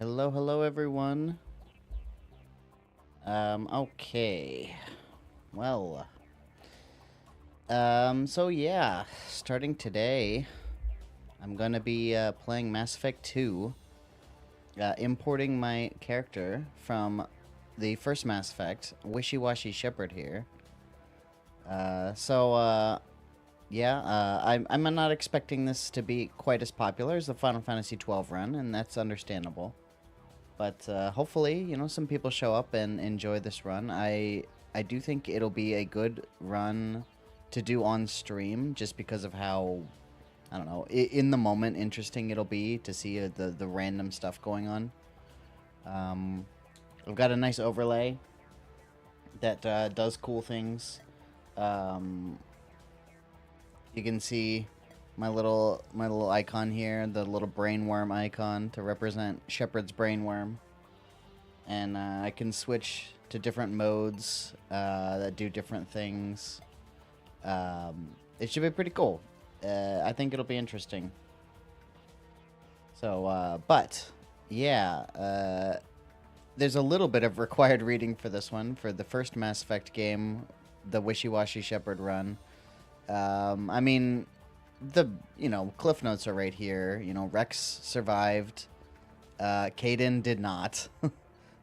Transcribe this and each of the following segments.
Hello, hello, everyone. Okay. Well, so yeah, starting today, I'm gonna be playing Mass Effect 2, importing my character from the first Mass Effect, Wishiwashi Shepard here. Yeah, I'm not expecting this to be quite as popular as the Final Fantasy 12 run, and that's understandable. But hopefully, some people show up and enjoy this run. I do think it'll be a good run to do on stream, just because of how, I don't know, in the moment interesting it'll be to see the random stuff going on. I've got a nice overlay that does cool things. Um, you can see my little icon here, the little brainworm icon to represent Shepard's brainworm. And I can switch to different modes that do different things. It should be pretty cool. I think it'll be interesting. So, but yeah, there's a little bit of required reading for this one for the first Mass Effect game, the Wishiwashi Shepard run. I mean, the cliff notes are right here. Rex survived. Kaidan did not.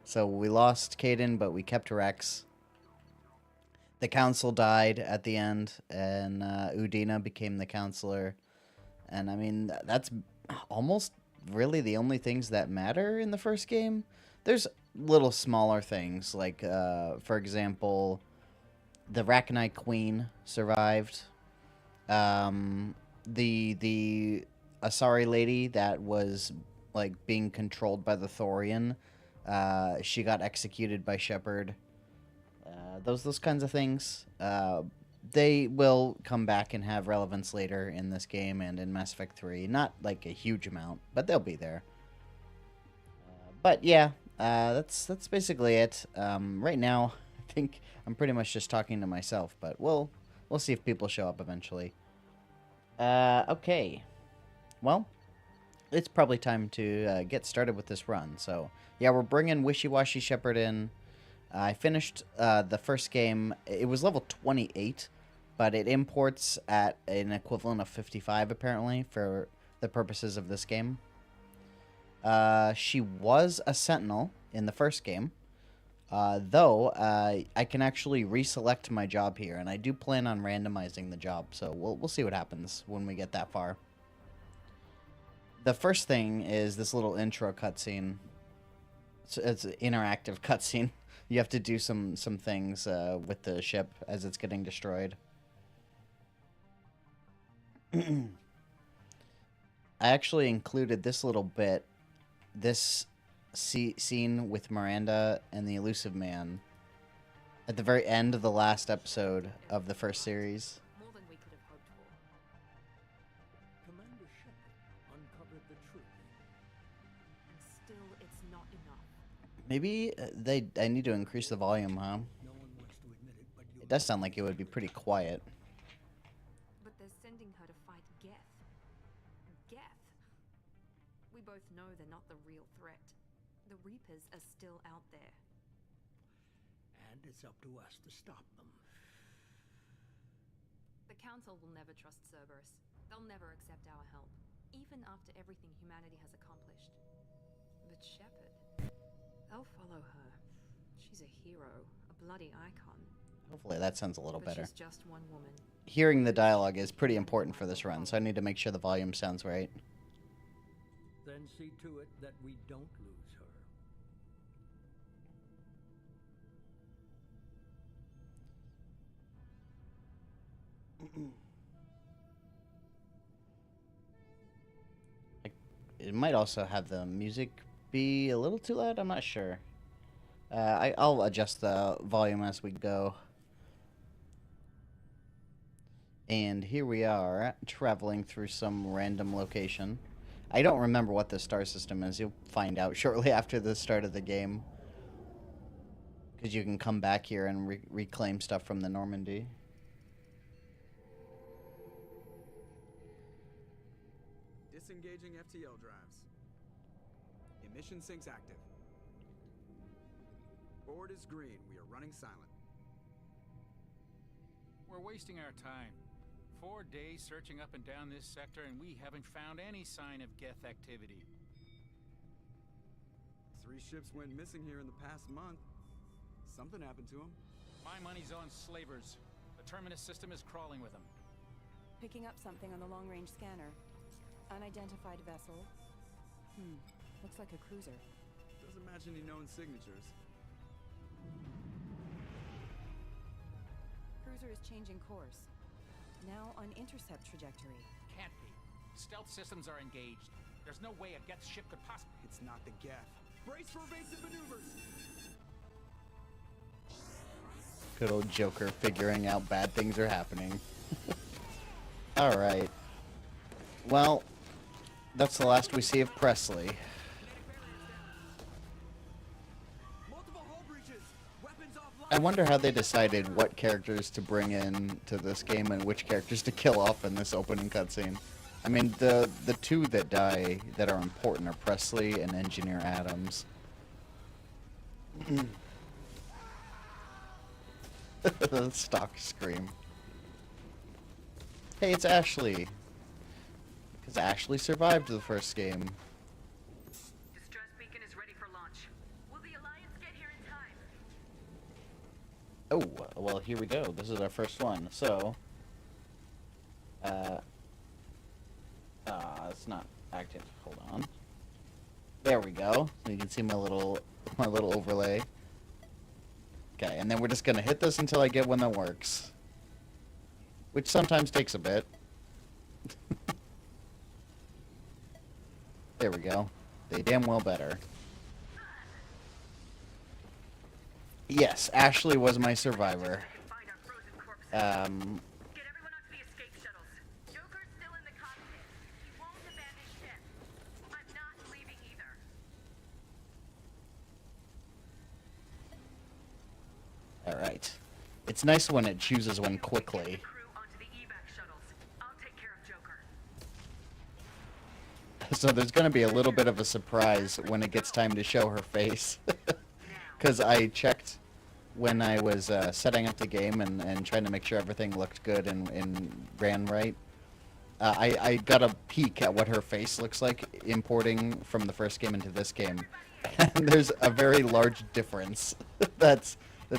So we lost Kaidan, but we kept Rex. The council died at the end, and Udina became the counselor. And I mean, that's almost really the only things that matter in the first game. There's little smaller things, like, for example, the Rachni Queen survived. The Asari lady that was like being controlled by the Thorian, she got executed by Shepard. Those kinds of things. They will come back and have relevance later in this game and in Mass Effect 3. Not like a huge amount, but they'll be there. But yeah, that's basically it. Right now, I think I'm pretty much just talking to myself, but we'll see if people show up eventually. Okay. Well, it's probably time to get started with this run. So yeah, we're bringing Wishiwashi Shepard in. I finished the first game. It was level 28, but it imports at an equivalent of 55 apparently for the purposes of this game. She was a sentinel in the first game, though I can actually reselect my job here, and I do plan on randomizing the job, so we'll see what happens when we get that far. The first thing is this little intro cutscene. It's an interactive cutscene. You have to do some things with the ship as it's getting destroyed. I actually included this little bit, this scene with Miranda and the Elusive Man, at the very end of the last episode of the first series. More than we could have hoped for. Commander Shepard uncovered the truth. And still, it's not enough. Maybe I need to increase the volume, huh? No one wants to It does sound like it would be pretty quiet. But they're sending her to fight Geth. Geth? We both know they're not the real threat. The Reapers are still out there. And it's up to us to stop them. The Council will never trust Cerberus. They'll never accept our help, even after everything humanity has accomplished. But Shepard, they'll follow her. She's a hero, a bloody icon. Hopefully that sounds a little But better. she's just one woman. Hearing the dialogue is pretty important for this run, so I need to make sure the volume sounds right. Then see to it that we don't lose her. It might also have the music be a little too loud. I'm not sure. I'll adjust the volume as we go. And here we are, traveling through some random location. I don't remember what the star system is. You'll find out shortly after the start of the game. Because you can come back here and reclaim stuff from the Normandy. Disengaging FTL drives. Emission sinks active. Board is green. We are running silent. We're wasting our time. 4 days searching up and down this sector, and we haven't found any sign of Geth activity. 3 ships went missing here in the past month. Something happened to them. My money's on slavers. The Terminus system is crawling with them. Picking up something on the long-range scanner. Unidentified vessel. Looks like a cruiser. Doesn't match any known signatures. Cruiser is changing course. Now on intercept trajectory. Can't be. Stealth systems are engaged. There's no way a Geth ship could possibly... It's not the Geth. Brace for evasive maneuvers! Good old Joker figuring out bad things are happening. Alright. Well, that's the last we see of Presley. Multiple hull breaches. Weapons offline. I wonder how they decided what characters to bring in to this game and which characters to kill off in this opening cutscene. I mean, the two that die that are important are Presley and Engineer Adams. The stock scream. Hey, it's Ashley. Because Ashley survived the first game. Distress beacon is ready for launch. Will the Alliance get here in time? Oh, well, here we go. This is our first one. So, it's not active. Hold on. There we go. So you can see my little overlay. Okay, and then we're just gonna hit this until I get one that works, which sometimes takes a bit. There we go. They damn well better. Yes, Ashley was my survivor. Find our frozen corpses. Get everyone onto the escape shuttles. Joker's still in the cockpit. He won't abandon ship. I'm not leaving either. Alright. It's nice when it chooses one quickly. Get the crew onto the evac shuttles. I'll take care of Joker. So there's going to be a little bit of a surprise when it gets time to show her face. Because I checked when I was setting up the game and trying to make sure everything looked good and ran right. I got a peek at what her face looks like importing from the first game into this game. And there's a very large difference that's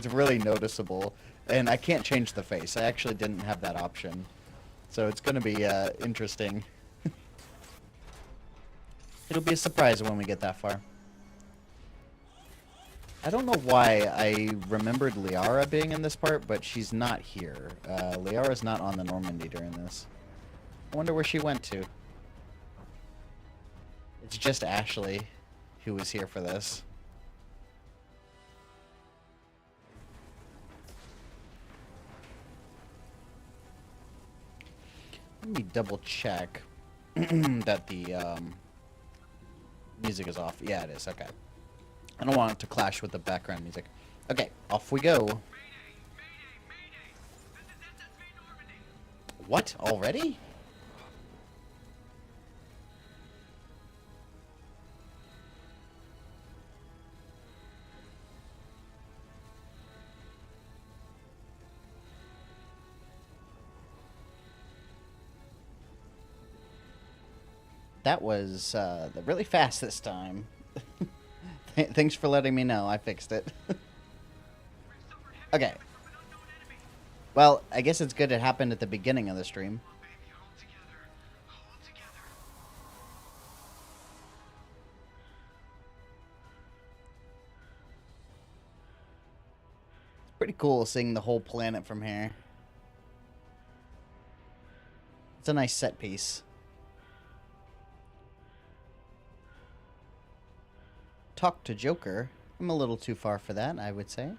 really noticeable. And I can't change the face. I actually didn't have that option. So it's going to be interesting. It'll be a surprise when we get that far. I don't know why I remembered Liara being in this part, but she's not here. Liara's not on the Normandy during this. I wonder where she went to. It's just Ashley who was here for this. Let me double check that the music is off. Yeah, it is. Okay. I don't want it to clash with the background music. Okay, off we go. Mayday! Mayday! Mayday! What? Already? That was really fast this time. Thanks for letting me know. I fixed it. Okay. Well, I guess it's good it happened at the beginning of the stream. It's pretty cool seeing the whole planet from here. It's a nice set piece. Talk to Joker. I'm a little too far for that, I would say.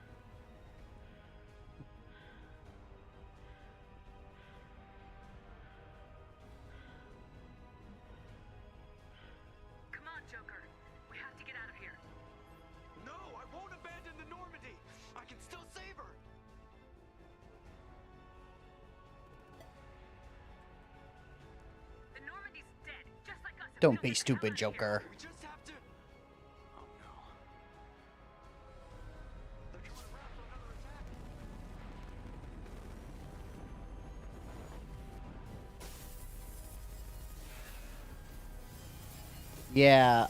Come on, Joker. We have to get out of here. No, I won't abandon the Normandy. I can still save her. The Normandy's dead, just like us. Don't be stupid, Joker. We just have to. Oh no. They're coming around for another attack. Yeah,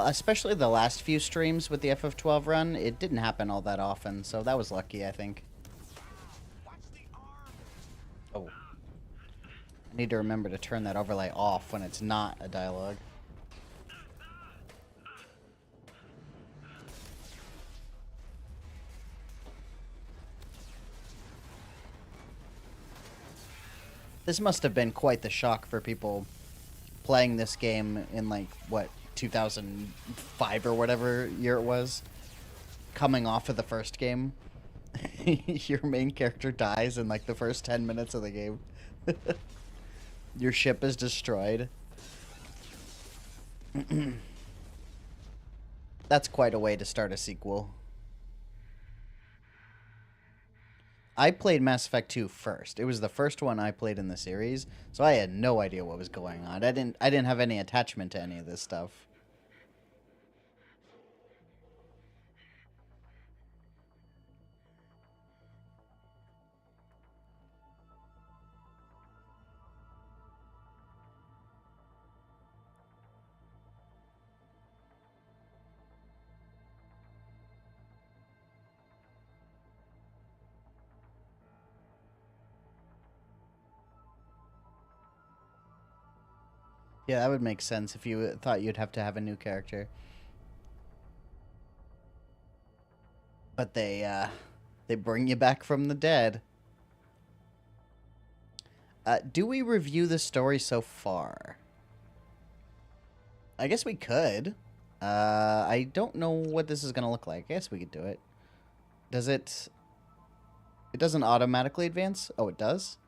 especially the last few streams with the FF12 run, it didn't happen all that often, so that was lucky, I think. Watch the arm. Oh. I need to remember to turn that overlay off when it's not a dialogue. This must have been quite the shock for people playing this game in, like, what, 2005 or whatever year it was. Coming off of the first game. Your main character dies in, like, the first 10 minutes of the game. Your ship is destroyed. That's quite a way to start a sequel. I played Mass Effect 2 first. It was the first one I played in the series, so I had no idea what was going on. I didn't have any attachment to any of this stuff. Yeah, that would make sense if you thought you'd have to have a new character. But they bring you back from the dead. Do we review the story so far? I guess we could. I don't know what this is going to look like. I guess we could do it. Does it... It doesn't automatically advance? Oh, it does?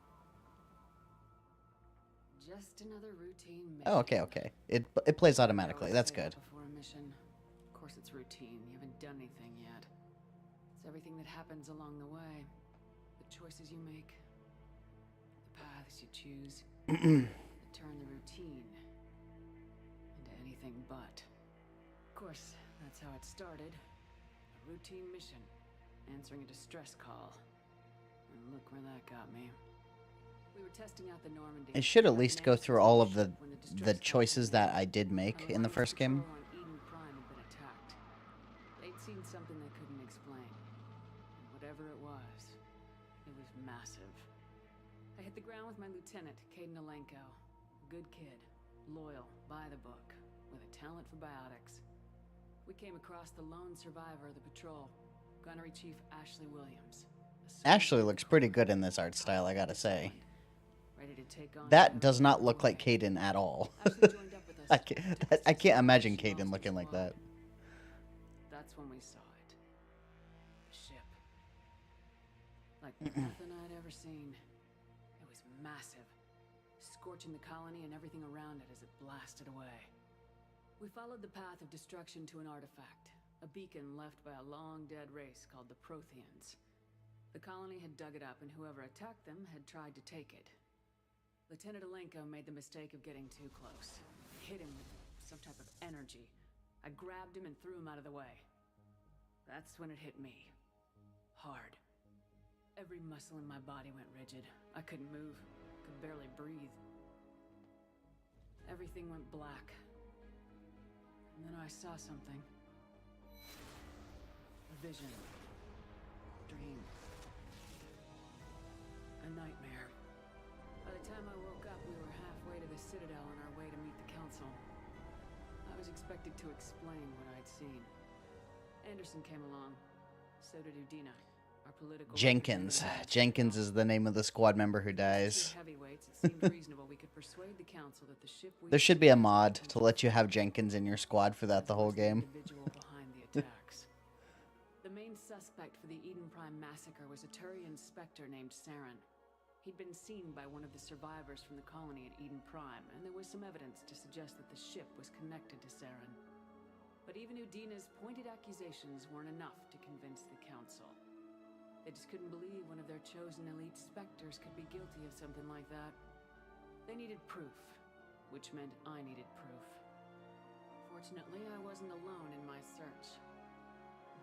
Just another routine mission. Oh, okay, okay. It plays automatically. That's good. Before a mission. Of course it's routine. You haven't done anything yet. It's everything that happens along the way. The choices you make. The paths you choose. that turn the routine into anything but. Of course, that's how it started. A routine mission. Answering a distress call. And look where that got me. We were testing out the Normandy. It should at least go through all of the choices that I did make in the first game. Eden Prime had been attacked. They'd seen something they couldn't explain. And whatever it was massive. I hit the ground with my lieutenant, Caden Alenko. Good kid, loyal, by the book, with a talent for biotics. We came across the lone survivor of the patrol, Gunnery Chief Ashley Williams. Ashley looks pretty good in this art style, I gotta say. Ready to take on That does not look like Caden at all. I can't imagine Caden looking like that. That's when we saw it. The ship. Like nothing I'd ever seen. It was massive, scorching the colony and everything around it as it blasted away. We followed the path of destruction to an artifact, a beacon left by a long-dead race called the Protheans. The colony had dug it up, and whoever attacked them had tried to take it. Lieutenant Alenko made the mistake of getting too close. Hit him with some type of energy. I grabbed him and threw him out of the way. That's when it hit me. Hard. Every muscle in my body went rigid. I couldn't move. Could barely breathe. Everything went black. And then I saw something. A vision. Dream. A nightmare. By the time I woke up, we were halfway to the Citadel on our way to meet the Council. I was expected to explain what I'd seen. Anderson came along. So did Udina, our political... Jenkins. Jenkins is the name of the squad member who dies. Heavyweights, it seemed reasonable we could persuade the Council that the ship we... There should be a mod to let you have Jenkins in your squad for that the whole game. Individual behind the attacks. The main suspect for the Eden Prime massacre was a Turian Spectre named Saren. He'd been seen by one of the survivors from the colony at Eden Prime, and there was some evidence to suggest that the ship was connected to Saren. But even Udina's pointed accusations weren't enough to convince the Council. They just couldn't believe one of their chosen elite Spectres could be guilty of something like that. They needed proof, which meant I needed proof. Fortunately, I wasn't alone in my search.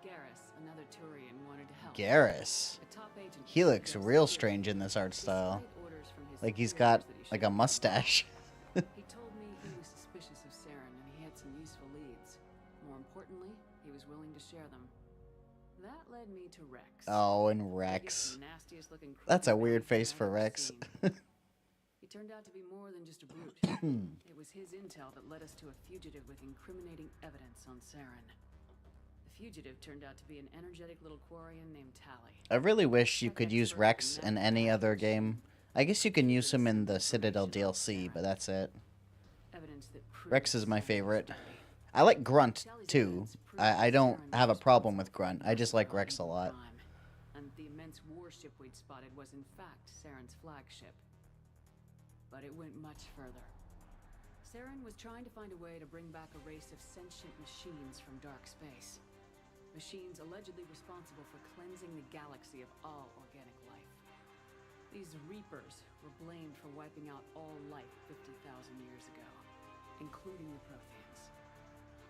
Garrus, another Turian, wanted to help. Garrus. A top agent He looks suggested real that strange in this art style. despite orders from his Like he's superiors got that he like a shouldn't mustache. He told me he was suspicious of Saren and he had some useful leads. More importantly, he was willing to share them. That led me to Rex. Oh, and He Rex. was the nastiest looking That's a criminal weird I've face for ever Rex. seen. He turned out to be more than just a brute. It was his intel that led us to a fugitive with incriminating evidence on Saren. The fugitive turned out to be an energetic little Quarian named Tally. I really wish you could use Rex in any other game. I guess you can use him in the Citadel DLC, but that's it. Evidence that Rex proves is my Saren's favorite. guilty. I like Grunt, Tally's too. evidence proves I that don't Saren have a was problem with responsible Grunt. for I just like the Rex a lot. crime. And the immense warship we'd spotted was in fact Saren's flagship. But it went much further. Saren was trying to find a way to bring back a race of sentient machines from dark space. Machines allegedly responsible for cleansing the galaxy of all organic life. These Reapers were blamed for wiping out all life 50,000 years ago, including the Protheans,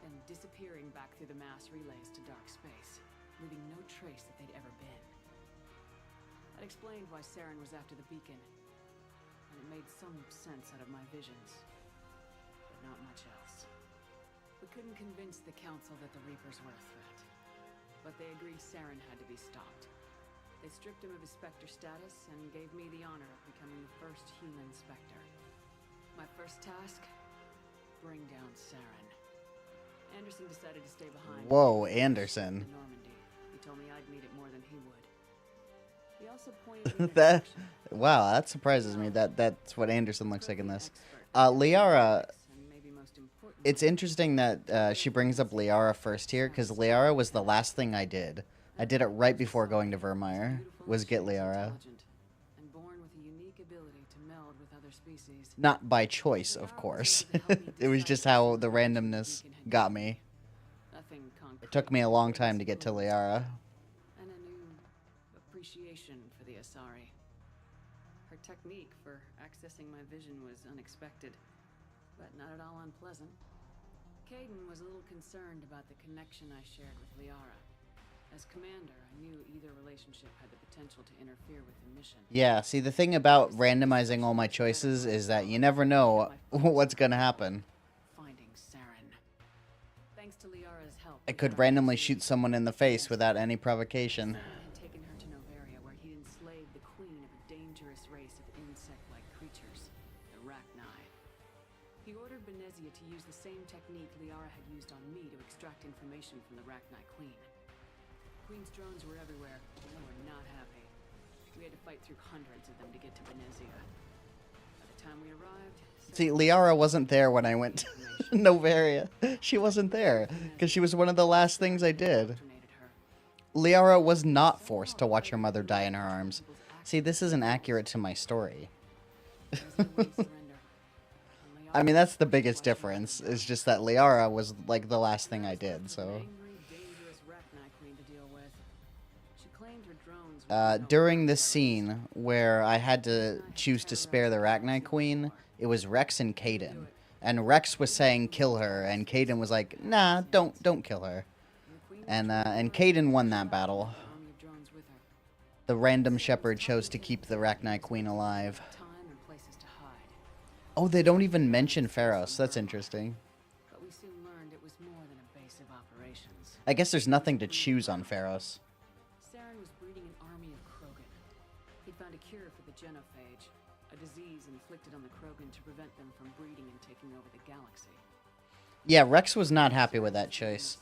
then disappearing back through the mass relays to dark space, leaving no trace that they'd ever been. That explained why Saren was after the beacon, and it made some sense out of my visions, but not much else. We couldn't convince the Council that the Reapers were a threat, but they agreed Saren had to be stopped. They stripped him of his Spectre status and gave me the honor of becoming the first human Spectre. My first task? Bring down Saren. Anderson decided to stay behind. Whoa, Anderson. The Normandy. He told me I'd need it more than he would. He also pointed me in a That direction. wow, that surprises me. That's what Anderson looks like in this. Expert. Liara. And maybe most importantly, It's interesting that she brings up Liara first here, because Liara was the last thing I did. I did it right before going to Vermeer, was get Liara. intelligent and born with a unique ability to meld with other species. Not by choice, of course. It was just how the randomness got me. Nothing concrete. It took me a long time to get to Liara. And a new appreciation for the Asari. Her technique for accessing my vision was unexpected, but not at all unpleasant. Caden was a little concerned about the connection I shared with Liara. As commander, I knew either relationship had the potential to interfere with the mission. Yeah, see, the thing about randomizing all my choices is that you never know what's gonna happen. Finding Saren. Thanks to Liara's help, I could randomly shoot someone in the face without any provocation. Saren had taken her to Novaria, where he'd enslaved the queen of a dangerous race of insect-like creatures, the Rachni. He ordered Benezia to use the same technique Liara had used on me to extract information from the Rachni queen. Queen's drones were everywhere, and they were not happy. We had to fight through hundreds of them to get to Benezia. By the time we arrived... See, Liara wasn't there when I went to Novaria. She wasn't there, because she was one of the last things I did. Liara was not forced to watch her mother die in her arms. See, this isn't accurate to my story. I mean, that's the biggest difference, is just that Liara was, like, the last thing I did, so... Dangerous Rachni queen to deal with. She claimed her drones during this scene where I had to choose to spare the Arachnite Queen, it was Rex and Caden. And Rex was saying kill her, and Caden was like, nah, don't kill her. And Caden won that battle. The random Shepard chose to keep the Arachnite Queen alive. Oh, they don't even mention Pharos. That's interesting. But we soon learned it was more than a base of operations. I guess there's nothing to choose on Pharos. Saren was breeding an army of Krogan. He'd found a cure for the genophage, a disease inflicted on the Krogan to prevent them from breeding and taking over the galaxy. Yeah, Rex was not happy with that choice.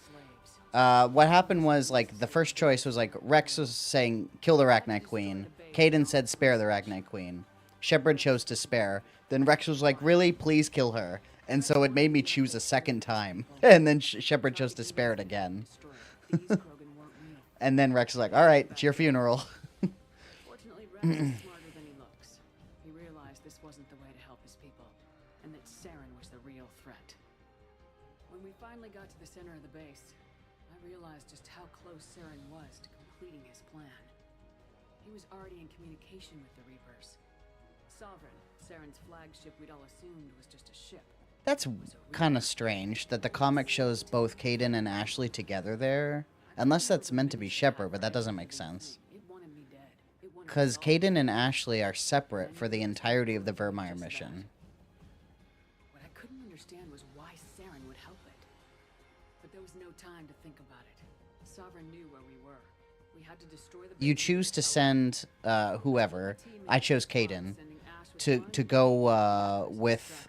What happened was, like, the first choice was, like, Rex was saying, kill the Arachnite Queen. Caden said, spare the Arachnite Queen. Shepard chose to spare. Then Rex was like, really? Please kill her. And so it made me choose a second time. And then Shepard chose to spare it again. And then Rex was like, alright, it's your funeral. Fortunately, Rex is smarter than he looks. He realized this wasn't the way to help his people, and that Saren was the real threat. When we finally got to the center of the base, I realized just how close Saren was to completing his plan. He was already in communication with the Reapers. Sovereign, Saren's flagship we'd all assumed was just a ship. That's kind of strange that the comic shows both Caden and Ashley together there. Unless that's meant to be Shepard, but that doesn't make sense. Because Caden and Ashley are separate for the entirety of the Vermeer mission. What I couldn't understand was why Saren would help it. But there was no time to think about it. Sovereign knew where we were. We had to destroy the... You choose to send whoever. I chose Caden to go with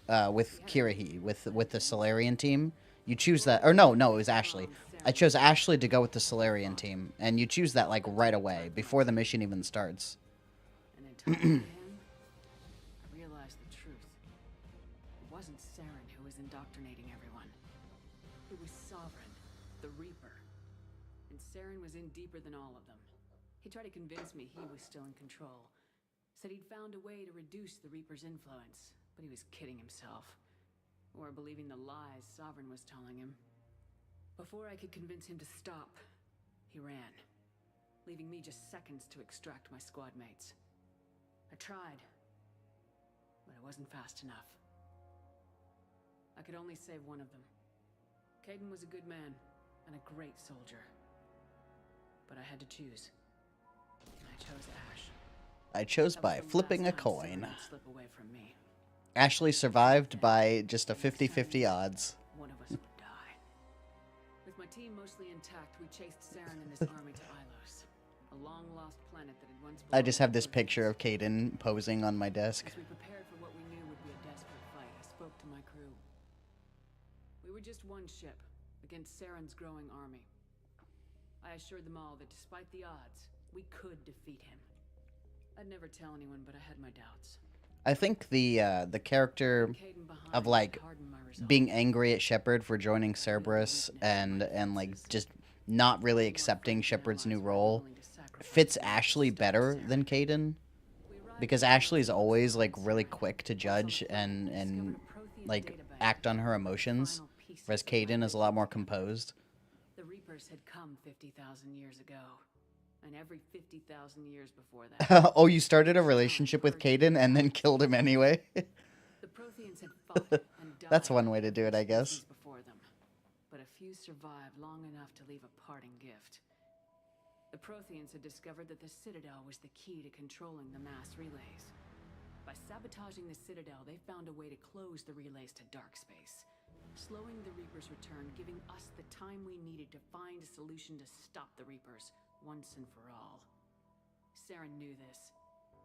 Kirahi, with the Solarian team. You choose that, or no, it was Ashley. I chose Ashley to go with the Solarian team, and you choose that, like, right away, before the mission even starts. And in talking to him, I realized the truth. It wasn't Saren who was indoctrinating everyone. It was Sovereign, the Reaper. And Saren was in deeper than all of them. He tried to convince me he was still in control. Said he'd found a way to reduce the Reaper's influence, but he was kidding himself. Or believing the lies Sovereign was telling him. Before I could convince him to stop, he ran, leaving me just seconds to extract my squad mates. I tried, but I wasn't fast enough. I could only save one of them. Caden was a good man and a great soldier. But I had to choose. And I chose Ash. I chose by flipping a coin. Slip away from me. Ashley survived by just a 50-50 odds. One of us would die. With my team mostly intact, we chased Saren and his army to Ilos, a long-lost planet that had once... I just have this picture of Caden posing on my desk. As we prepared for what we knew would be a desperate fight, I spoke to my crew. We were just one ship against Saren's growing army. I assured them all that despite the odds, we could defeat him. I'd never tell anyone, but I had my doubts. I think the character of, like, being angry at Shepard for joining Cerberus and like just not really accepting Shepard's new role fits Ashley better than Caden, because Ashley's always, like, really quick to judge and like act on her emotions, whereas Caden is a lot more composed. The Reapers had come 50,000 years ago. And every 50,000 years before that... Oh, you started a relationship with Caden and then killed him anyway? The Protheans had fought and died. That's one way to do it, I guess. Before them. But a few survived long enough to leave a parting gift. The Protheans had discovered that the Citadel was the key to controlling the mass relays. By sabotaging the Citadel, they found a way to close the relays to dark space, slowing the Reapers' return, giving us the time we needed to find a solution to stop the Reapers once and for all. Saren knew this.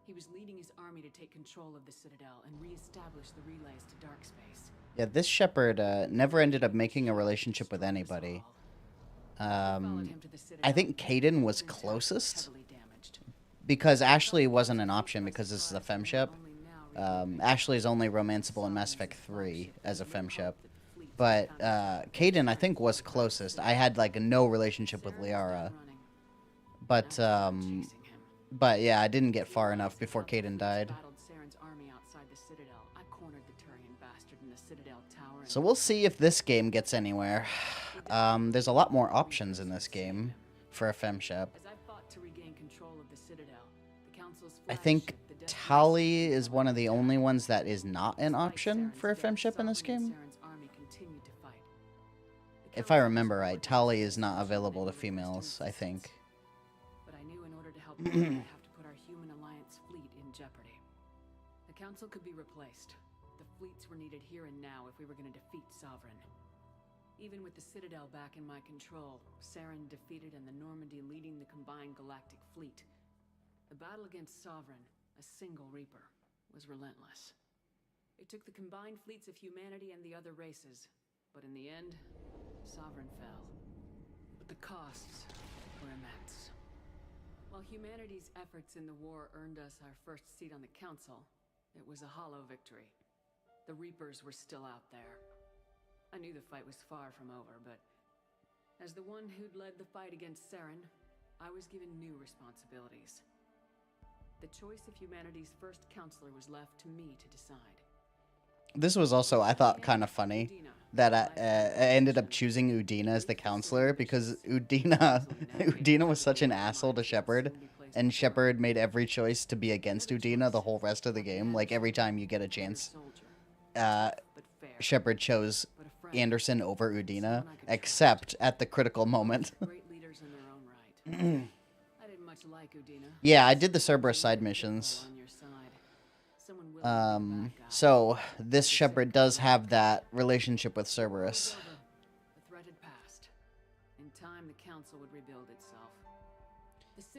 He was leading his army to take control of the Citadel and re-establish the relays to dark space. Yeah, this Shepard never ended up making a relationship with anybody. I think Caden was closest, because Ashley wasn't an option because this is a femship. Ashley is only romanceable in Mass Effect 3 as a femship. But Caden, I think, was closest. I had, like, no relationship with Liara. But yeah, I didn't get far enough before Caden died. So we'll see if this game gets anywhere. There's a lot more options in this game for a femship. As I fought to regain control of I think Tali is one of the only ones that is not an option for a femship in this game. If I remember right, Tali is not available to females, I think. But I knew in order to help them, I'd have to put our human alliance fleet in jeopardy. The council could be replaced. The fleets were needed here and now if we were going to defeat Sovereign. Even with the Citadel back in my control, Saren defeated and the Normandy leading the combined galactic fleet. The battle against Sovereign, a single Reaper, was relentless. It took the combined fleets of humanity and the other races, but in the end, Sovereign fell. But the costs were immense. While humanity's efforts in the war earned us our first seat on the council, it was a hollow victory. The Reapers were still out there. I knew the fight was far from over, but as the one who'd led the fight against Saren, I was given new responsibilities. The choice of humanity's first counselor was left to me to decide. This was also, I thought, kind of funny that I ended up choosing Udina as the counselor because Udina was such an asshole to Shepard, and Shepard made every choice to be against Udina the whole rest of the game. Like, every time you get a chance, Shepard chose Anderson over Udina, except at the critical moment. Yeah, I did the Cerberus side missions. So this Shepard does have that relationship with Cerberus. The threat had passed. In time, the council would rebuild itself.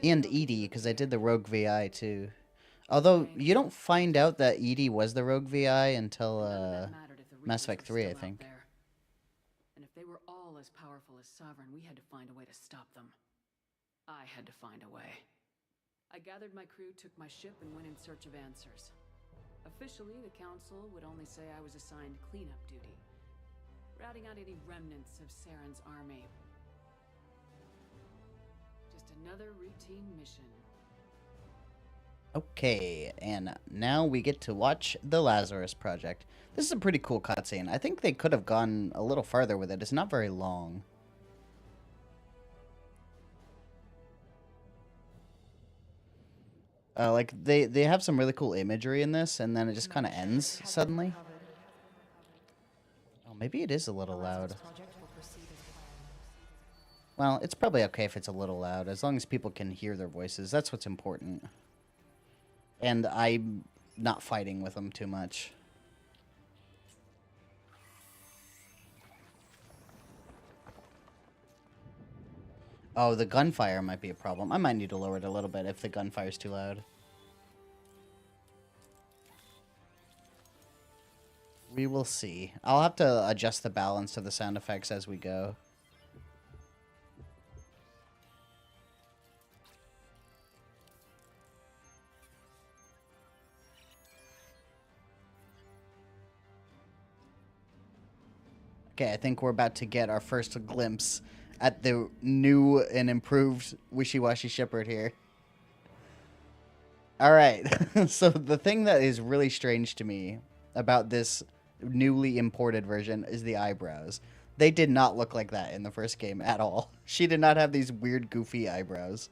And Edie, because I did the Rogue VI too. Although you don't find out that Edie was the Rogue VI until Mass Effect 3, I think. And if they were all as powerful as Sovereign, we had to find a way to stop them. I had to find a way. I gathered my crew, took my ship, and went in search of answers. Officially, the council would only say I was assigned cleanup duty, routing out any remnants of Saren's army. Just another routine mission. Okay, and now we get to watch the Lazarus Project. This is a pretty cool cutscene. I think they could have gone a little farther with it. It's not very long. Like, they have some really cool imagery in this, and then it just kind of ends suddenly. Oh, maybe it is a little loud. Well, it's probably okay if it's a little loud, as long as people can hear their voices. That's what's important. And I'm not fighting with them too much. Oh, the gunfire might be a problem. I might need to lower it a little bit if the gunfire's too loud. We will see. I'll have to adjust the balance of the sound effects as we go. Okay, I think we're about to get our first glimpse at the new and improved Wishiwashi Shepard here. Alright, so the thing that is really strange to me about this newly imported version is the eyebrows. They did not look like that in the first game at all. She did not have these weird, goofy eyebrows.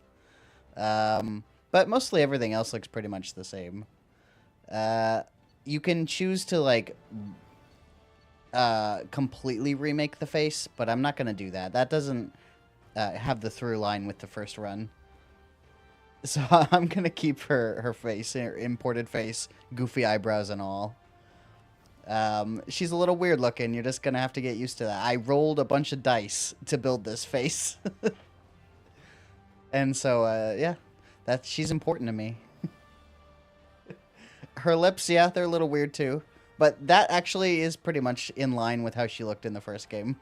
But mostly everything else looks pretty much the same. You can choose to, like, completely remake the face, but I'm not going to do that. That doesn't have the through line with the first run. So I'm going to keep her face, her imported face, goofy eyebrows and all. She's a little weird looking. You're just going to have to get used to that. I rolled a bunch of dice to build this face. And so, yeah, she's important to me. Her lips, yeah, they're a little weird too. But that actually is pretty much in line with how she looked in the first game.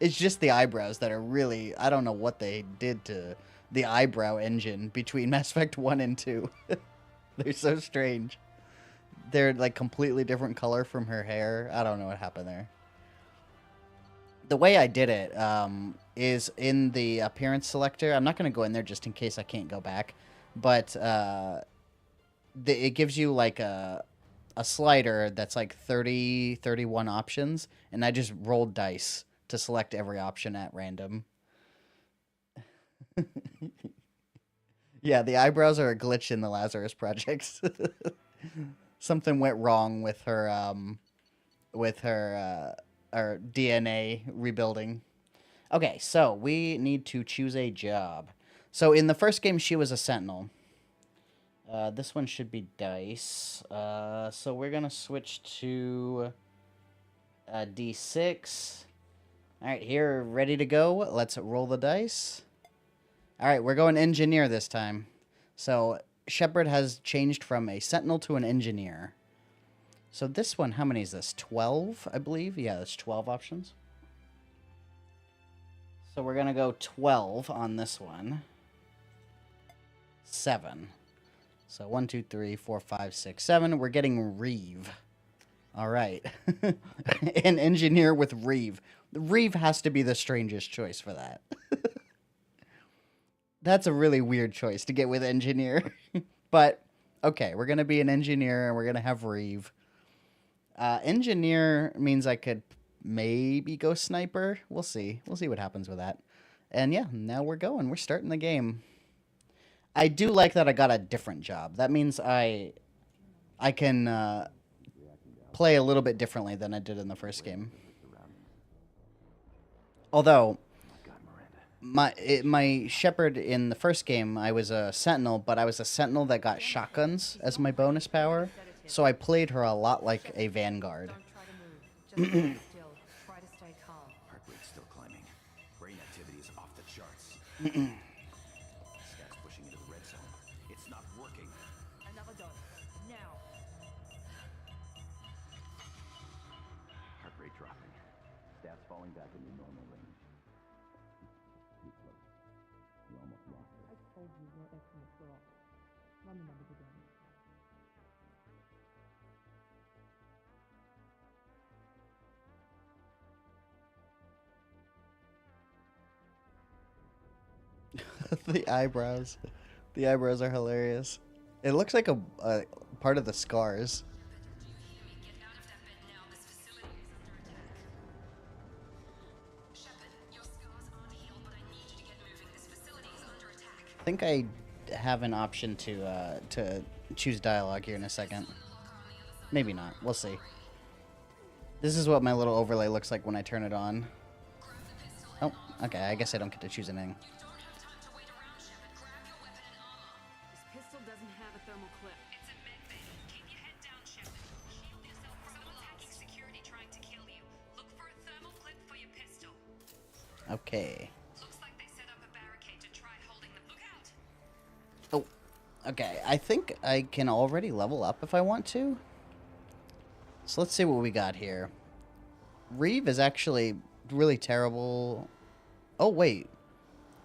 It's just the eyebrows that are really... I don't know what they did to the eyebrow engine between Mass Effect 1 and 2. They're so strange. They're like completely different color from her hair. I don't know what happened there. The way I did it is in the appearance selector. I'm not going to go in there just in case I can't go back. But it gives you like a slider that's like 31 options, and I just rolled dice to select every option at random. Yeah, the eyebrows are a glitch in the Lazarus Project. Something went wrong with her our DNA rebuilding. Okay, so we need to choose a job. So in the first game, she was a sentinel. This one should be dice. So we're gonna switch to D6. All right, here, ready to go. Let's roll the dice. All right, we're going engineer this time. So Shepard has changed from a sentinel to an engineer. So this one, how many is this? 12, I believe. Yeah, that's 12 options. So we're gonna go 12 on this one. 7. So 1, 2, 3, 4, 5, 6, 7. We're getting Reeve. All right. An engineer with Reeve. Reeve has to be the strangest choice for that. That's a really weird choice to get with engineer. But, okay, we're going to be an engineer and we're going to have Reeve. Engineer means I could maybe go sniper. We'll see. We'll see what happens with that. And yeah, now we're going. We're starting the game. I do like that I got a different job. That means I can play a little bit differently than I did in the first game. Although, my Shepard in the first game, I was a sentinel, but I was a sentinel that got shotguns as my bonus power. So I played her a lot like a vanguard. Don't try to move. Just stay still. Try to stay calm. Heart rate's still climbing. Brain activity is off the charts. Scout's pushing into the red zone. It's not working. Another dose. Now. Heart rate dropping. Stats falling back into normal range. Too close. You almost lost it. I told you your estimates were off. Run the numbers again. The eyebrows. The eyebrows are hilarious. It looks like a part of the scars. Get out of that bed now. This facility is under attack. Shepard, your scars aren't healed, but I need you to get moving. This facility is under attack. I think I have an option to choose dialogue here in a second. Maybe not. We'll see. This is what my little overlay looks like when I turn it on. Oh, okay. I guess I don't get to choose anything. This pistol doesn't have a thermal clip. It's a med bay. Keep your head down, Shepard. Shield yourself from someone hacking security trying to kill you. Look for a thermal clip for your pistol. Okay. Looks like they set up a barricade to try holding them. Look out! Oh, okay. I think I can already level up if I want to. So let's see what we got here. Reeve is actually really terrible. Oh, wait.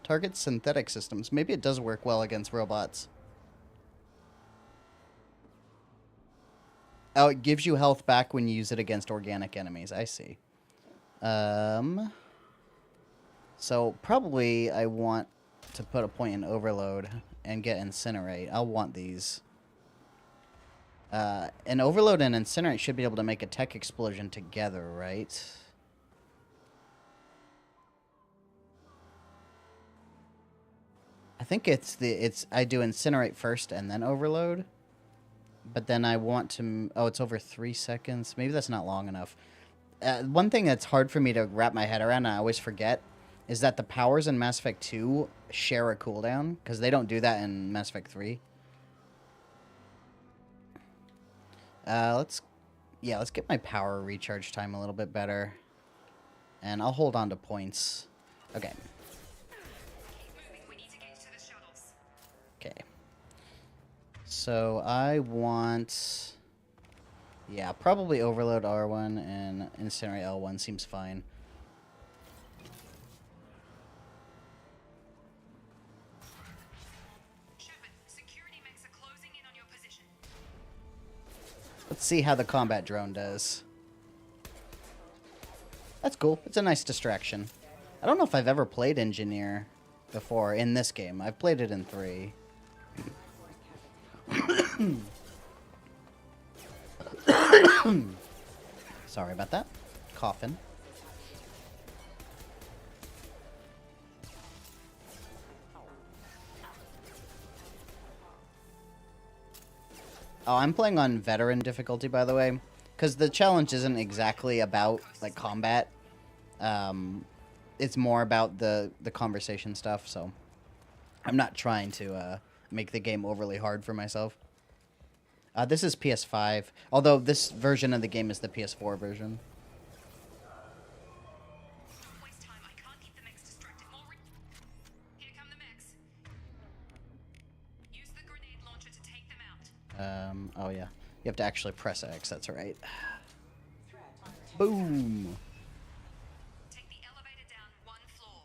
Target synthetic systems. Maybe it does work well against robots. Oh, it gives you health back when you use it against organic enemies. I see. So probably I want to put a point in overload and get incinerate. I'll want these. An overload and incinerate should be able to make a tech explosion together, right? I think I do incinerate first and then overload. But then I want to... Oh, it's over 3 seconds. Maybe that's not long enough. One thing that's hard for me to wrap my head around, and I always forget, is that the powers in Mass Effect 2 share a cooldown, because they don't do that in Mass Effect 3. Let's get my power recharge time a little bit better. And I'll hold on to points. Okay. Keep moving. We need to get to the shuttles. Okay. So I want... Yeah, probably overload R1 and incinerate L1 seems fine. Shepard, security mechs are closing in on your position. Let's see how the combat drone does. That's cool. It's a nice distraction. I don't know if I've ever played Engineer before in this game. I've played it in 3. Sorry about that. Coughing. Oh, I'm playing on veteran difficulty, by the way, because the challenge isn't exactly about like combat. It's more about the conversation stuff. So I'm not trying to make the game overly hard for myself. This is PS5, although this version of the game is the PS4 version. Don't waste time. I can't keep the mechs distracted. Here come the mechs. Use the grenade launcher to take them out. Oh yeah. You have to actually press X, that's right. Boom! Take the elevator down 1 floor.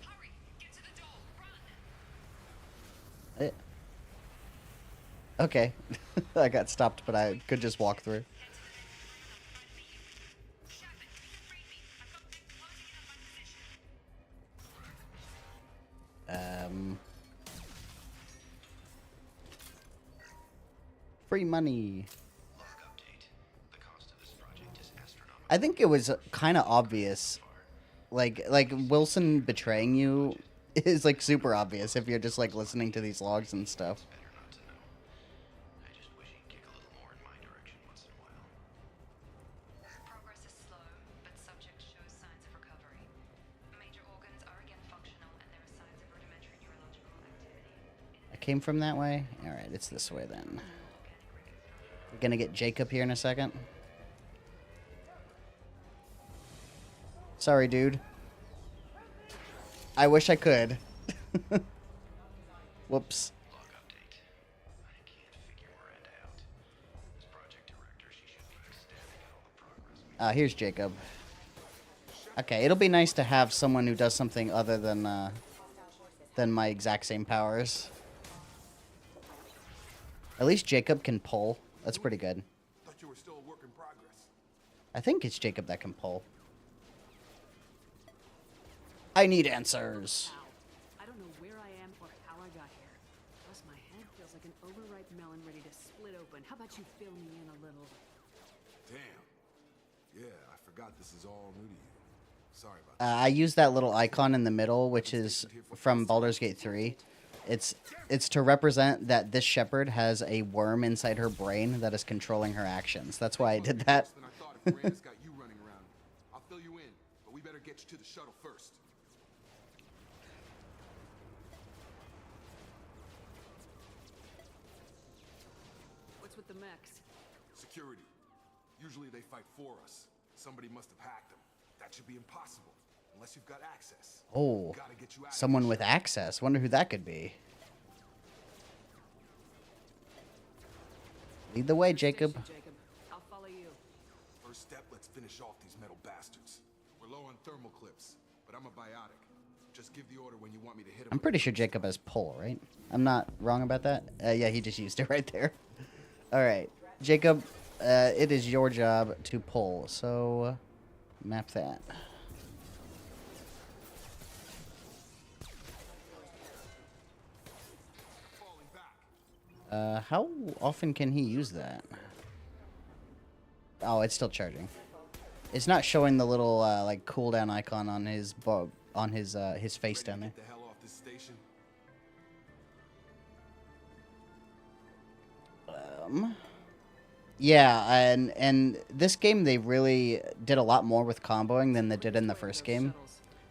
Hurry! Get to the door. Run! Okay. I got stopped, but I could just walk through. Shepard, you can free me. I've got them closing in on my position. Free money. I think it was kind of obvious. Like Wilson betraying you is like super obvious if you're just like listening to these logs and stuff. Progress is slow, but subject shows signs of recovery. Major organs are again functional, and there are signs of rudimentary neurological activity. I came from that way? Alright, it's this way then. We're gonna get Jacob here in a second. Sorry, dude. I wish I could. Whoops. Log update. I can't figure Miranda out. As project director, she should be ecstatic at all the progress we Here's Jacob. Okay, it'll be nice to have someone who does something other than my exact same powers. At least Jacob can pull. That's pretty good. Thought you were still a work in progress. I think it's Jacob that can pull. I need answers. I don't know where I am or how I got here. Plus, my head feels like an overripe melon ready to split open. How about you fill me in a little? Damn. Yeah, I forgot this is all new to you. Sorry about that. I use that little icon in the middle, which is from Baldur's Gate 3. It's to represent that this Shepard has a worm inside her brain that is controlling her actions. That's why I did that. Than I thought if Miranda's got you running around. I'll fill you in, but we better get you to the shuttle first. What's with the mechs? Security. Usually they fight for us. Somebody must have hacked them. That should be impossible, unless you've got access. Oh, Gotta get you out of someone here. with access. Wonder who that could be. Lead the way, Jacob. Station, Jacob. I'll follow you. First step, let's finish off these metal bastards. We're low on thermal clips, but I'm a biotic. Just give the order when you want me to hit him. I'm pretty sure Jacob has pull, right? I'm not wrong about that? Yeah, he just used it right there. Alright, Jacob, it is your job to pull, so map that. Falling back. How often can he use that? Oh, it's still charging. It's not showing the little like cooldown icon on his his face down there. Get the hell off this station. Yeah, and this game they really did a lot more with comboing than they did in the first game.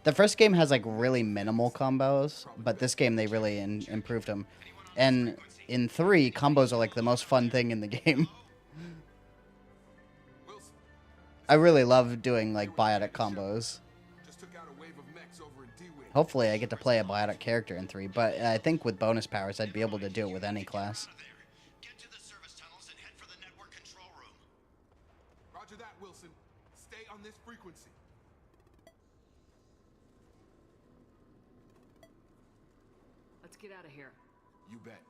The first game has like really minimal combos, but this game they really improved them. And in 3, combos are like the most fun thing in the game. Wilson, I really love doing like biotic combos. just took out a wave of mechs over in D-Wing. Hopefully I get to play a biotic character in 3, but I think with bonus powers I'd be able to do it with any class. Get to the service tunnels and head for the network control room. Roger that, Wilson. Stay on this frequency. Let's get out of here. You bet.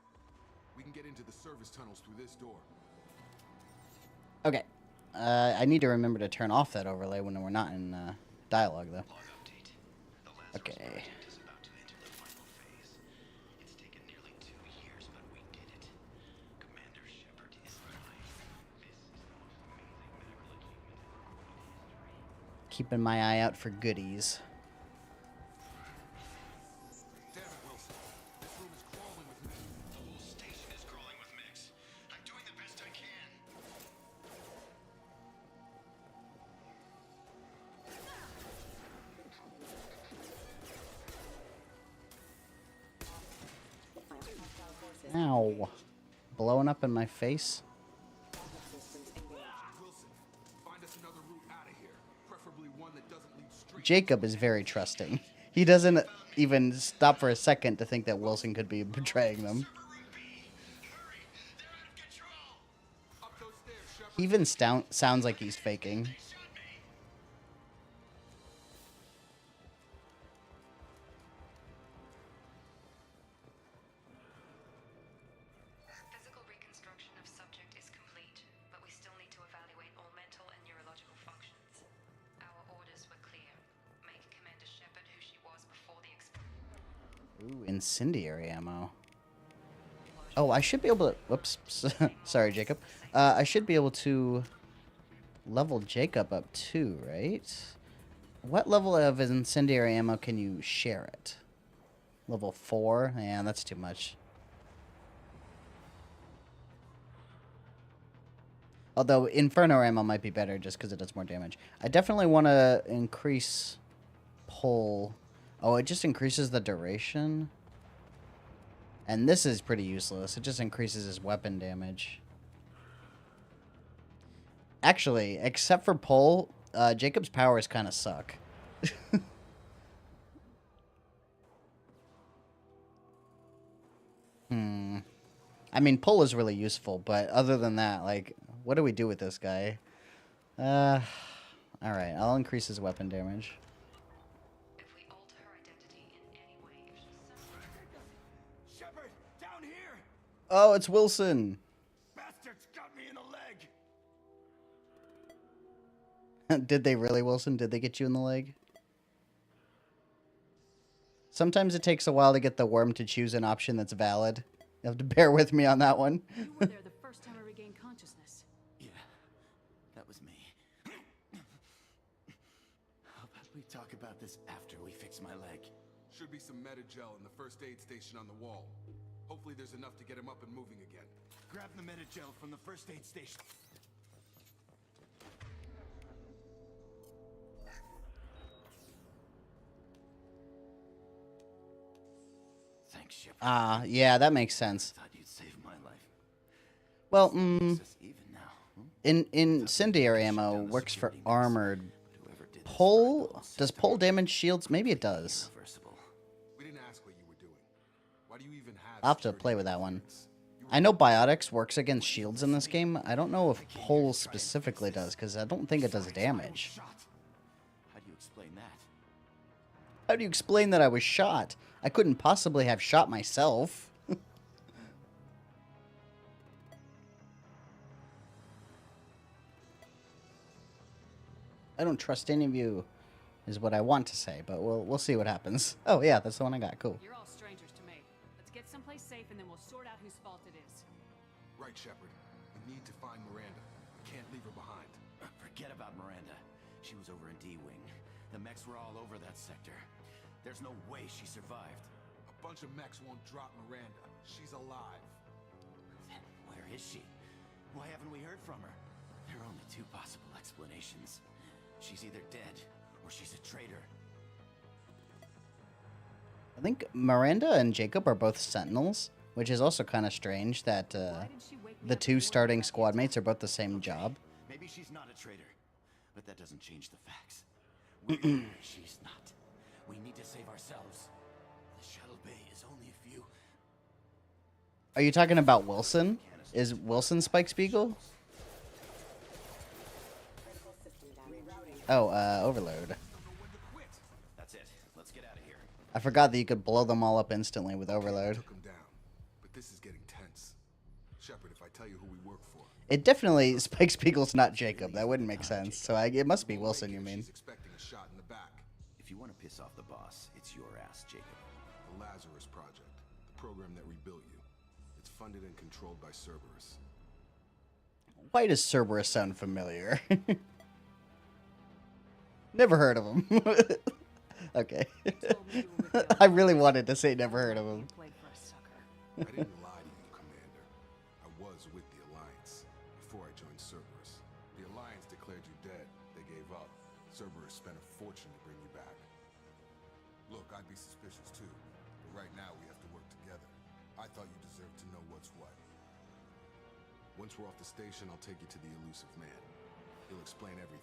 We can get into the service tunnels through this door. Okay. I need to remember to turn off that overlay when we're not in dialogue, though. Log update. The Lazarus Okay. project is about to enter the final phase. It's taken nearly 2 years, but we did it. Commander Shepard is alive. This is the most amazing medical achievement in history. Keeping my eye out for goodies. Ow. Blowing up in my face. Wilson, find us another route out of here. Preferably one that doesn't lead straight. Jacob is very trusting. He doesn't even stop for a second to think that Wilson could be betraying them. Up those stairs, Shepard. He even sounds like he's faking. Physical reconstruction of subject is complete, but we still need to evaluate all mental and neurological functions. Our orders were clear. Make Commander Shepard who she was before the Ooh, incendiary ammo. Oh, I should be able to... Whoops. Sorry, Jacob. I should be able to level Jacob up too, right? What level of incendiary ammo can you share it? Level 4? Yeah, that's too much. Although Inferno ammo might be better just because it does more damage. I definitely want to increase pull. Oh, it just increases the duration. And this is pretty useless. It just increases his weapon damage. Actually, except for pull, Jacob's powers kind of suck. I mean, pull is really useful, but other than that, like, what do we do with this guy? Alright, I'll increase his weapon damage. If we alter her identity in any way, if she's Shepard, down here! Oh, it's Wilson! Bastards got me in the leg! Did they really, Wilson? Did they get you in the leg? Sometimes it takes a while to get the worm to choose an option that's valid. You have to bear with me on that one. You were there the first time I regained consciousness. Yeah, that was me. How about we talk about this after we fix my leg? Should be some Metagel in the first aid station on the wall. Hopefully there's enough to get him up and moving again. Grab the Metagel from the first aid station. Thanks, Shepard. Yeah, that makes sense. Thought you'd save my life. Well, Is this even now? incendiary ammo works for armored. Whoever did this Pull? protocol Does set pull up damage shields? Maybe it does. irreversible. We didn't ask what you were doing. Why do you even have I'll have to security play with that one. clearance? You I know biotics works against shields in this game. I don't know if pull specifically does, because I don't think it does damage. Shot. How do you explain that? How do you explain that I was shot? I couldn't possibly have shot myself. I don't trust any of you, is what I want to say, but we'll see what happens. Oh yeah, that's the one I got. Cool. You're all strangers to me. Let's get someplace safe and then we'll sort out whose fault it is. Right, Shepard. We need to find Miranda. We can't leave her behind. Forget about Miranda. She was over in D-Wing. The mechs were all over that sector. There's no way she survived. A bunch of mechs won't drop Miranda. She's alive. Then where is she? Why haven't we heard from her? There are only two possible explanations. She's either dead or she's a traitor. I think Miranda and Jacob are both Sentinels, which is also kind of strange that Why didn't she wake me the up two before starting I got squad the mates are both the same job. Maybe she's not a traitor, but that doesn't change the facts. She's not. We need to save ourselves. The shuttle bay is only a few. Are you talking about Wilson? Is Wilson Spike Spiegel? Oh, Overload. That's it. Let's get out of here. I forgot that you could blow them all up instantly with Overload. Took him down. But this is getting tense. Shepard, if I tell you who we work for, It definitely, Spike Spiegel's not Jacob. That wouldn't make sense. So it must be Wilson, you mean. she's expecting a shot in the back. If you want to piss off the boss, it's your ass, Jacob. The Lazarus Project, the program that rebuilt you. It's funded and controlled by Cerberus. Why does Cerberus sound familiar? Never heard of him. Okay. told me you were with the I really wanted to say never heard of him. You played for a sucker. I didn't lie to you, Commander. I was with the Alliance before I joined Cerberus. The Alliance declared you dead. They gave up. Cerberus spent a fortune to bring you back. Look, I'd be suspicious too, but right now we have to work together. I thought you deserved to know Once we're off the station, I'll take you to the elusive man. He'll explain everything.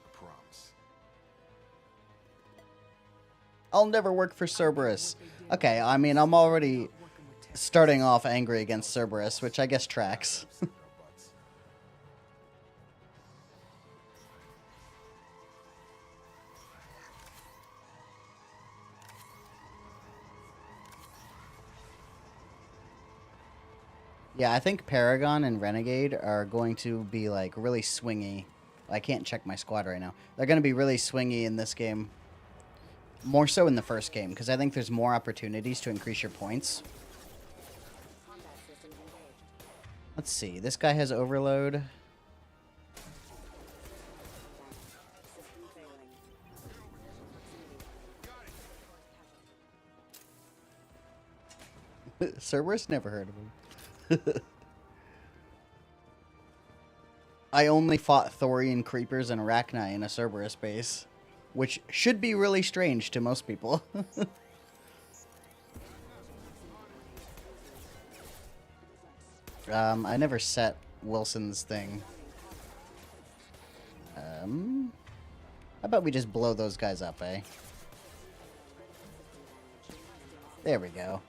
I promise. I'll never work for Cerberus. Okay, I mean, I'm already starting off angry against Cerberus, which I guess tracks. Yeah, I think Paragon and Renegade are going to be, like, really swingy. I can't check my squad right now. They're going to be really swingy in this game. More so in the first game, because I think there's more opportunities to increase your points. Let's see. This guy has overload. Cerberus? Never heard of him. I only fought Thorian creepers and Arachni in a Cerberus base, which should be really strange to most people. I never set Wilson's thing. How about we just blow those guys up, eh? There we go.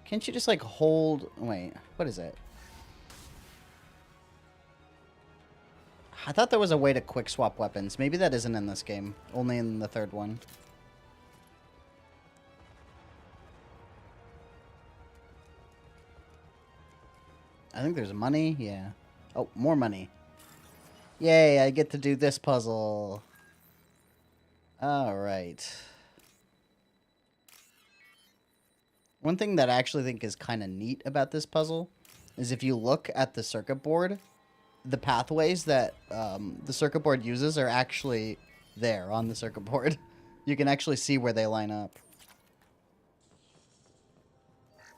Can't you just, like, hold... Wait, what is it? I thought there was a way to quick swap weapons. Maybe that isn't in this game. Only in the third one. I think there's money. Yeah. Oh, more money. Yay, I get to do this puzzle. Alright. One thing that I actually think is kind of neat about this puzzle is if you look at the circuit board, the pathways that the circuit board uses are actually there on the circuit board. You can actually see where they line up.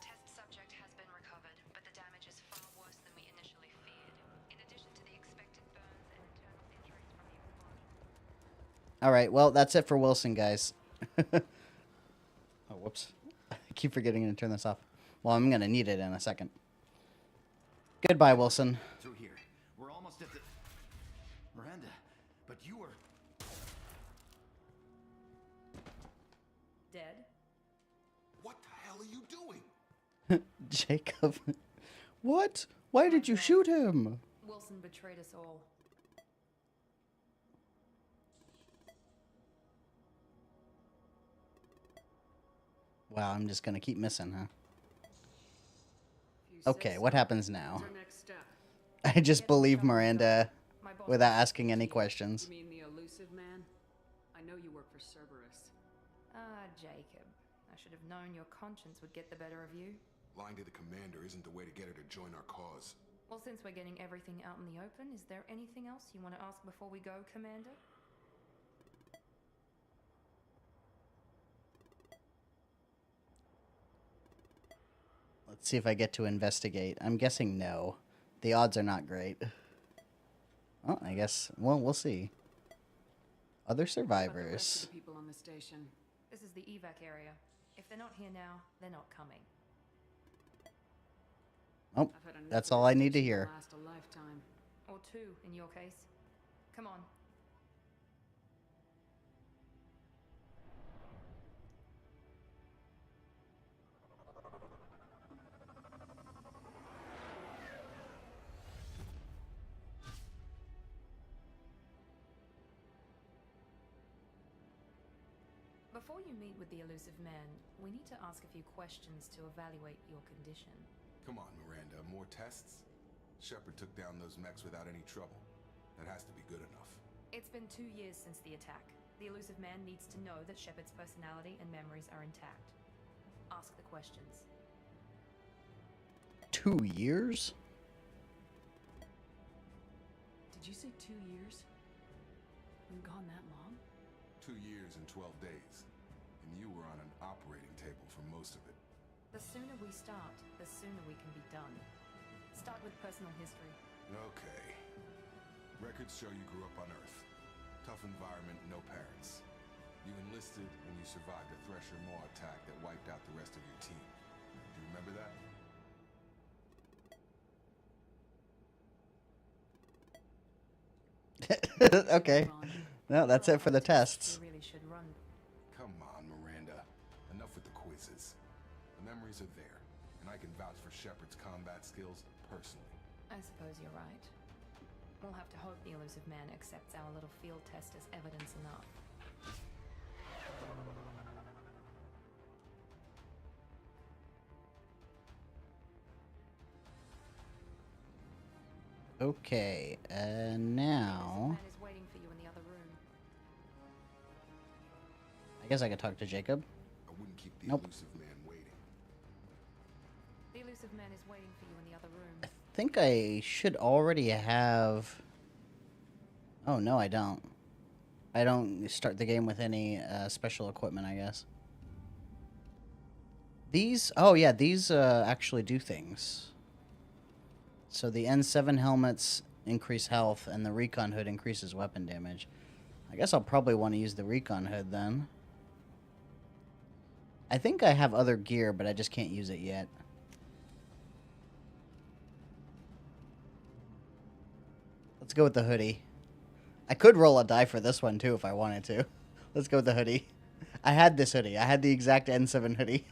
Test subject has been recovered, but the damage is far worse than we initially feared. In addition to the expected burns and internal injuries from the explosion. Alright, well, that's it for Wilson, guys. Oh, whoops. I keep forgetting to turn this off. Well, I'm going to need it in a second. Goodbye, Wilson. Through here. We're almost at the... Miranda, but you were... Dead? What the hell are you doing? Jacob. What? Why did you shoot him? Wilson betrayed us all. Wow, I'm just going to keep missing, huh? If you say Okay, so. what happens now? What's our next step? I just believe Miranda My boss without asking any You questions. mean the elusive man? I know you work for Cerberus. Ah, Jacob. I should have known your conscience would get the better of you. Lying to the commander isn't the way to get her to join our cause. Well, since we're getting everything out in the open, is there anything else you want to ask before we go, Commander? Let's see if I get to investigate. I'm guessing no. The odds are not great. Oh, I guess, well, we'll see. Other What about the rest of survivors. the people on the station. This is the evac area. If they're not here now, they're not coming. Oh, I've had enough that's of all this I need to station hear. Last a lifetime. Or two, in your case. Come on. Before you meet with the elusive man, we need to ask a few questions to evaluate your condition. Come on, Miranda, more tests? Shepard took down those mechs without any trouble. That has to be good enough. It's been 2 years since the attack. The elusive man needs to know that Shepard's personality and memories are intact. Ask the questions. 2 years? Did you say 2 years? Been gone that long? 2 years and 12 days. And you were on an operating table for most of it. The sooner we start, the sooner we can be done. Start with personal history. Okay. Records show you grew up on Earth. Tough environment, no parents. You enlisted and you survived a Thresher Maw attack that wiped out the rest of your team. Do you remember that? Okay. No, that's it for the tests. You really should run. Come on, Miranda. Enough with the quizzes. The memories are there, and I can vouch for Shepard's combat skills personally. I suppose you're right. We'll have to hope the elusive man accepts our little field test as evidence enough. Okay, The now man is waiting for you in the other room. I guess I could talk to Jacob. I wouldn't keep the Nope. elusive man waiting. The elusive man is waiting for you in the other room. I think I should already have. Oh no, I don't. I don't start the game with any special equipment, I guess. These, oh yeah, these actually do things. So the N7 helmets increase health, and the recon hood increases weapon damage. I guess I'll probably want to use the recon hood then. I think I have other gear, but I just can't use it yet. Let's go with the hoodie. I could roll a die for this one too if I wanted to. Let's go with the hoodie. I had this hoodie. I had the exact N7 hoodie.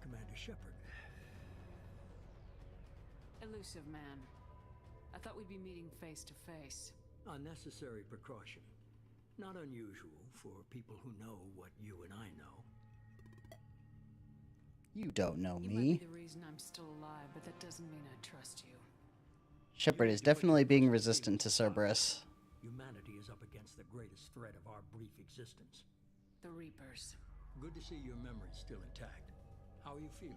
Commander Shepard. Elusive man. I thought we'd be meeting face to face. Unnecessary precaution. Not unusual for people who know what you and I know. You don't know You might me. be the reason I'm still alive, but that doesn't mean I trust you. Shepard is definitely being resistant to Cerberus. Humanity is up against the greatest threat of our brief existence. The Reapers. Good to see your memory's still intact. How are you feeling?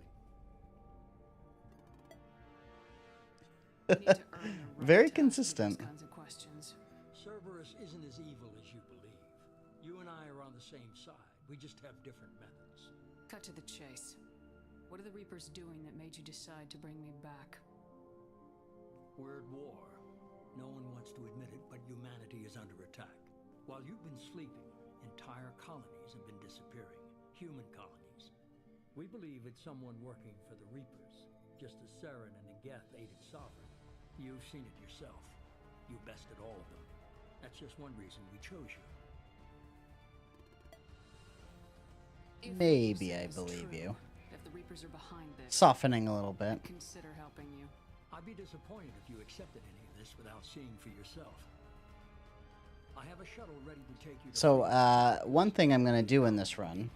We need to earn the right Very to ask consistent. those kinds of questions. Cerberus isn't as evil as you believe. You and I are on the same side. We just have different methods. Cut to the chase. What are the Reapers doing that made you decide to bring me back? We're at war. No one wants to admit it, but humanity is under attack. While you've been sleeping, entire colonies have been disappearing. Human colonies. We believe it's someone working for the Reapers, just as Saren and Negeth aided Sovereign. You've seen it yourself. You bested all of them. That's just one reason we chose you. If what Maybe you say I is believe true, you. If the Reapers are behind this, Softening a little bit. consider helping you. I'd be disappointed if you accepted any of this without seeing for yourself. I have a shuttle ready to take you to So, one thing I'm going to do in this run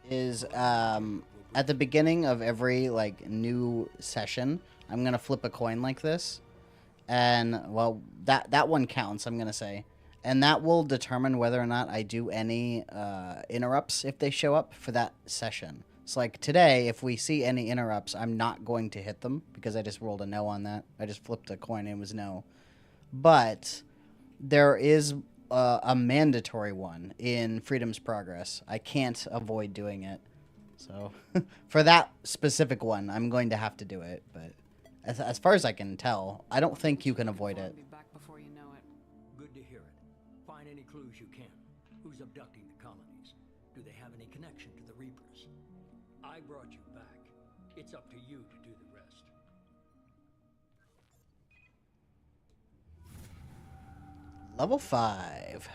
is, at the beginning of every, like, new session, I'm going to flip a coin like this. And, well, that one counts, I'm going to say. And that will determine whether or not I do any interrupts if they show up for that session. So, like, today, if we see any interrupts, I'm not going to hit them because I just rolled a no on that. I just flipped a coin and it was no. But there is a mandatory one in Freedom's Progress. I can't avoid doing it. So, for that specific one, I'm going to have to do it. But as far as I can tell, I don't think you can avoid it. Be back before you know it. Good to hear it. Find any clues you can. Who's abducting the colonies? Do they have any connection to the Reapers? I brought you back. It's up to you to do the rest. Level 5.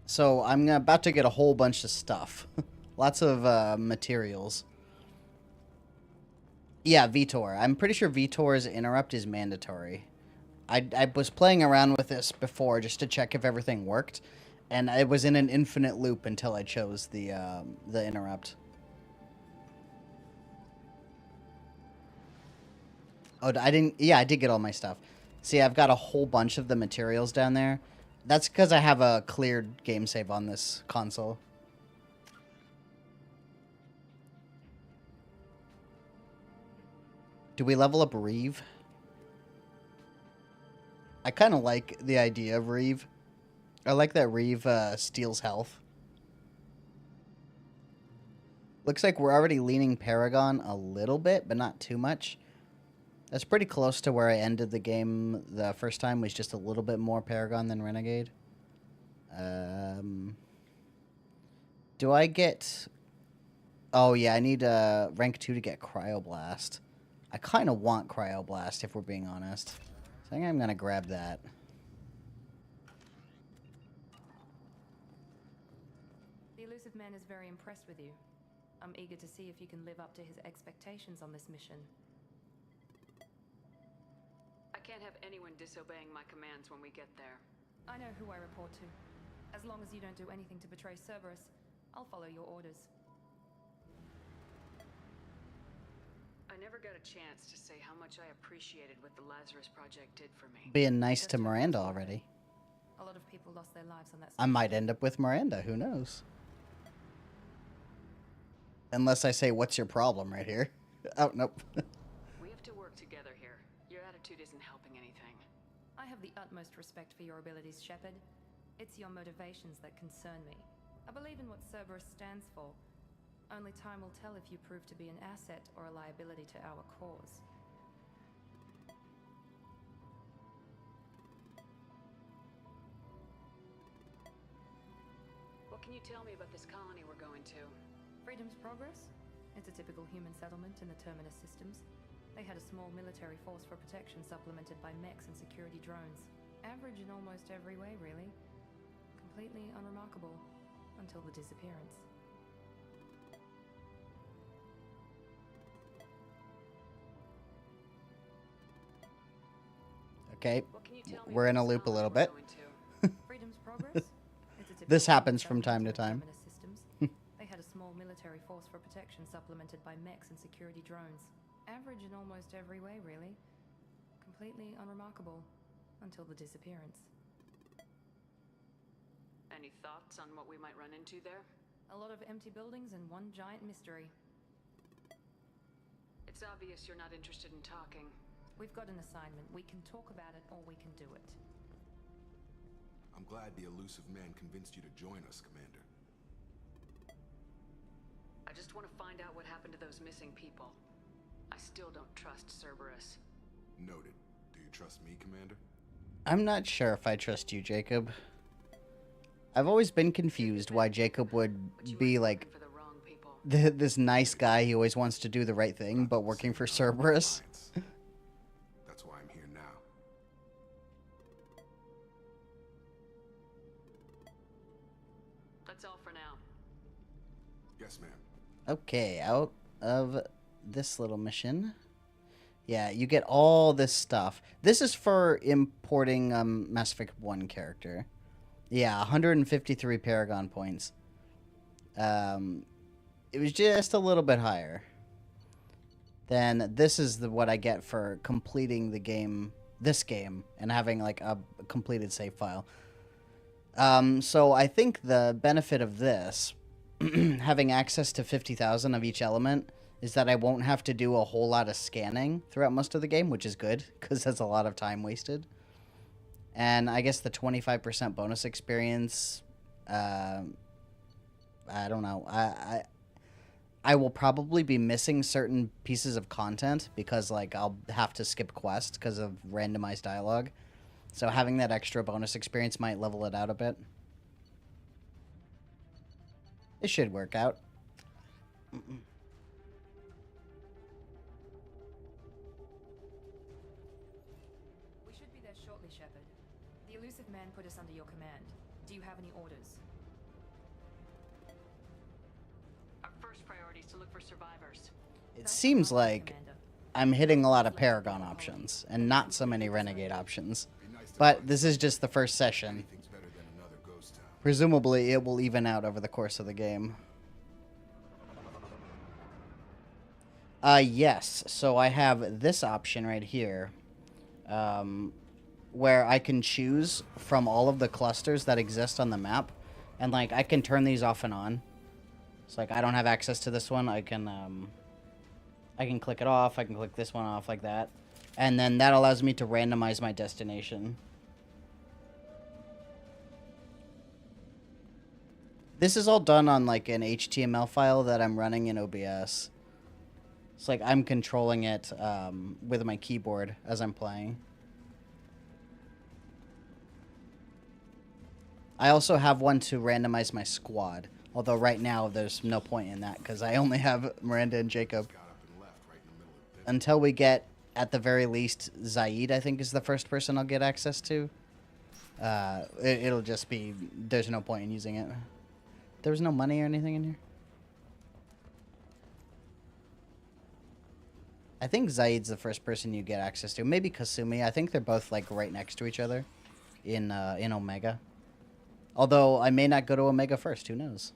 So I'm about to get a whole bunch of stuff. Lots of materials. Yeah, Vitor. I'm pretty sure Vitor's interrupt is mandatory. I was playing around with this before just to check if everything worked. And I was in an infinite loop until I chose the interrupt. Oh, I didn't... Yeah, I did get all my stuff. See, I've got a whole bunch of the materials down there. That's because I have a cleared game save on this console. Do we level up Reeve? I kind of like the idea of Reeve. I like that Reeve steals health. Looks like we're already leaning Paragon a little bit, but not too much. That's pretty close to where I ended the game the first time, was just a little bit more Paragon than Renegade. Do I get... Oh, yeah, I need rank 2 to get Cryoblast. I kind of want Cryoblast, if we're being honest. So I think I'm going to grab that. The elusive man is very impressed with you. I'm eager to see if you can live up to his expectations on this mission. I can't have anyone disobeying my commands when we get there. I know who I report to. As long as you don't do anything to betray Cerberus, I'll follow your orders. I never got a chance to say how much I appreciated what the Lazarus Project did for me. Being nice to Miranda already. A lot of people lost their lives on that I might end up with Miranda, who knows? Unless I say, what's your problem right here? Oh, nope. We have to work together here. Your attitude isn't helping anything. I have the utmost respect for your abilities, Shepard. It's your motivations that concern me. I believe in what Cerberus stands for. Only time will tell if you prove to be an asset or a liability to our cause. What can you tell me about this colony we're going to? Freedom's Progress? It's a typical human settlement in the Terminus systems. They had a small military force for protection supplemented by mechs and security drones. Average in almost every way, really. Completely unremarkable. Until the disappearance. Okay, What can you tell me we're in about a this loop a colony little we're bit. going to? Freedom's Progress? It's a typical This human happens from time to settlement in time. the Terminus systems. They had a small military force for protection supplemented by mechs and security drones. Average in almost every way, really. Completely unremarkable. Until the disappearance. Any thoughts on what we might run into there? A lot of empty buildings and one giant mystery. It's obvious you're not interested in talking. We've got an assignment. We can talk about it or we can do it. I'm glad the elusive man convinced you to join us, Commander. I just want to find out what happened to those missing people. I still don't trust Cerberus. Noted. Do you trust me, Commander? I'm not sure if I trust you, Jacob. I've always been confused why Jacob would But you be might be like looking for the wrong people. this nice guy who always wants to do the right thing, but working for Cerberus. That's why I'm here now. That's all for now. Yes, ma'am. Okay, out of this little mission. Yeah, you get all this stuff. This is for importing Mass Effect 1 character. Yeah, 153 Paragon points. It was just a little bit higher. Then this is what I get for completing the game, this game, and having like a completed save file. So I think the benefit of this, having access to 50,000 of each element, is that I won't have to do a whole lot of scanning throughout most of the game, which is good, because that's a lot of time wasted. And I guess the 25% bonus experience, I don't know. I will probably be missing certain pieces of content because, like, I'll have to skip quests because of randomized dialogue. So having that extra bonus experience might level it out a bit. It should work out. We should be there shortly, Shepard. The elusive man put us under your command. Do you have any orders? Our first priority is to look for survivors. It That's seems all right, like Commander. I'm hitting a lot of Paragon options and not so many Renegade options. But this is just the first session. Anything's better than another ghost town. Presumably, it will even out over the course of the game. Yes. So I have this option right here, where I can choose from all of the clusters that exist on the map, and like I can turn these off and on. So like I don't have access to this one. I can click it off. I can click this one off like that, and then that allows me to randomize my destination This is all done on like an HTML file that I'm running in OBS. It's like I'm controlling it with my keyboard as I'm playing. I also have one to randomize my squad. Although right now there's no point in that because I only have Miranda and Jacob. Until we get, at the very least, Zaid, I think is the first person I'll get access to. It'll just be, there's no point in using it. There was no money or anything in here? I think Zaid's the first person you get access to. Maybe Kasumi. I think they're both like right next to each other in Omega. Although I may not go to Omega first. Who knows?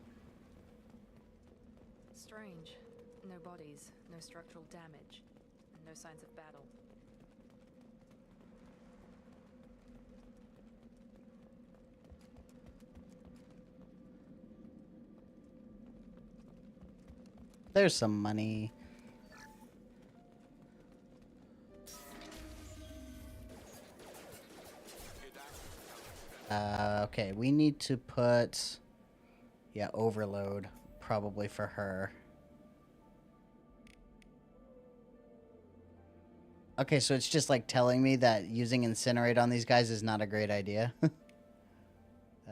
Strange. No bodies, no structural damage, and no signs of battle. There's some money. Okay, we need to put... Yeah, overload, probably for her. Okay, so it's just like telling me that using Incinerate on these guys is not a great idea.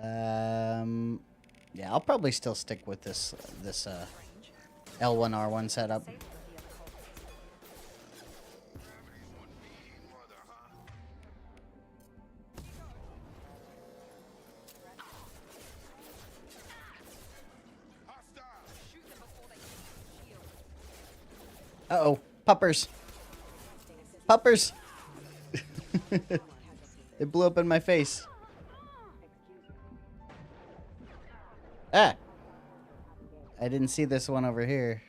Yeah, I'll probably still stick with this L1R1 setup. Uh-oh, puppers. Puppers! It blew up in my face. Ah! I didn't see this one over here.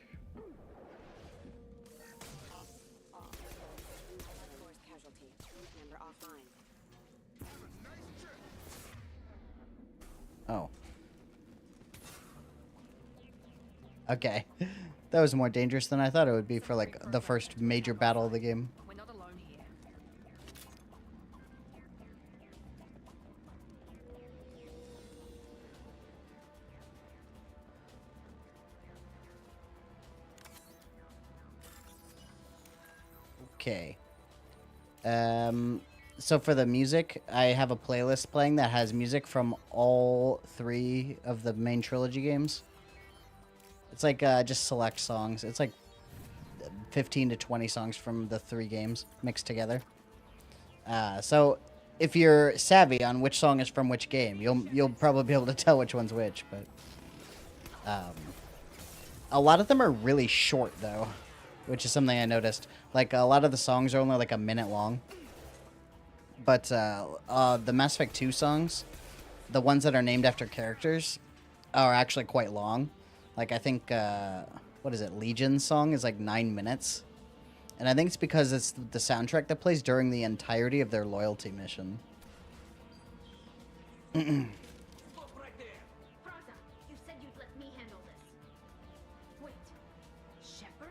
Oh. Okay. That was more dangerous than I thought it would be for, like, the first major battle of the game. We're not alone here. Okay. So for the music, I have a playlist playing that has music from all 3 of the main trilogy games. It's like just select songs. It's like 15 to 20 songs from the 3 games mixed together. So if you're savvy on which song is from which game, you'll probably be able to tell which one's which. But a lot of them are really short though, which is something I noticed. Like a lot of the songs are only like a minute long. But the Mass Effect 2 songs, the ones that are named after characters, are actually quite long. Like, I think, what is it, Legion's song is like 9 minutes. And I think it's because it's the soundtrack that plays during the entirety of their loyalty mission. Stop right there! Raza, you said you'd let me handle this. Wait, Shepard?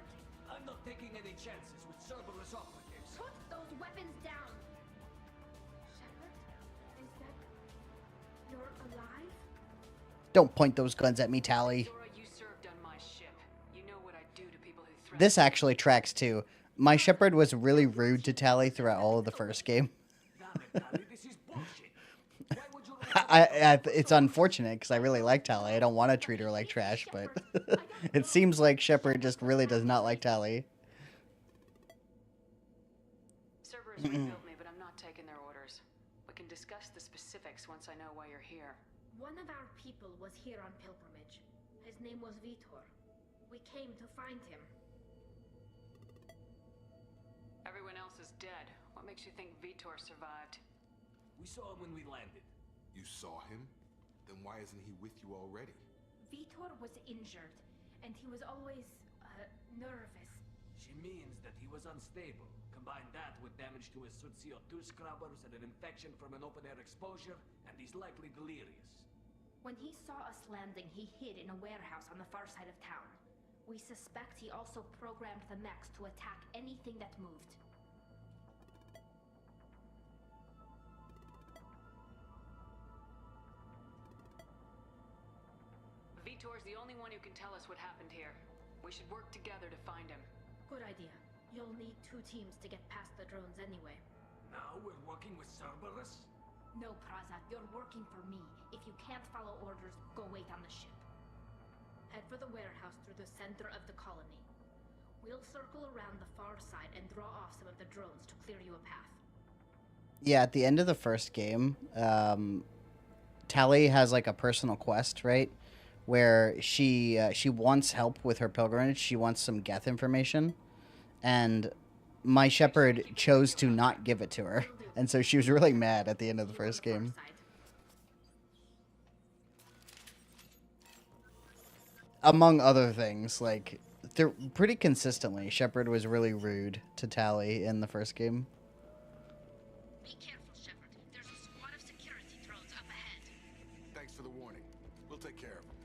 I'm not taking any chances with Cerberus operatives. Put those weapons down! Shepard? Is that... You're alive? Don't point those guns at me, Tally. Dora, you served on my ship. You know what I do to people who threaten. This actually tracks too. My Shepard was really rude to Tally throughout all of the first game. This is bullshit. Why would you... It's unfortunate because I really like Tally. I don't want to treat her like trash, but it seems like Shepard just really does not like Tally. Cerberus rebuilt me, but I'm not taking their orders. We can discuss the specifics once I know why you're here. One of our people was here on pilgrimage. His name was Vitor. We came to find him. Everyone else is dead. What makes you think Vitor survived? We saw him when we landed. You saw him? Then why isn't he with you already? Vitor was injured, and he was always, nervous. She means that he was unstable. Combine that with damage to his suit CO2 scrubbers and an infection from an open-air exposure, and he's likely delirious. When he saw us landing, he hid in a warehouse on the far side of town. We suspect he also programmed the mechs to attack anything that moved. Vitor's the only one who can tell us what happened here. We should work together to find him. Good idea. You'll need 2 teams to get past the drones anyway. Now we're working with Cerberus? No, Praza, you're working for me. If you can't follow orders, go wait on the ship. Head for the warehouse through the center of the colony. We'll circle around the far side and draw off some of the drones to clear you a path. Yeah, at the end of the first game, Tali has like a personal quest, right? Where she wants help with her pilgrimage. She wants some Geth information, and my Shepard chose to not give it to her, and so she was really mad at the end of the first game. Among other things, like pretty consistently, Shepard was really rude to Tali in the first game. Be careful, Shepard. There's a squad of security drones up ahead. Thanks for the warning. We'll take care of them.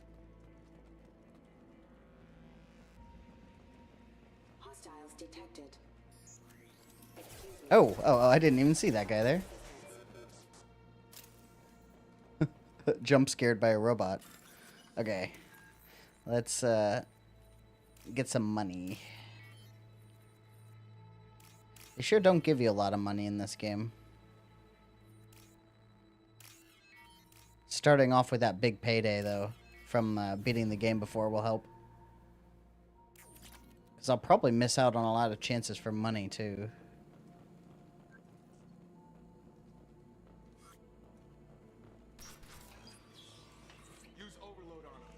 Hostiles detected. Excuse me. Oh, I didn't even see that guy there. Jump scared by a robot. Okay. Let's get some money. They sure don't give you a lot of money in this game. Starting off with that big payday, though, from beating the game before will help. Because I'll probably miss out on a lot of chances for money, too. Use overload on them.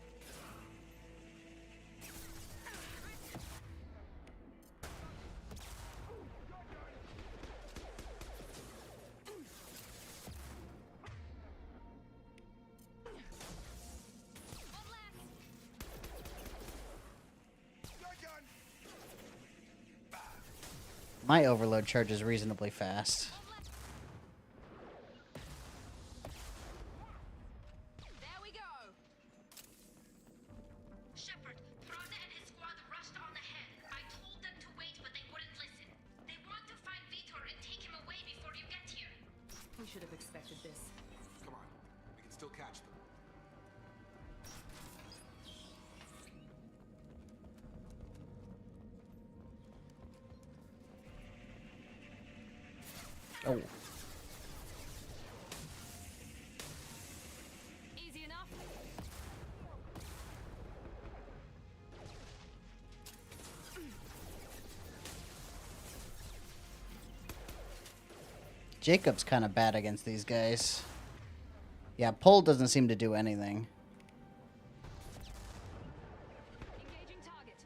My overload charge is reasonably fast. There we go. Shepard, Praza and his squad rushed on ahead. I told them to wait, but they wouldn't listen. They want to find Vitor and take him away before you get here. We should have expected this. Come on. We can still catch them. Oh. Easy enough. Jacob's kind of bad against these guys. Yeah, Pole doesn't seem to do anything. Engaging target.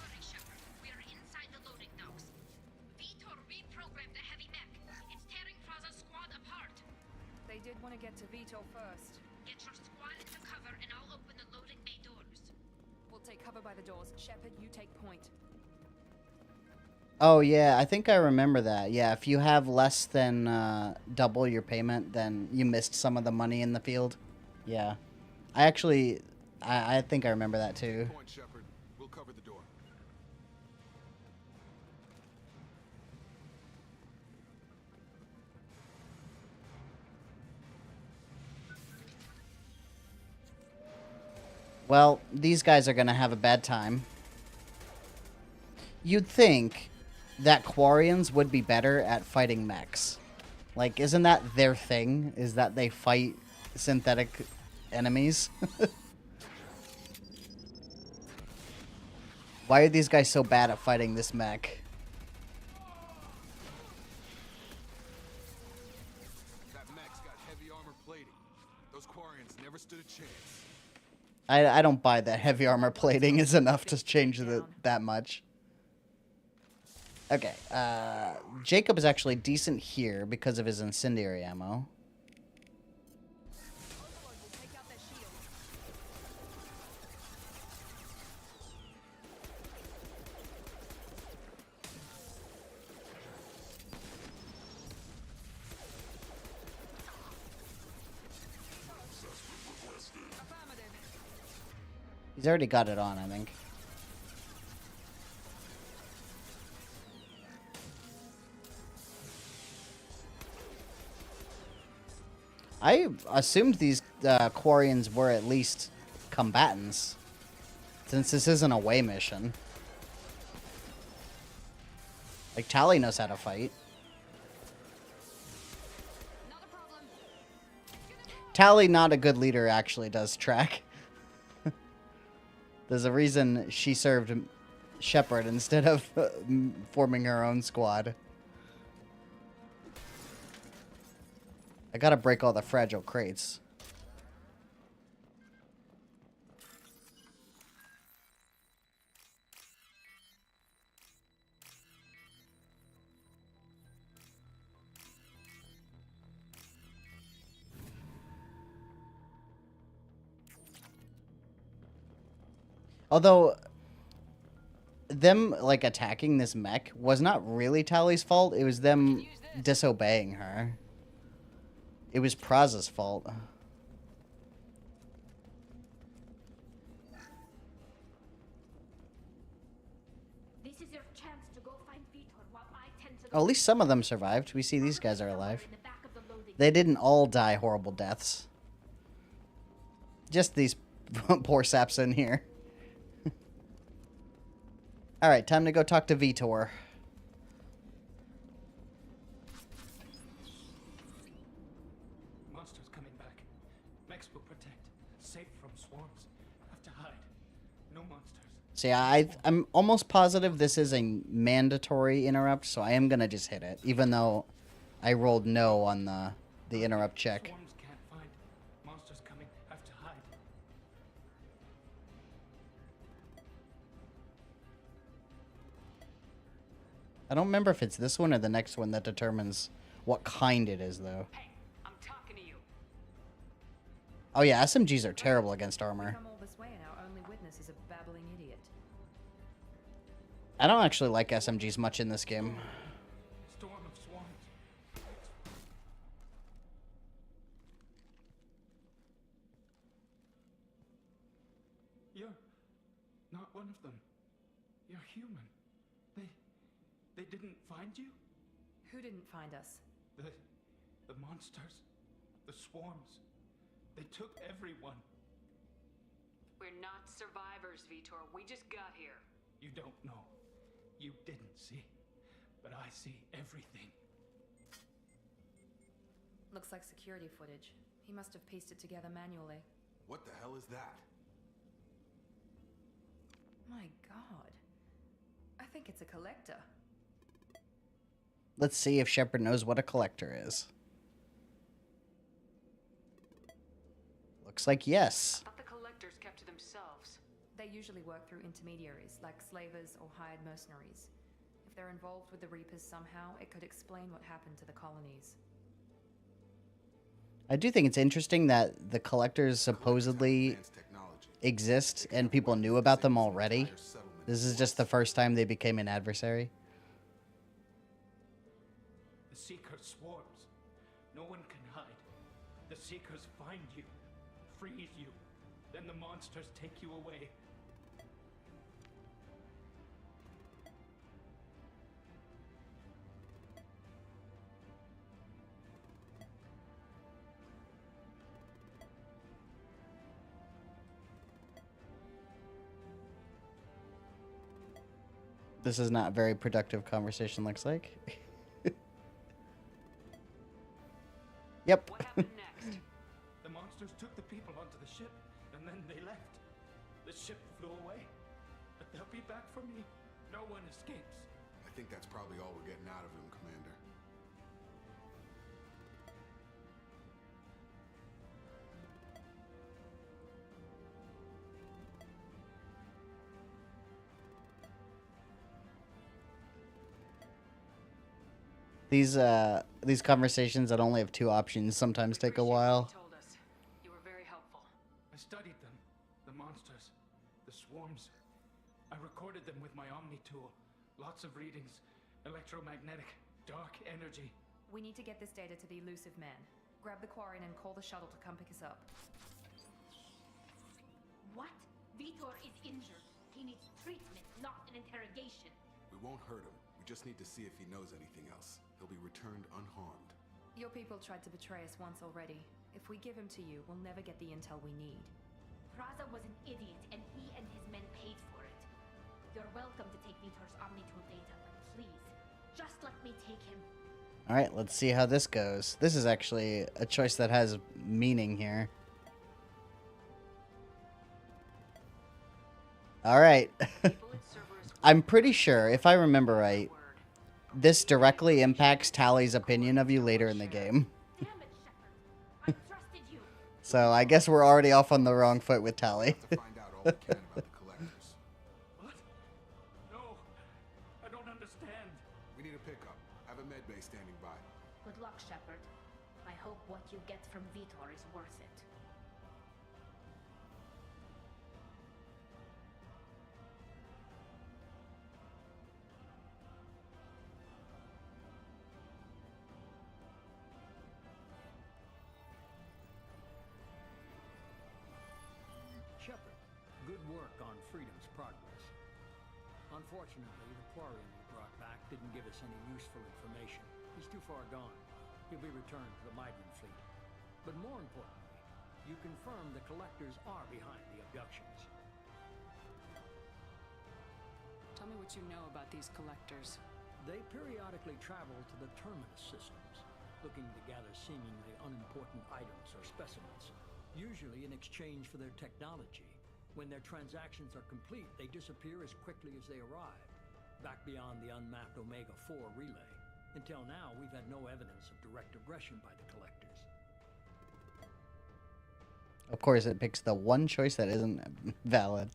Hurry, Shepard. We are inside the loading docks. Vitor reprogrammed the heavy mech. It's tearing Praza's squad apart. They did want to get to Vitor first. Get your squad into cover and I'll open the loading bay doors. We'll take cover by the doors. Shepard, you take point. Oh, yeah, I think I remember that. Yeah, if you have less than double your payment, then you missed some of the money in the field. Yeah. I think I remember that, too. Point, Shepard. We'll cover the door. Well, these guys are going to have a bad time. You'd think that Quarians would be better at fighting mechs. Like, isn't that their thing? Is that they fight synthetic enemies? Why are these guys so bad at fighting this mech? That mech's got heavy armor plating. Those Quarians never stood a chance. I don't buy that heavy armor plating is enough to change that much. Okay, Jacob is actually decent here because of his incendiary ammo. Overlord will take out their shield. Affirmative. He's already got it on, I think. I assumed these Quarians were at least combatants, since this isn't a away mission. Like, Tally knows how to fight. Tally, not a good leader, actually does track. There's a reason she served Shepard instead of forming her own squad. I gotta break all the fragile crates. Although, them, like, attacking this mech was not really Tally's fault. It was them disobeying her. It was Praza's fault. This is your chance to go find Vitor while I tend to Oh, at least some of them survived. We see these guys are alive. They didn't all die horrible deaths. Just these poor saps in here. Alright, time to go talk to Vitor. Monsters coming back. Mechs will protect. Safe from swarms. Have to hide. No monsters. See, I'm almost positive this is a mandatory interrupt, so I am gonna just hit it, even though I rolled no on the interrupt check. Swarms can't find. Monsters coming. Have to hide. I don't remember if it's this one or the next one that determines what kind it is, though. Hey, I'm talking to you. Oh yeah, SMGs are terrible against armor. Come all this way and our only witness is a babbling idiot. I don't actually like SMGs much in this game. Storm of swarms. You're not one of them. You're human. They didn't find you? Who didn't find us? The monsters. The swarms. They took everyone. We're not survivors, Vitor. We just got here. You don't know. You didn't see. But I see everything. Looks like security footage. He must have pieced it together manually. What the hell is that? My god. I think it's a collector. Let's see if Shepard knows what a collector is. Looks like yes. I thought the collectors kept to themselves. They usually work through intermediaries, like slavers or hired mercenaries. If they're involved with the Reapers somehow, it could explain what happened to the colonies. I do think it's interesting that the collectors supposedly exist and people knew about them already. This is just the first time they became an adversary. The Seekers swarms. No one can hide. The Seekers find you, freeze you, then the monsters take you away. This is not a very productive conversation, looks like. Yep. What happened next? The monsters took the people onto the ship, and then they left. The ship flew away, but they'll be back for me. No one escapes. I think that's probably all we're getting out of him, Commander. These conversations that only have two options sometimes take a while. Told us. You were very helpful. I studied them, the monsters, the swarms. I recorded them with my Omni tool. Lots of readings, electromagnetic, dark energy. We need to get this data to the elusive man. Grab the Quarian and call the shuttle to come pick us up. What? Vitor is injured. He needs treatment, not an interrogation. We won't hurt him. We just need to see if he knows anything else. He'll be returned unharmed. Your people tried to betray us once already. If we give him to you, we'll never get the intel we need. Praza was an idiot, and he and his men paid for it. You're welcome to take Vitor's Omnitool data, but please, just let me take him. Alright, let's see how this goes. This is actually a choice that has meaning here. Alright. I'm pretty sure, if I remember right, this directly impacts Tally's opinion of you later in the game. Damn it, Shepard. I trusted you. So I guess we're already off on the wrong foot with Tally. To find out all we can about the collectors. What? No, I don't understand. We need a pickup. Have a med bay standing by. Good luck, Shepard. I hope what you get from Vitor is worth it. Shepard, good work on Freedom's progress. Unfortunately, the Quarian we brought back didn't give us any useful information. He's too far gone. He'll be returned to the migrant fleet. But more importantly, you confirmed the collectors are behind the abductions. Tell me what you know about these collectors. They periodically travel to the terminus systems, looking to gather seemingly unimportant items or specimens, usually in exchange for their technology. When their transactions are complete, they disappear as quickly as they arrive, back beyond the unmapped Omega-4 relay. Until now, we've had no evidence of direct aggression by the collectors. Of course, it picks the one choice that isn't valid.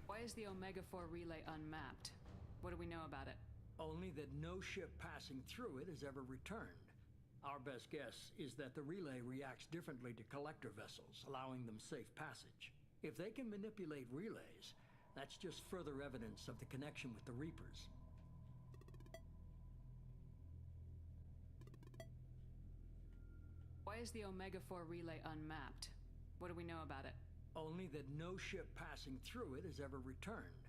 Why is the Omega-4 relay unmapped? What do we know about it? Only that no ship passing through it has ever returned. Our best guess is that the relay reacts differently to collector vessels, allowing them safe passage. If they can manipulate relays, that's just further evidence of the connection with the Reapers. Why is the Omega-4 relay unmapped? What do we know about it? Only that no ship passing through it has ever returned.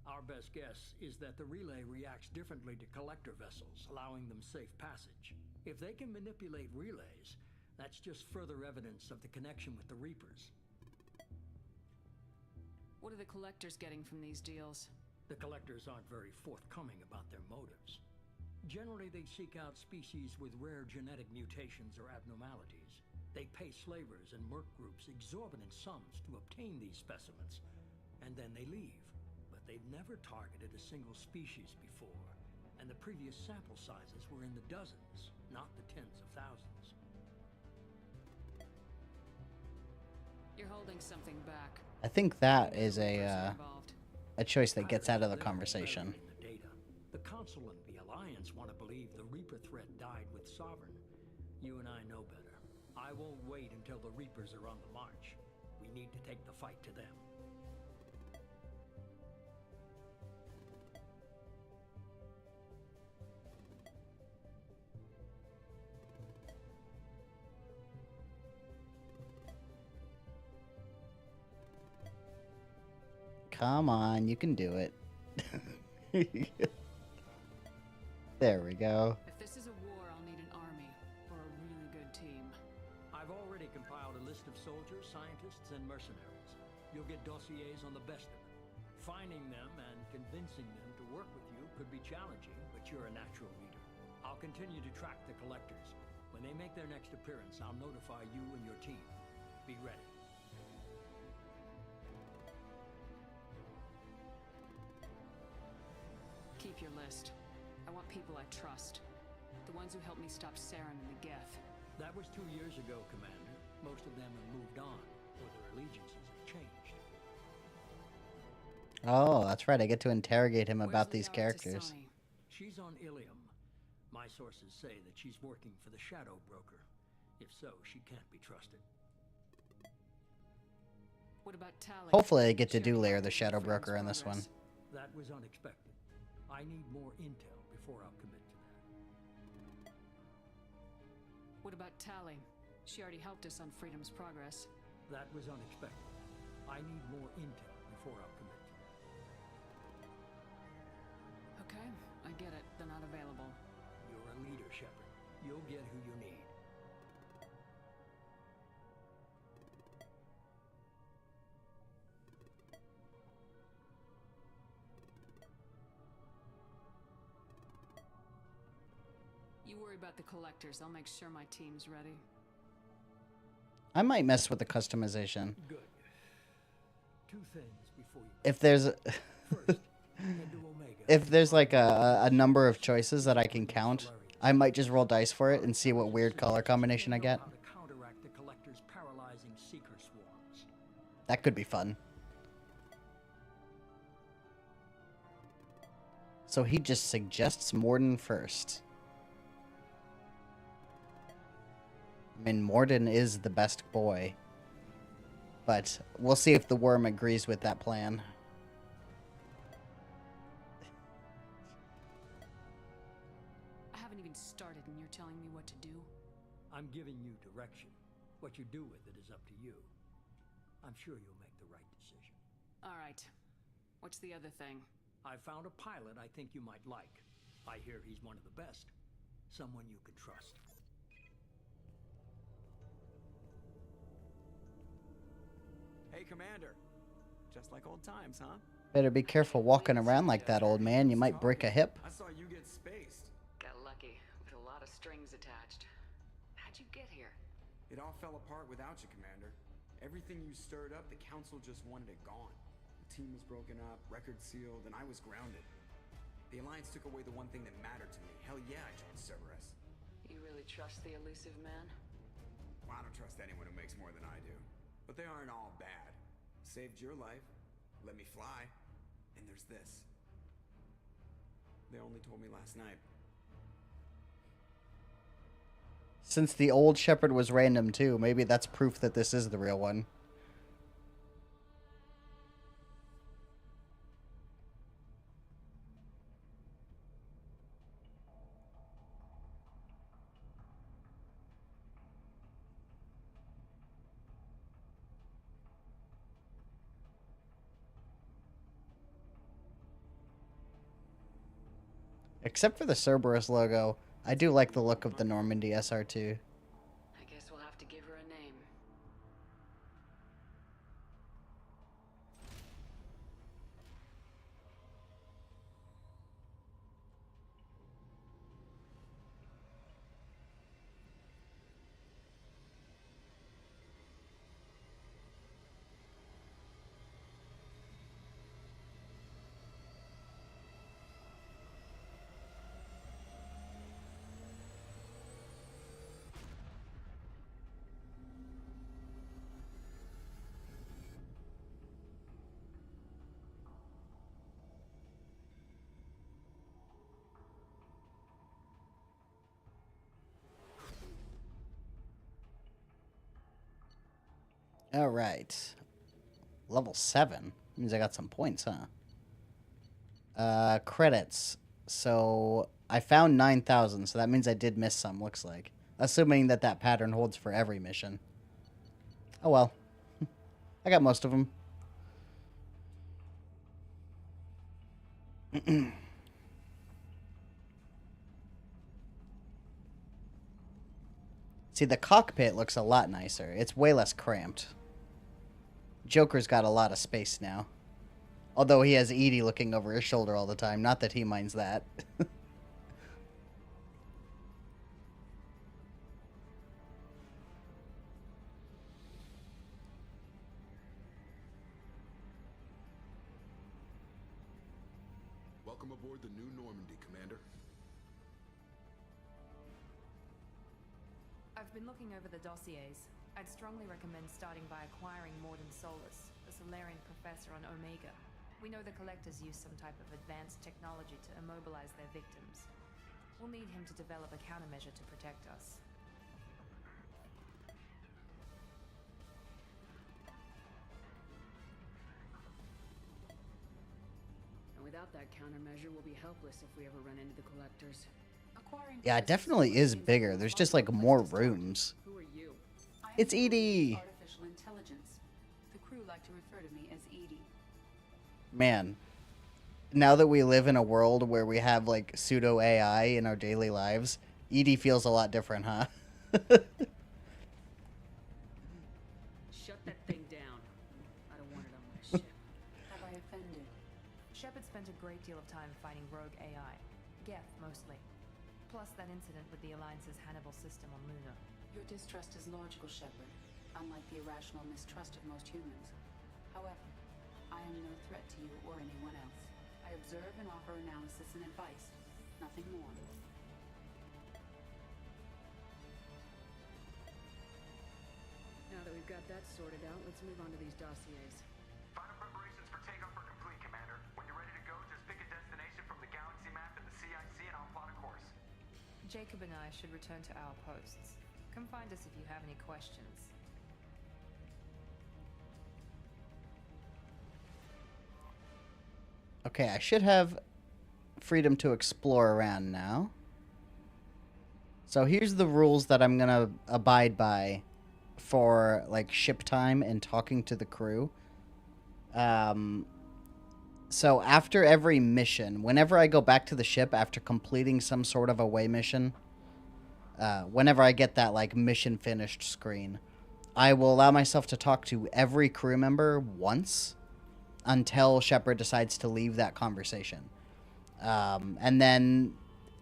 Our best guess is that the relay reacts differently to collector vessels, allowing them safe passage. If they can manipulate relays, that's just further evidence of the connection with the Reapers. What are the collectors getting from these deals? The collectors aren't very forthcoming about their motives. Generally, they seek out species with rare genetic mutations or abnormalities. They pay slavers and merc groups exorbitant sums to obtain these specimens, and then they leave. But they've never targeted a single species before, and the previous sample sizes were in the dozens, not the tens of thousands. You're holding something back. I think that is Involved. a choice that gets out of the conversation. The data. The Council and the Alliance want to believe the Reaper threat died with Sovereign. You and I know better. I won't wait until the Reapers are on the march. We need to take the fight to them. Come on, you can do it. There we go. If this is a war, I'll need an army, or a really good team. I've already compiled a list of soldiers, scientists, and mercenaries. You'll get dossiers on the best of them. Finding them and convincing them to work with you could be challenging, but you're a natural leader. I'll continue to track the collectors. When they make their next appearance, I'll notify you and your team. Be ready. Keep your list. I want people I trust. The ones who helped me stop Saren and the Geth. That was 2 years ago, Commander. Most of them have moved on, or their allegiances have changed. Oh, that's right. I get to interrogate him about Where's these Liara characters. Tisani? She's on Ilium. My sources say that she's working for the Shadow Broker. If so, she can't be trusted. What about Tally? Hopefully I get to She do already Lair helped the with Shadow Freedom's Broker in this one. progress. That was unexpected. I need more intel before I'll commit to that. What about Tally? She already helped us on Freedom's progress. That was unexpected. I need more intel before I'll commit to that. Okay, I get it. They're not available. You're a leader, Shepard. You'll get who you need. You worry about the collectors. I'll make sure my team's ready. I might mess with the customization. Good. Two things before you. If there's First, head to Omega. if there's like a number of choices that I can count, I might just roll dice for it and see what weird color combination I get. How to counteract the collector's paralyzing seeker swarms. That could be fun. So he just suggests Morden first. I mean, Morden is the best boy. But we'll see if the worm agrees with that plan. I haven't even started and you're telling me what to do? I'm giving you direction. What you do with it is up to you. I'm sure you'll make the right decision. All right. What's the other thing? I found a pilot I think you might like. I hear he's one of the best. Someone you can trust. Hey, Commander. Just like old times, huh? Better be careful walking around like that, old man. You might break a hip. I saw you get spaced. Got lucky with a lot of strings attached. How'd you get here? It all fell apart without you, Commander. Everything you stirred up, the Council just wanted it gone. The team was broken up, record sealed, and I was grounded. The Alliance took away the one thing that mattered to me. Hell yeah, I joined Cerberus. You really trust the elusive man? Well, I don't trust anyone who makes more than I do. But they aren't all bad. Saved your life, let me fly, and there's this. They only told me last night. Since the old Shepard was random too, maybe that's proof that this is the real one. Except for the Cerberus logo, I do like the look of the Normandy SR2. I guess we'll have to give her a name. All right. Level 7. Means I got some points, huh? Credits. So I found 9,000, so that means I did miss some, looks like. Assuming that that pattern holds for every mission. Oh well. I got most of them. See, the cockpit looks a lot nicer. It's way less cramped. Joker's got a lot of space now. Although he has Edie looking over his shoulder all the time. Not that he minds that. Welcome aboard the new Normandy, Commander. I've been looking over the dossiers. I'd strongly recommend starting by acquiring Morden Solus, a Solarian professor on Omega. We know the Collectors use some type of advanced technology to immobilize their victims. We'll need him to develop a countermeasure to protect us. And without that countermeasure, we'll be helpless if we ever run into the Collectors. Yeah, it definitely is bigger. There's just like more rooms. Who are you? It's Edie! Artificial intelligence. The crew like to refer to me as Edie. Man, now that we live in a world where we have like pseudo AI in our daily lives, Edie feels a lot different, huh? Shut that thing down. I don't want it on my ship. Have I offended? Shepard spent a great deal of time fighting rogue AI. Geth, mostly. Plus that incident with the Alliance's Hannibal system on Luna. Your distrust is logical, Shepard, unlike the irrational mistrust of most humans. However, I am no threat to you or anyone else. I observe and offer analysis and advice, nothing more. Now that we've got that sorted out, let's move on to these dossiers. Final preparations for takeoff are complete, Commander. When you're ready to go, just pick a destination from the galaxy map and the CIC and I'll plot a course. Jacob and I should return to our posts. Come find us if you have any questions. Okay, I should have freedom to explore around now. So here's the rules that I'm gonna abide by for like ship time and talking to the crew. So after every mission, whenever I go back to the ship after completing some sort of away mission, whenever I get that like mission finished screen, I will allow myself to talk to every crew member once until Shepard decides to leave that conversation. And then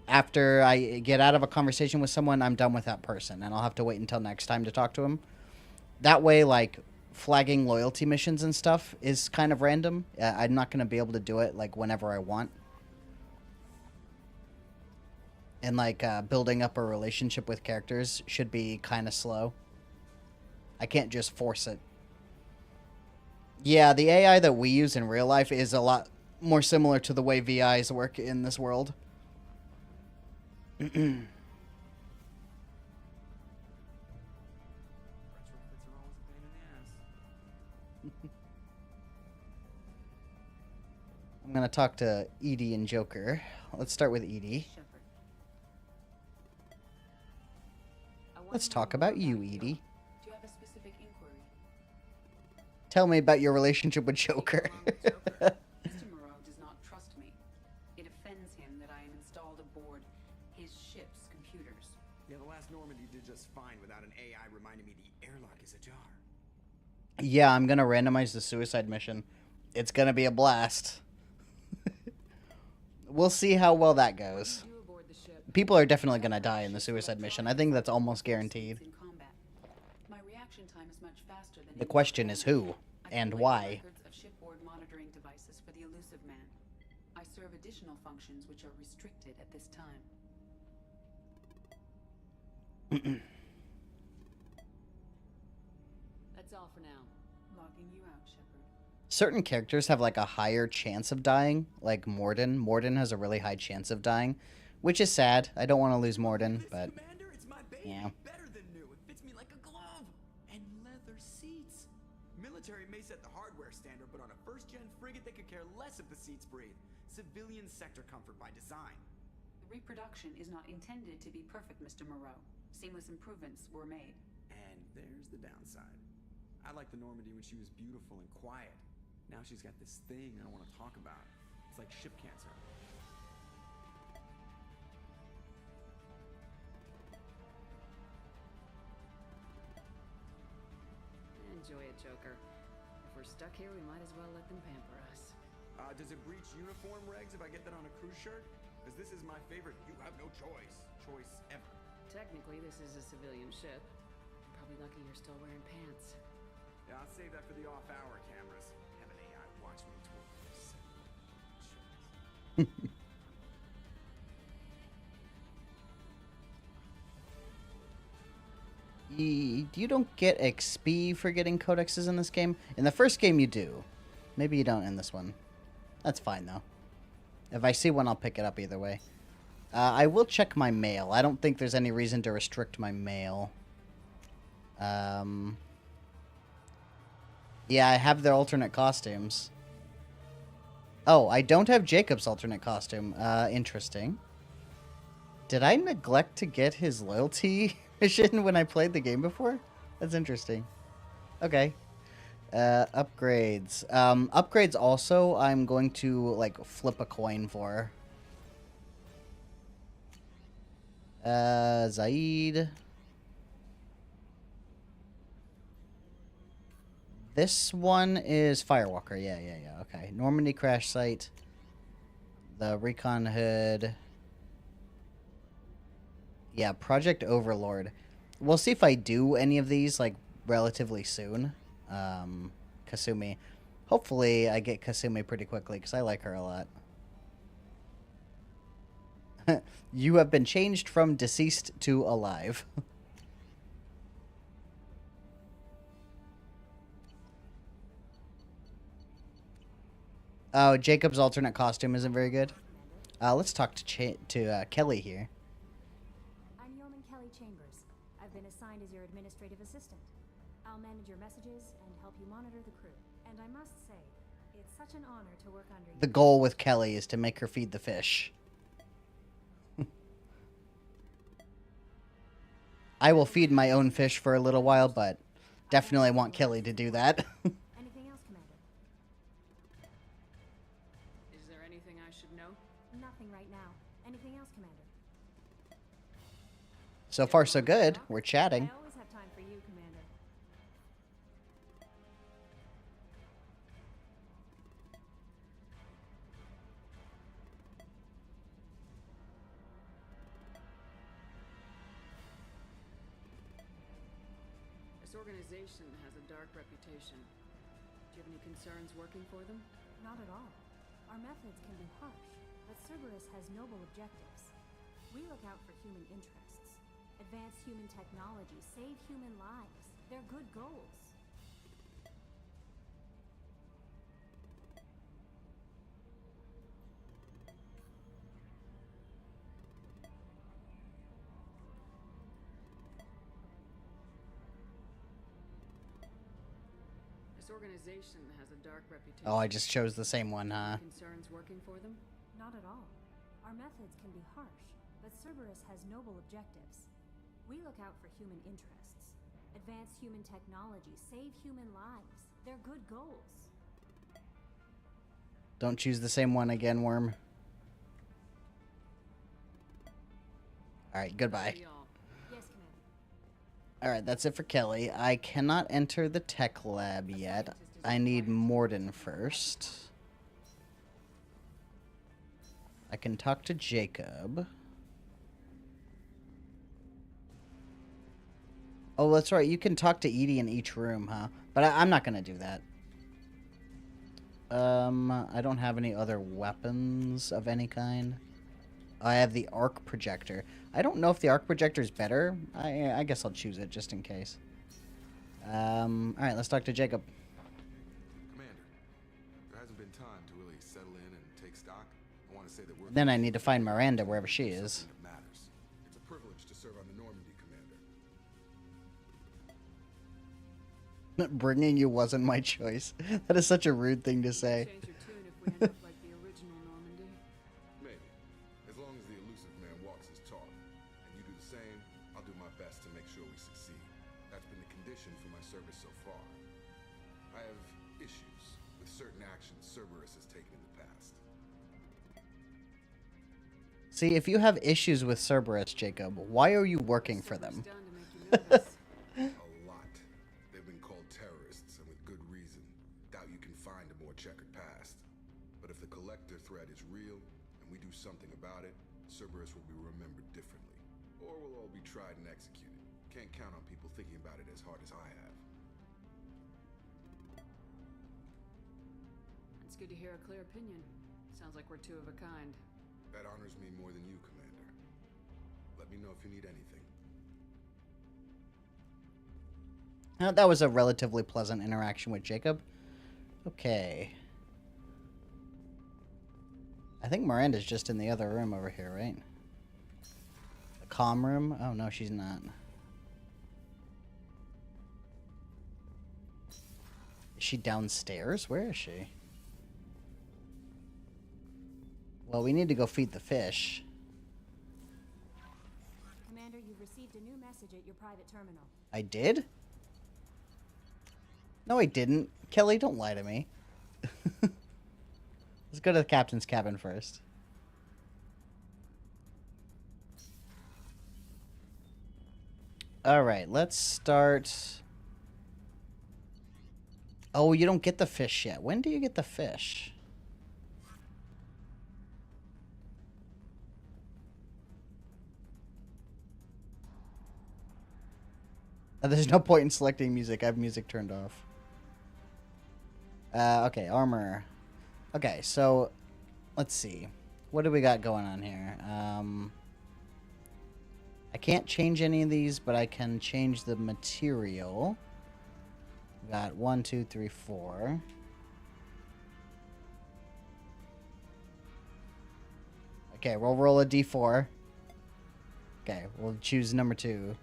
after I get out of a conversation with someone, I'm done with that person, and I'll have to wait until next time to talk to him. That way, like, flagging loyalty missions and stuff is kind of random. I'm not going to be able to do it, like, whenever I want. And, like, building up a relationship with characters should be kind of slow. I can't just force it. Yeah, the AI that we use in real life is a lot more similar to the way VIs work in this world. Retrofits are always a pain in the ass. I'm going to talk to Edie and Joker. Let's start with Edie. Let's talk about you, Edie. Do you have a specific inquiry? Tell me about your relationship with Joker. Mr. Moreau does not trust me. It offends him that I am installed aboard his ship's computers. Yeah, the last Normandy did just fine without an AI reminding me the airlock is ajar. Yeah, I'm going to randomize the suicide mission. It's going to be a blast. We'll see how well that goes. People are definitely going to die in the suicide mission. I think that's almost guaranteed. My reaction time is much faster than The question is who and why. records of shipboard monitoring devices for the elusive man. I serve additional functions which are restricted at this time. That's all for now. Logging you out, Shepard. Certain characters have like a higher chance of dying, like Morden. Morden has a really high chance of dying, which is sad. I don't want to lose Morden, but Commander, it's my baby. yeah. Better than new. It fits me like a glove. And leather seats. Military may set the hardware standard, but on a first-gen frigate, they could care less if the seats breathe. Civilian sector comfort by design. The reproduction is not intended to be perfect, Mr. Moreau. Seamless improvements were made. And there's the downside. I liked the Normandy when she was beautiful and quiet. Now she's got this thing I don't want to talk about. It's like ship cancer. Enjoy it, Joker. If we're stuck here, we might as well let them pamper us. Does it breach uniform regs if I get that on a cruise shirt? Because this is my favorite. You have no choice. Choice ever. Technically, this is a civilian ship. Probably lucky you're still wearing pants. Yeah, I'll save that for the off-hour cameras. Have an AI watch me twirl shirts. You don't get XP for getting codexes in this game. In the first game, you do. Maybe you don't in this one. That's fine, though. If I see one, I'll pick it up either way. I will check my mail. I don't think there's any reason to restrict my mail. Yeah, I have their alternate costumes. Oh, I don't have Jacob's alternate costume. Interesting. Did I neglect to get his loyalty mission when I played the game before? That's interesting. Okay. Upgrades. Upgrades also I'm going to, like, flip a coin for. Zaid. This one is Firewalker. Yeah. Okay. Normandy crash site. The recon hood. Yeah, Project Overlord. We'll see if I do any of these, like, relatively soon. Kasumi. Hopefully I get Kasumi pretty quickly, because I like her a lot. You have been changed from deceased to alive. Oh, Jacob's alternate costume isn't very good. Let's talk to Kelly here. I'm Yeoman Kelly Chambers. I've been assigned as your administrative assistant. I'll manage your messages and help you monitor the crew. And I must say, it's such an honor to work under you. The goal with Kelly is to make her feed the fish. I will feed my own fish for a little while, but definitely want Kelly to do that. Anything else, Commander? Is there anything I should know? Nothing right now. Anything else, Commander? So far, so good. We're chatting. I always have time for you, Commander. This organization has a dark reputation. Do you have any concerns working for them? Not at all. Our methods can be harsh, but Cerberus has noble objectives. We look out for human interests. Advance human technology, save human lives. They're good goals. This organization has a dark reputation. Oh, I just chose the same one, huh? Concerns working for them? Not at all. Our methods can be harsh, but Cerberus has noble objectives. We look out for human interests. Advance human technology, save human lives. They're good goals. Don't choose the same one again, Worm. Alright, goodbye. Yes, Commander. Alright, that's it for Kelly. I cannot enter the tech lab yet. I need Morden first. I can talk to Jacob. Oh, that's right. You can talk to Edie in each room, huh? But I'm not going to do that. I don't have any other weapons of any kind. I have the arc projector. I don't know if the arc projector is better. I guess I'll choose it just in case. Alright, let's talk to Jacob. Commander, there hasn't been time to really settle in and take stock. I want to say that we're... Then I need to find Miranda wherever she is. Something that matters. It's a privilege to serve on the Normandy, Commander. Bringing you wasn't my choice. That is such a rude thing to say. Change your tune if we end up like the original Normandy. Maybe. As long as the elusive man walks his talk, and you do the same, I'll do my best to make sure we succeed. That's been the condition for my service so far. I have issues with certain actions Cerberus has taken in the past. See, if you have issues with Cerberus, Jacob, why are you working for them? Done to make you nervous. A lot. They've been called terrorists, and with good reason. Doubt you can find a more checkered past. But if the collector threat is real, and we do something about it, Cerberus will be remembered differently. Or we'll all be tried and executed. Can't count on people thinking about it as hard as I have. It's good to hear a clear opinion. Sounds like we're two of a kind. That honors me more than you, Commander. Let me know if you need anything. That was a relatively pleasant interaction with Jacob. Okay. I think Miranda's just in the other room over here, right? The comm room? Oh, no, she's not. Is she downstairs? Where is she? Well, we need to go feed the fish. Commander, you've received a new message at your private terminal. I did? No, I didn't. Kelly, don't lie to me. Let's go to the captain's cabin first. Alright, let's start... Oh, you don't get the fish yet. When do you get the fish? There's no point in selecting music. I have music turned off. Okay, armor. Okay, so let's see. What do we got going on here? I can't change any of these, but I can change the material. We got 1, 2, 3, 4. Okay, we'll roll a d4. Okay, we'll choose number 2.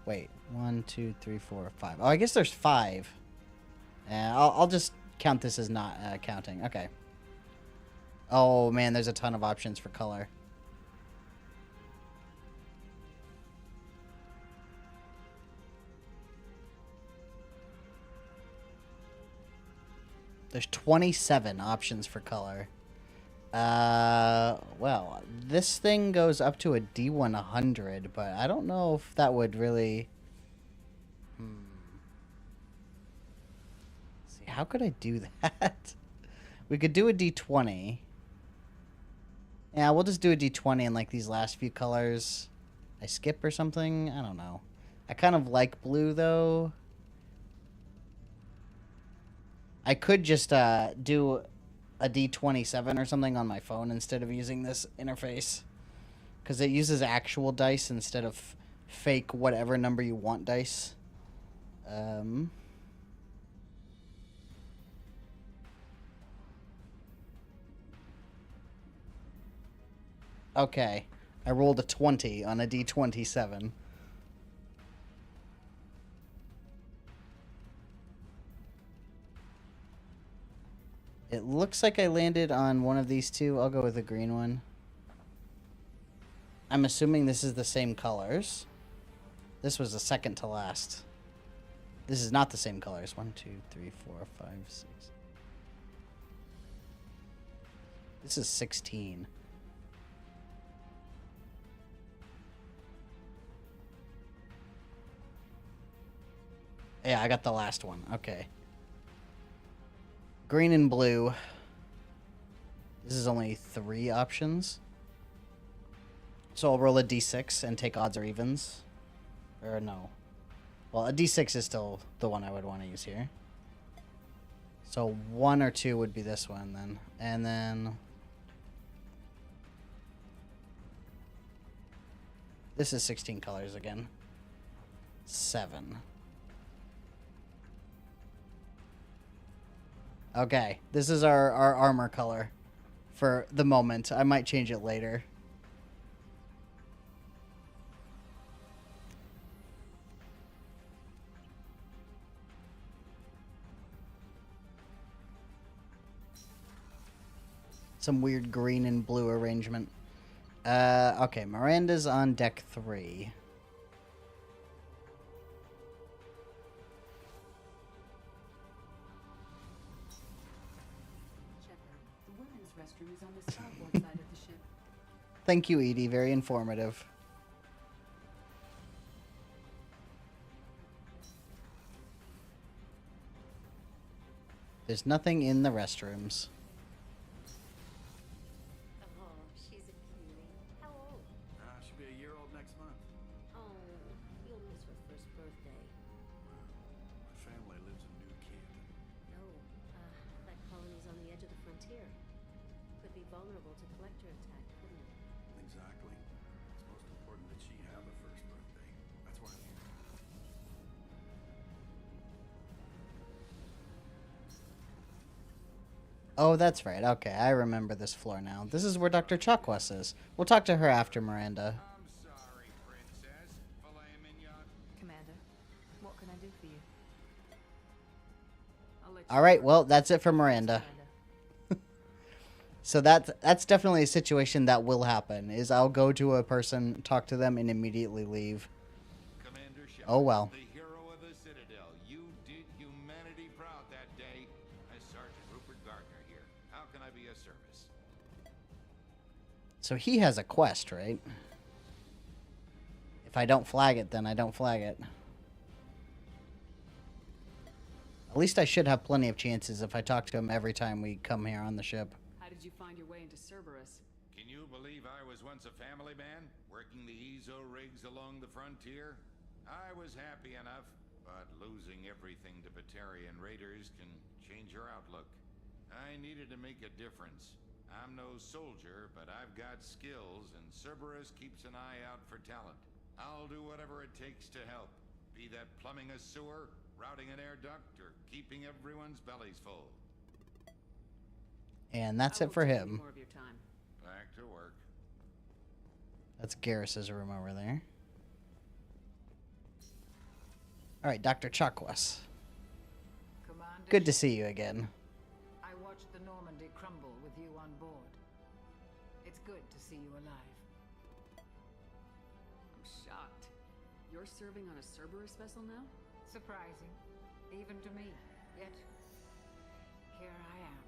Wait, 1, 2, 3, 4, 5. Oh, I guess there's 5. I'll just count this as not counting. Okay. Oh, man, there's a ton of options for color. There's 27 options for color. Well, this thing goes up to a D100, but I don't know if that would really... See, how could I do that? We could do a D20. Yeah, we'll just do a D20 in, like, these last few colors. I skip or something? I don't know. I kind of like blue, though. I could just do a D27 or something on my phone instead of using this interface. Because it uses actual dice instead of fake whatever number you want dice. Okay. I rolled a 20 on a D27. It looks like I landed on one of these two. I'll go with the green one. I'm assuming this is the same colors. This was the second to last. This is not the same colors. 1, 2, 3, 4, 5, 6. This is 16. Yeah, I got the last one. Okay. Green and blue. This is only 3 options. So I'll roll a d6 and take odds or evens. Or no. Well, a d6 is still the one I would want to use here. So 1 or 2 would be this one then. And then... this is 16 colors again. 7. Okay, this is our armor color for the moment. I might change it later. Some weird green and blue arrangement. Okay, Miranda's on deck 3. Restroom is on the starboard side of the ship. Thank you, Edie. Very informative. There's nothing in the restrooms. Oh, she's a cutie. How old? She'll be a year old next month. Oh, you'll miss her first birthday. My family lives in New Canton. No, that colony's on the edge of the frontier. Could be vulnerable to collector attack, couldn't it? Exactly. It's most important that she have a first birthday. That's why I'm here. Oh, that's right. Okay, I remember this floor now. This is where Dr. Chakwas is. We'll talk to her after Miranda. I'm sorry, Princess. Filet mignon. Commander, what can I do for you? I'll let you All right, well, that's it for Miranda. So that's definitely a situation that will happen, is I'll go to a person, talk to them, and immediately leave. Commander Shepard, Oh, well. the hero of the Citadel. You did humanity proud that day. As Sergeant Rupert Gardner here. How can I be of service? So he has a quest, right? If I don't flag it, then I don't flag it. At least I should have plenty of chances if I talk to him every time we come here on the ship. How did you find your way into Cerberus? Can you believe I was once a family man, working the EZO rigs along the frontier? I was happy enough, but losing everything to Batarian raiders can change your outlook. I needed to make a difference. I'm no soldier, but I've got skills, and Cerberus keeps an eye out for talent. I'll do whatever it takes to help. Be that plumbing a sewer, routing an air duct, or keeping everyone's bellies full. And that's it for him. More of your time. Back to work. That's Garrus's room over there. All right, Dr. Chakwas. Commander, Good to see you again. I watched the Normandy crumble with you on board. It's good to see you alive. I'm shocked. You're serving on a Cerberus vessel now? Surprising, even to me. Yet, here I am.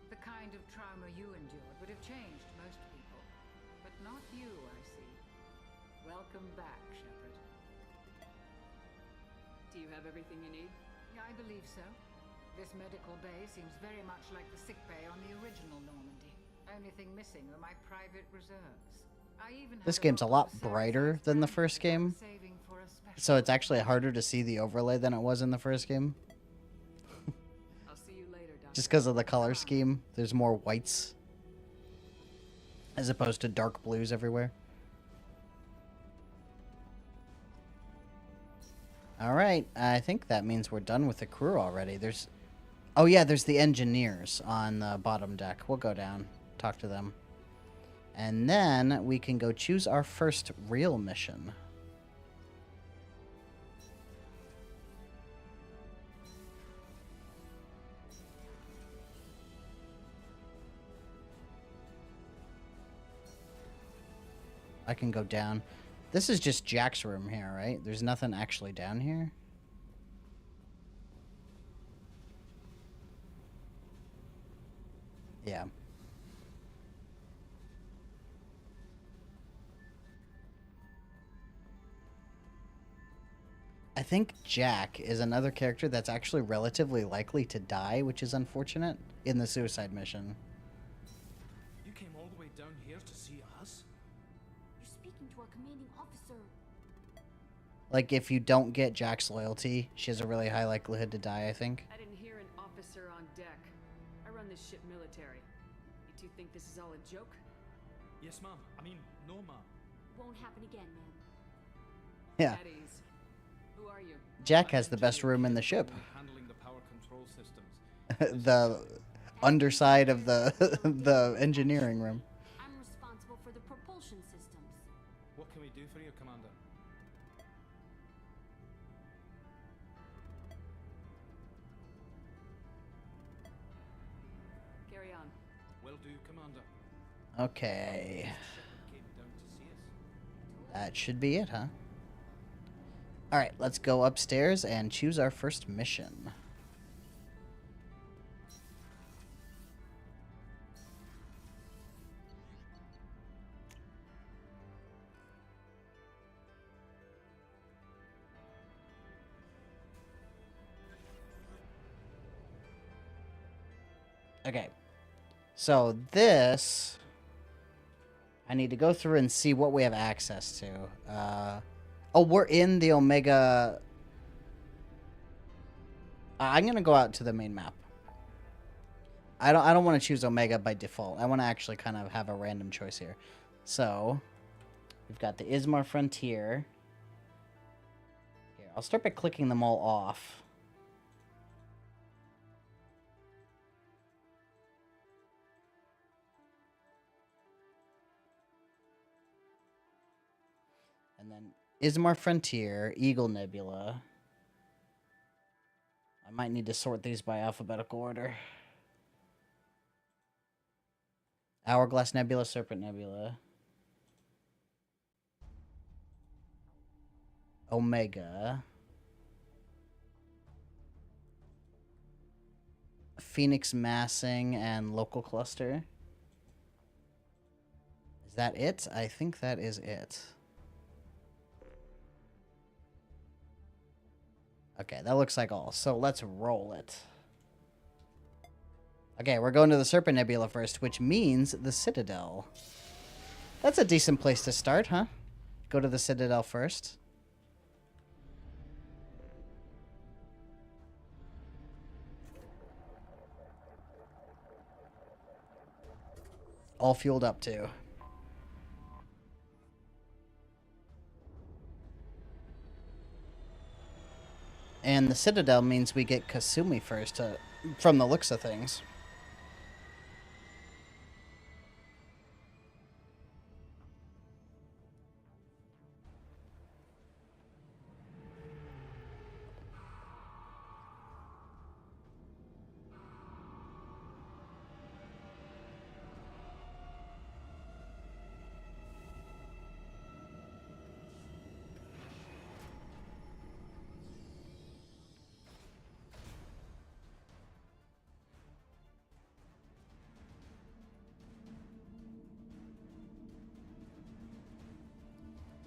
The kind of trauma you endured would have changed most people. But not you, I see. Welcome back, Shepard. Do you have everything you need? I believe so. This medical bay seems very much like the sick bay on the original Normandy. Only thing missing are my private reserves. I even This game's a lot brighter than the first game, so it's actually harder to see the overlay than it was in the first game. I'll see you later, Doctor. Just because of the color scheme, there's more whites as opposed to dark blues everywhere. All right, I think that means we're done with the crew already. Oh yeah, there's the engineers on the bottom deck. We'll go down, talk to them. And then we can go choose our first real mission. I can go down. This is just Jack's room here, right? There's nothing actually down here. Yeah. I think Jack is another character that's actually relatively likely to die, which is unfortunate, in the suicide mission. You came all the way down here to see us? You're speaking to our commanding officer. Like, if you don't get Jack's loyalty, she has a really high likelihood to die, I think. I didn't hear an officer on deck. I run this ship military. You two think this is all a joke? Yes, ma'am. I mean, no, ma'am. Won't happen again, man. Yeah. At ease. Who are you? Jack has the best room in the ship. Handling the power control systems. The underside of the the engineering room. I'm responsible for the propulsion systems. What can we do for you, Commander? Carry on. Will do, Commander. Okay. Came down to see us. That should be it, huh? Alright, let's go upstairs and choose our first mission. Okay. So this... I need to go through and see what we have access to. Oh, we're in the Omega... I'm going to go out to the main map. I don't want to choose Omega by default. I want to actually kind of have a random choice here. So, we've got the Ismar Frontier. Here, I'll start by clicking them all off. And then Ismar Frontier, Eagle Nebula. I might need to sort these by alphabetical order. Hourglass Nebula, Serpent Nebula. Omega. Phoenix Massing and Local Cluster. Is that it? I think that is it. Okay, that looks like all. So let's roll it. Okay, we're going to the Serpent Nebula first, which means the Citadel. That's a decent place to start, huh? Go to the Citadel first. all fueled up too. And the Citadel means we get Kasumi first, from the looks of things.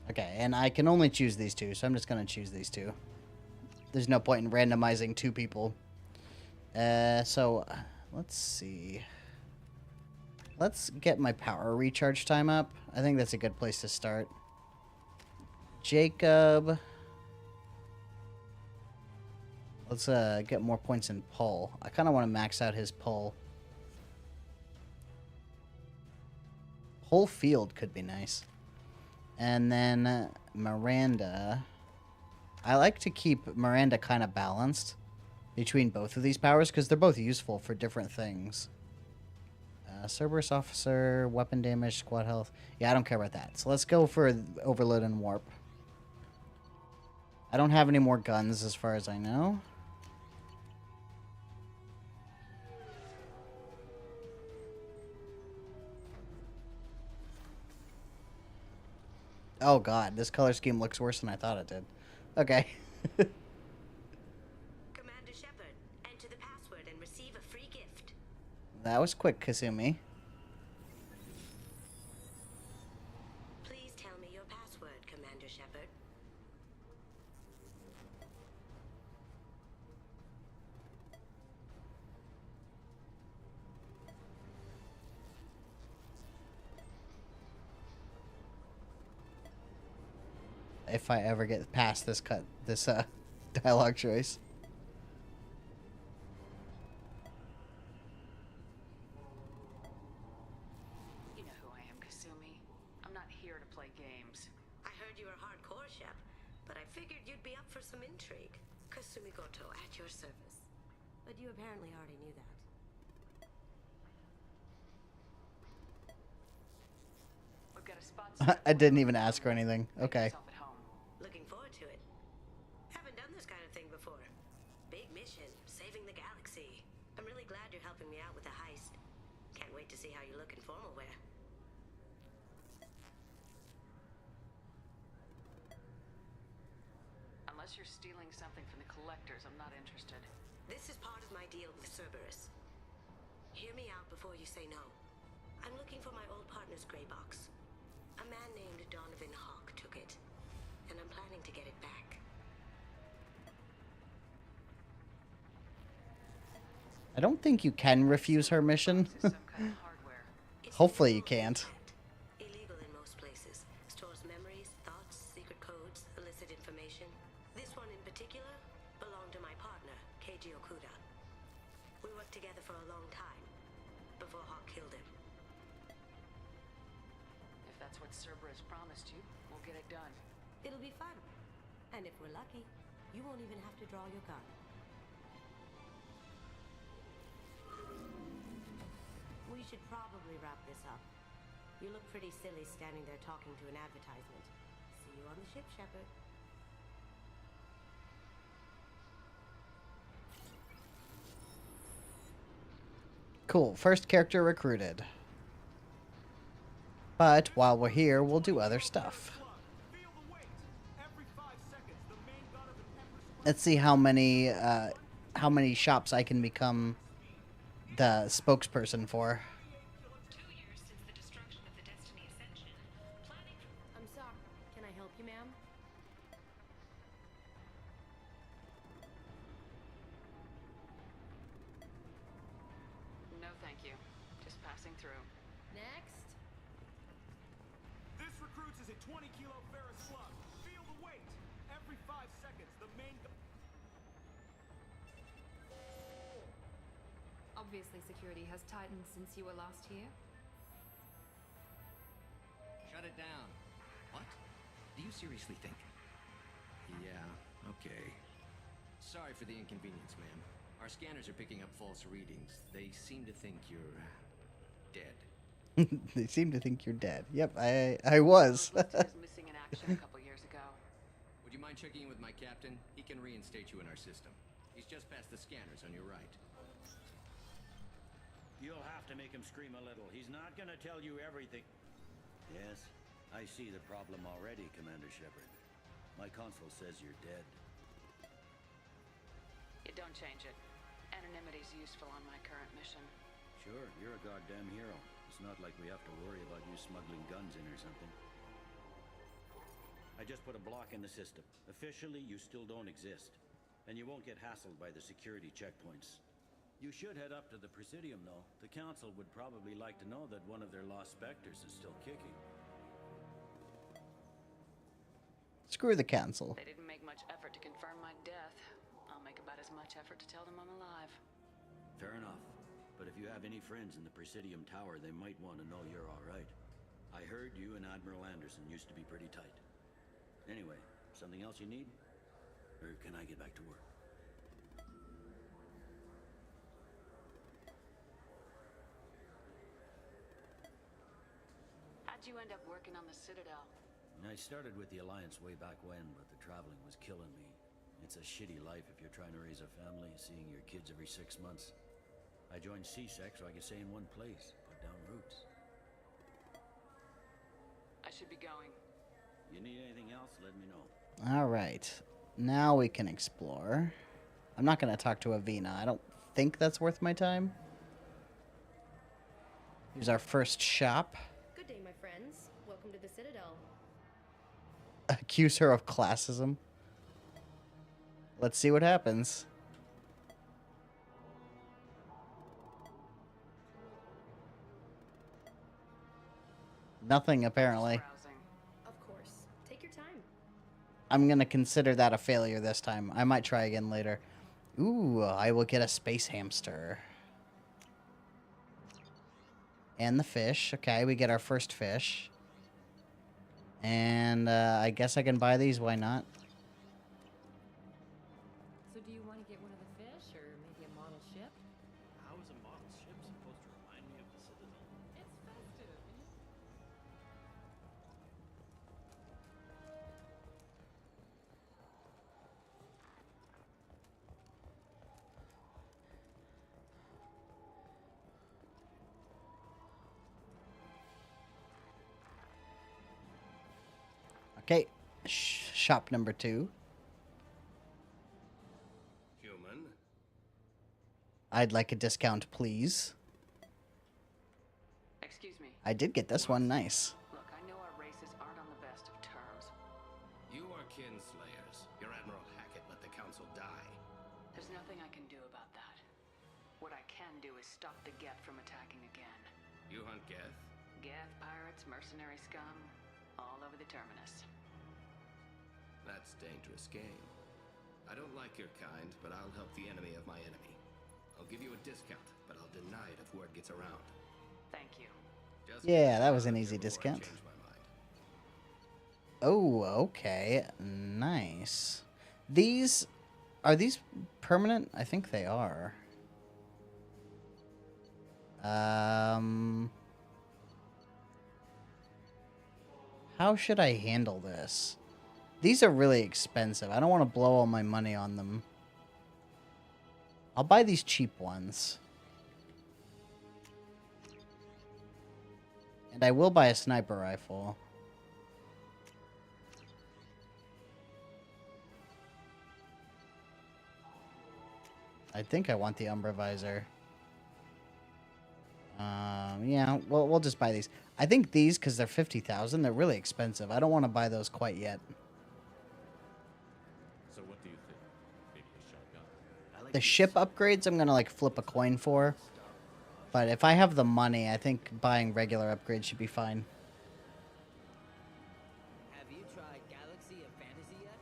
Okay, and I can only choose these two, so I'm just going to choose these two. There's no point in randomizing two people. So, let's see. Let's get my power recharge time up. I think that's a good place to start. Jacob. Let's get more points in pull. I kind of want to max out his pull. Whole field could be nice. And then Miranda. I like to keep Miranda kind of balanced between both of these powers because they're both useful for different things. Cerberus Officer, weapon damage, squad health. Yeah, I don't care about that. So let's go for Overload and Warp. I don't have any more guns as far as I know. Oh god, this color scheme looks worse than I thought it did. Okay. Commander Shepard, enter the password and receive a free gift. That was quick, Kasumi. Please tell me your password, Commander Shepard. If I ever get past this dialogue choice. You know who I am, Kasumi. I'm not here to play games. I heard you were hardcore, Shep, but I figured you'd be up for some intrigue. Kasumi Goto at your service. But you apparently already knew that. We've got a spot. I didn't even ask her anything. Okay. Looking forward to it. Haven't done this kind of thing before. Big mission, saving the galaxy. I'm really glad you're helping me out with the heist. Can't wait to see how you look in formal wear. Unless you're stealing something from the collectors, I'm not interested. This is part of my deal with Cerberus. Hear me out before you say no. I'm looking for my old partner's gray box. A man named Donovan Hawk took it, and I'm planning to get it back. I don't think you can refuse her mission. Hopefully you can't. Illegal in most places. Stores memories, thoughts, secret codes, illicit information. This one in particular belonged to my partner, Keiji Okuda. We worked together for a long time, before Hawk killed him. If that's what Cerberus promised you, we'll get it done. It'll be fun. And if we're lucky, you won't even have to draw your gun. We should probably wrap this up. You look pretty silly standing there talking to an advertisement. See you on the ship, Shepard. Cool. First character recruited. But while we're here, we'll do other stuff. Let's see how many shops I can become the spokesperson for. I'm sorry. Can I help you, ma'am? No, thank you. Just passing through. Next. This recruits is a 20-kilo ferrous slug. Feel the weight. Every 5 seconds, the main... Obviously, security has tightened since you were last here. you seriously think? Yeah, okay. Sorry for the inconvenience, ma'am. Our scanners are picking up false readings. They seem to think you're dead. They seem to think you're dead. Yep, I was. was missing in action a couple years ago. Would you mind checking in with my captain? He can reinstate you in our system. He's just past the scanners on your right. You'll have to make him scream a little. He's not gonna tell you everything. Yes, I see the problem already, Commander Shepard. My console says you're dead. You don't change it. Anonymity's useful on my current mission. Sure, you're a goddamn hero. It's not like we have to worry about you smuggling guns in or something. I just put a block in the system. Officially, you still don't exist. And you won't get hassled by the security checkpoints. You should head up to the Presidium, though. The Council would probably like to know that one of their lost specters is still kicking. Screw the Council. They didn't make much effort to confirm my death. I'll make about as much effort to tell them I'm alive. Fair enough. But if you have any friends in the Presidium Tower, they might want to know you're all right. I heard you and Admiral Anderson used to be pretty tight. Anyway, something else you need? Or can I get back to work? How'd you end up working on the Citadel? I started with the Alliance way back when, but the traveling was killing me. It's a shitty life if you're trying to raise a family, seeing your kids every 6 months. I joined CSEC so I could stay in one place, put down roots. I should be going. You need anything else, let me know. All right. Now we can explore. I'm not going to talk to Avina. I don't think that's worth my time. Here's our first shop. Good day, my friends. Welcome to the Citadel. Accuse her of classism. Let's see what happens. Nothing, apparently. Of course. Take your time. I'm going to consider that a failure this time. I might try again later. Ooh, I will get a space hamster. And the fish. Okay, we get our first fish. And I guess I can buy these. Why not? So do you want to get one of the fish or maybe a model ship? How is a model ship supposed to remind me of the Citadel? It's festive. Okay, shop number 2. Human. I'd like a discount, please. Excuse me. I did get this one. Nice. Look, I know our races aren't on the best of terms. You are kinslayers. Your Admiral Hackett let the Council die. There's nothing I can do about that. What I can do is stop the Geth from attacking again. You hunt Geth? Geth, pirates, mercenary scum, all over the terminus. That's dangerous game. I don't like your kind, but I'll help the enemy of my enemy. I'll give you a discount, but I'll deny it if word gets around. Thank you. Yeah, that was an easy discount. Oh, okay. Nice. These... Are these permanent? I think they are. How should I handle this? These are really expensive. I don't want to blow all my money on them. I'll buy these cheap ones. And I will buy a sniper rifle. I think I want the Umbra visor. Yeah, well, we'll just buy these. I think these, because they're 50,000, they're really expensive. I don't want to buy those quite yet. So what do you think? Maybe a shotgun? The ship upgrades, I'm going to, like, flip a coin for. But if I have the money, I think buying regular upgrades should be fine. Have you tried Galaxy of Fantasy yet?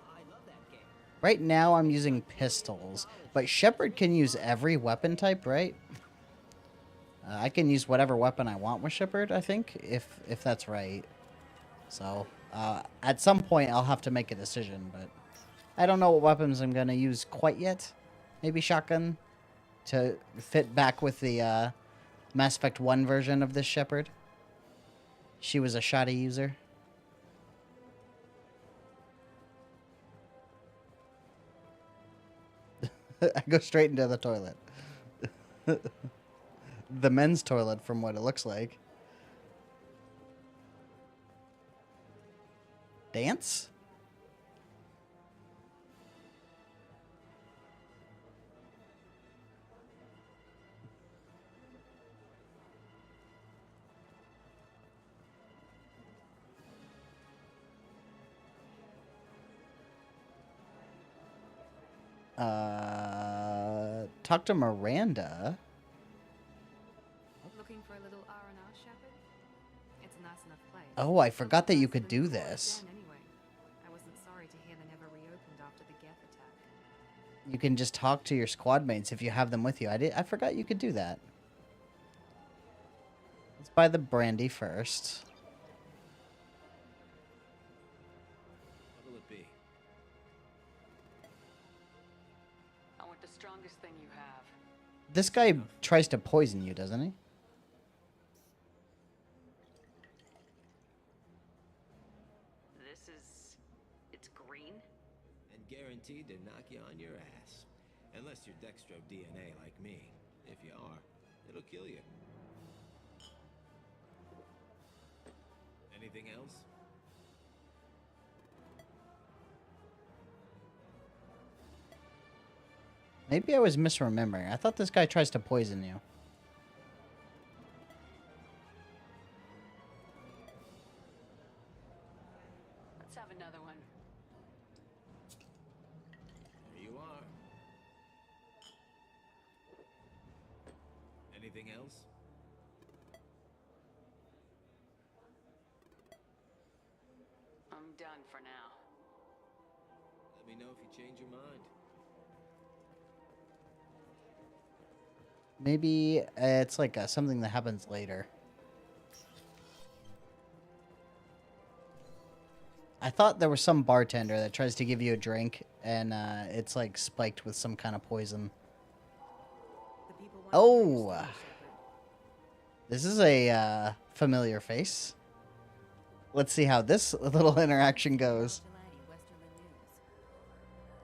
I love that game. Right now, I'm using pistols. But Shepard can use every weapon type, right? I can use whatever weapon I want with Shepard, I think, if that's right. So, At some point, I'll have to make a decision, but I don't know what weapons I'm going to use quite yet. Maybe shotgun to fit back with the Mass Effect 1 version of this Shepard. She was a shotty user. I go straight into the toilet. The men's toilet, from what it looks like. Dance? Talk to Miranda. Looking for a little R&R, Shepard? It's a nice enough place. Oh, I forgot that you could do this. Anyway, I wasn't sorry to hear they never reopened after the Geth attack. You can just talk to your squad mates if you have them with you. I forgot you could do that. Let's buy the brandy first. What will it be? I want the strongest thing you have. This guy tries to poison you, doesn't he? It's green? And guaranteed to knock you on your ass. Unless you're Dextro DNA like me. If you are, it'll kill you. Anything else? Maybe I was misremembering. I thought this guy tries to poison you. Let's have another one. Here you are. Anything else? I'm done for now. Let me know if you change your mind. Maybe it's like something that happens later. I thought there was some bartender that tries to give you a drink, and it's like spiked with some kind of poison. Oh! This is a familiar face. Let's see how this little interaction goes.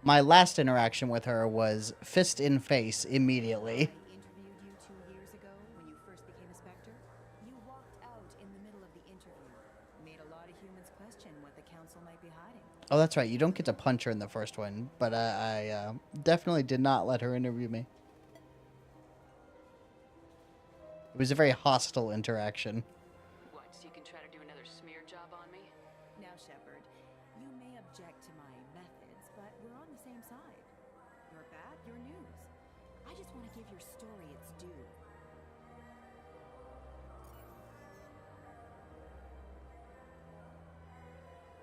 My last interaction with her was fist in face immediately. Oh, that's right. You don't get to punch her in the first one, but I definitely did not let her interview me. It was a very hostile interaction. What, so you can try to do another smear job on me? Now, Shepard, you may object to my methods, but we're on the same side. You're bad, you're news. I just want to give your story its due.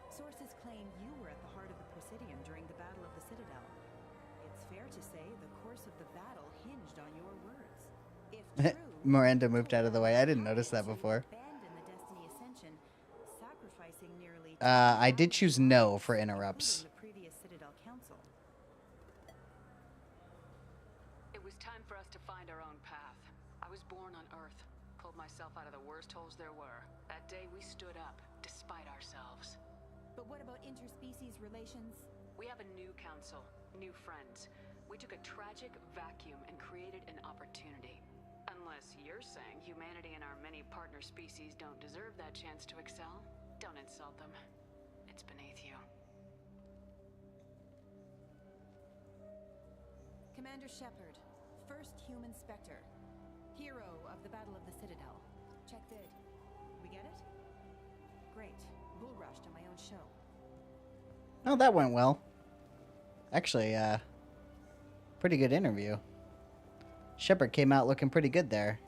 Sources claim you were at the heart of the Presidium during the Battle of the Citadel. It's fair to say the course of the battle hinged on your words. If true, Miranda moved out of the way. I didn't notice that before. abandon the Destiny Ascension, sacrificing nearly I did choose no for interrupts. the previous Citadel Council. It was time for us to find our own path. I was born on Earth, pulled myself out of the worst holes there were. That day we stood up, despite ourselves. But what about interspecies relations? We have a new council, new friends. We took a tragic vacuum and created an opportunity. Unless you're saying humanity and our many partner species don't deserve that chance to excel, don't insult them. It's beneath you. Commander Shepard, first human Spectre. Hero of the Battle of the Citadel. Check vid. We get it? Great. Bull rushed on my own show. Oh, that went well. Actually, pretty good interview. Shepard came out looking pretty good there.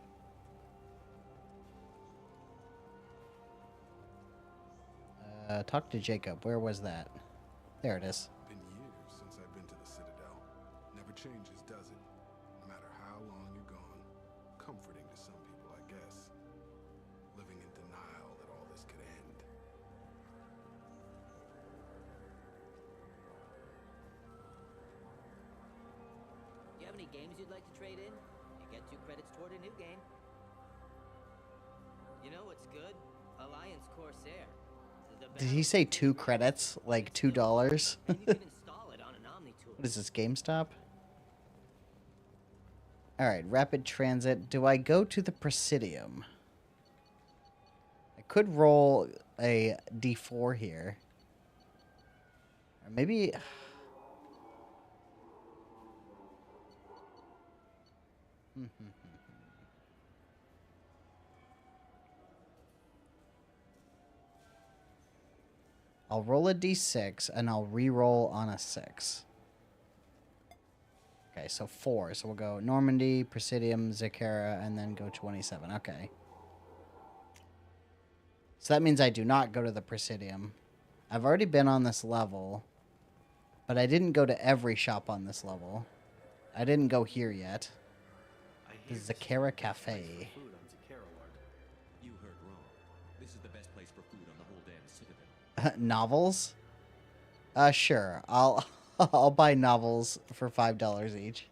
Talk to Jacob. Where was that? There it is. Been years since I've been to the Citadel. Never changes, does it? No matter how long you're gone. Comforting to some people, I guess. Living in denial that all this could end. any games you'd like to trade in? You get 2 credits toward a new game. You know what's good? Alliance Corsair. Did he say 2 credits? Like $2? Install it on an Omni tool. What is this, GameStop? Alright, rapid transit. Do I go to the Presidium? I could roll a D4 here. Or maybe... I'll roll a D6 and I'll re-roll on a 6. Okay, so 4. So we'll go Normandy, Presidium, Zakara, and then go 27. Okay. So that means I do not go to the Presidium. I've already been on this level, but I didn't go to every shop on this level. I didn't go here yet. The Zakara Cafe. Food on Zakara, Lord. You heard wrong. This is the best place for food on the whole damn Citadel. Novels? Sure. I'll buy novels for $5 each.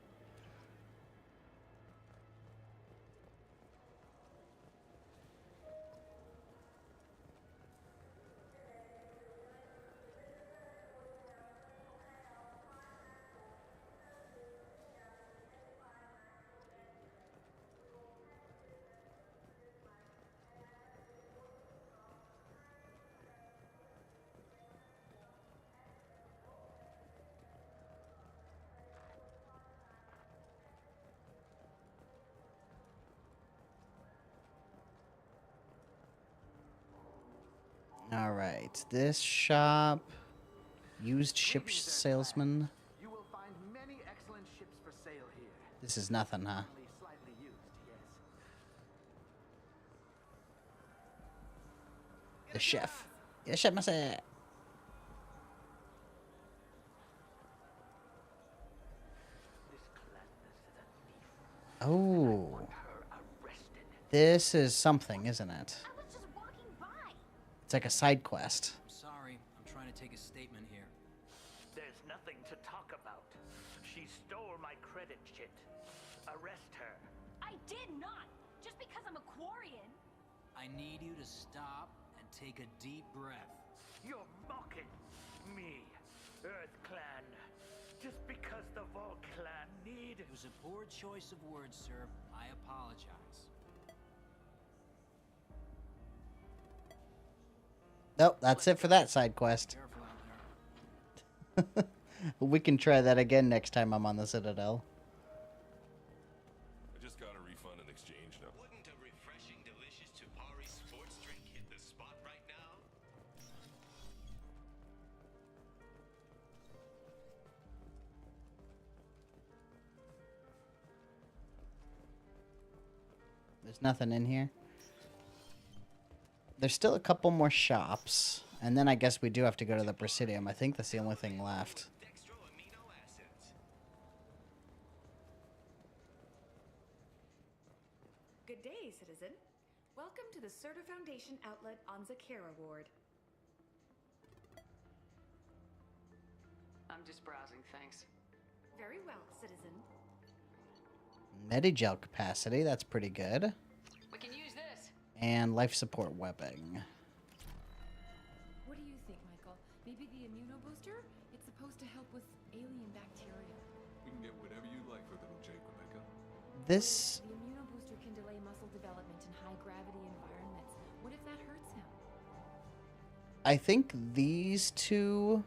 All right, this shop, used ship salesman. You will find many excellent ships for sale here. This is nothing, huh? Only slightly used, yes. The chef. Yeah, chef must say. Oh. This is something, isn't it? It's like a side quest. I'm sorry. I'm trying to take a statement here. There's nothing to talk about. She stole my credit chit. Arrest her. I did not! Just because I'm a Quarian! I need you to stop and take a deep breath. You're mocking me, Earth Clan. Just because the Vol Clan need... It was a poor choice of words, sir. I apologize. Nope, that's it for that side quest. We can try that again next time I'm on the Citadel. I just got a refund and exchange now. Wouldn't a refreshing, delicious Tupari sports drink hit the spot right now? There's nothing in here. There's still a couple more shops, and then I guess we do have to go to the Presidium. I think that's the only thing left. Good day, citizen. Welcome to the Certa Foundation outlet on Zakara Ward. I'm just browsing, thanks. Very well, citizen. Medigel capacity, that's pretty good. We can use this. And life support webbing. What do you think, Michael? Maybe the immunobooster? It's supposed to help with alien bacteria. We can get whatever you like for little Jake, Rebecca. This... The immunobooster can delay muscle development in high-gravity environments. What if that hurts him? I think these two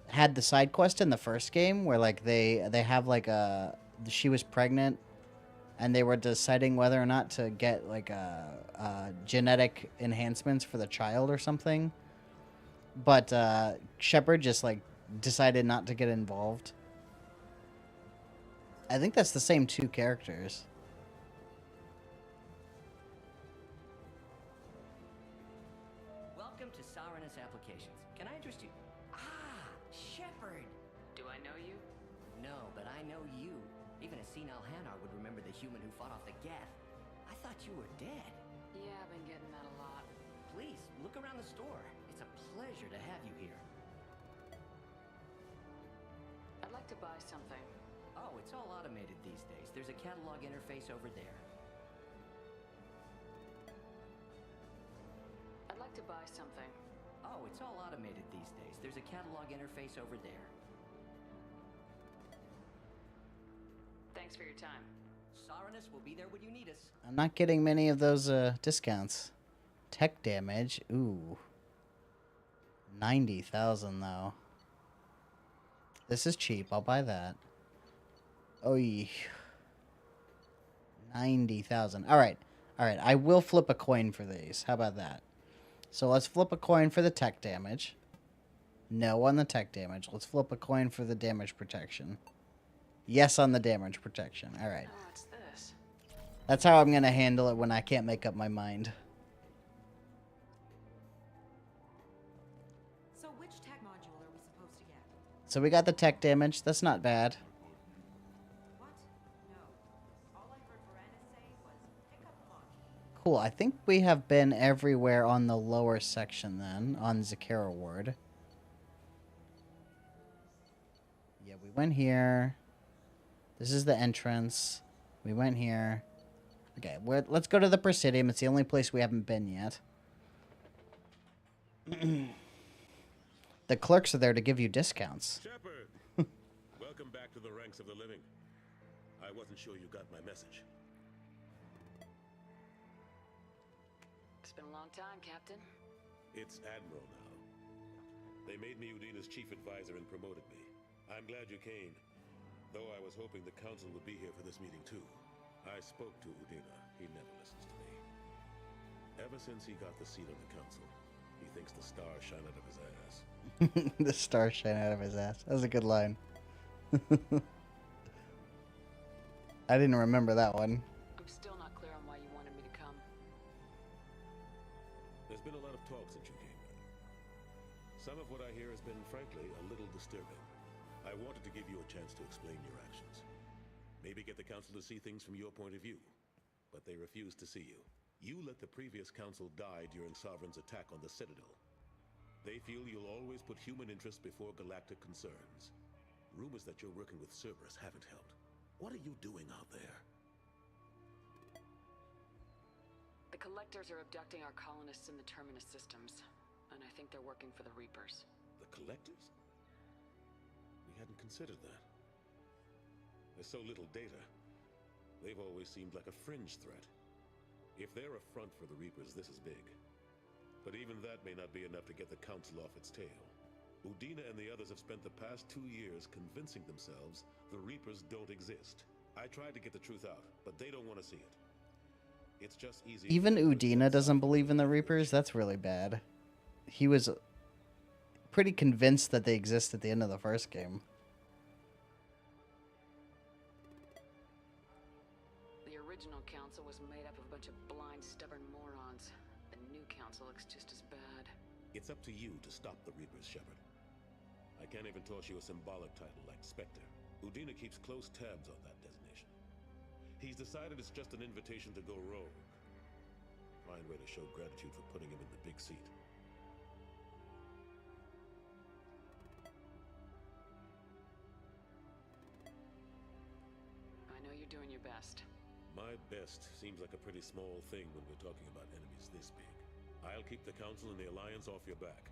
had the side quest in the first game where like they have like a... She was pregnant and they were deciding whether or not to get like a genetic enhancements for the child or something. But Shepard just like decided not to get involved. I think that's the same two characters. Welcome to Saranus Applications. Can I interest you? Ah, Shepard. Do I know you? No, but I know you. Even a senile Hanar would remember the human who fought off the Geth. I thought you were dead. Yeah, I've been getting that a lot. Please, look around the store. It's a pleasure to have you here. I'd like to buy something. Oh, it's all automated these days. There's a catalog interface over there. I'd like to buy something. Oh, it's all automated these days. There's a catalog interface over there. Thanks for your time. Saranus will be there when you need us. I'm not getting many of those discounts. Tech damage. Ooh. 90,000 though. This is cheap. I'll buy that. Oh, 90,000. All right. All right. I will flip a coin for these. How about that? So let's flip a coin for the tech damage. No on the tech damage. Let's flip a coin for the damage protection. Yes on the damage protection. All right. Oh, what's this? That's how I'm going to handle it when I can't make up my mind. So which tech module are we supposed to get? So we got the tech damage. That's not bad. What? No. All I heard Miranda say was pick up module. Cool. I think we have been everywhere on the lower section then, on Zakara Ward. Yeah, we went here. This is the entrance. We went here. Okay, let's go to the Presidium. It's the only place we haven't been yet. The clerks are there to give you discounts. Shepard! Welcome back to the ranks of the living. I wasn't sure you got my message. It's been a long time, Captain. It's Admiral now. They made me Udina's chief advisor and promoted me. I'm glad you came. Though I was hoping the council would be here for this meeting too. I spoke to Udina. He never listens to me. Ever since he got the seat on the council, he thinks the stars shine out of his ass. The stars shine out of his ass. That was a good line. I didn't remember that one. I'm still not clear on why you wanted me to come. There's been a lot of talk since you came back. Some of what I hear has been, frankly, a little disturbing. I wanted to give you a chance to explain your actions. Maybe get the council to see things from your point of view. But they refuse to see you. You let the previous council die during Sovereign's attack on the Citadel. They feel you'll always put human interests before galactic concerns. Rumors that you're working with Cerberus haven't helped. What are you doing out there? The Collectors are abducting our colonists in the Terminus systems, and I think they're working for the Reapers. The Collectors? We hadn't considered that. There's so little data. They've always seemed like a fringe threat. If they're a front for the Reapers, this is big. But even that may not be enough to get the Council off its tail. Udina and the others have spent the past 2 years convincing themselves the Reapers don't exist. I tried to get the truth out, but they don't want to see it. It's just easy. Even Udina doesn't believe in the Reapers? That's really bad. He was pretty convinced that they exist at the end of the first game. The original council was made up of a bunch of blind, stubborn morons. The new council looks just as bad. It's up to you to stop the Reapers, Shepard. I can't even toss you a symbolic title like Spectre. Udina keeps close tabs on that designation. He's decided it's just an invitation to go rogue. Fine way to show gratitude for putting him in the big seat. I know you're doing your best. My best seems like a pretty small thing when we're talking about enemies this big. I'll keep the Council and the Alliance off your back.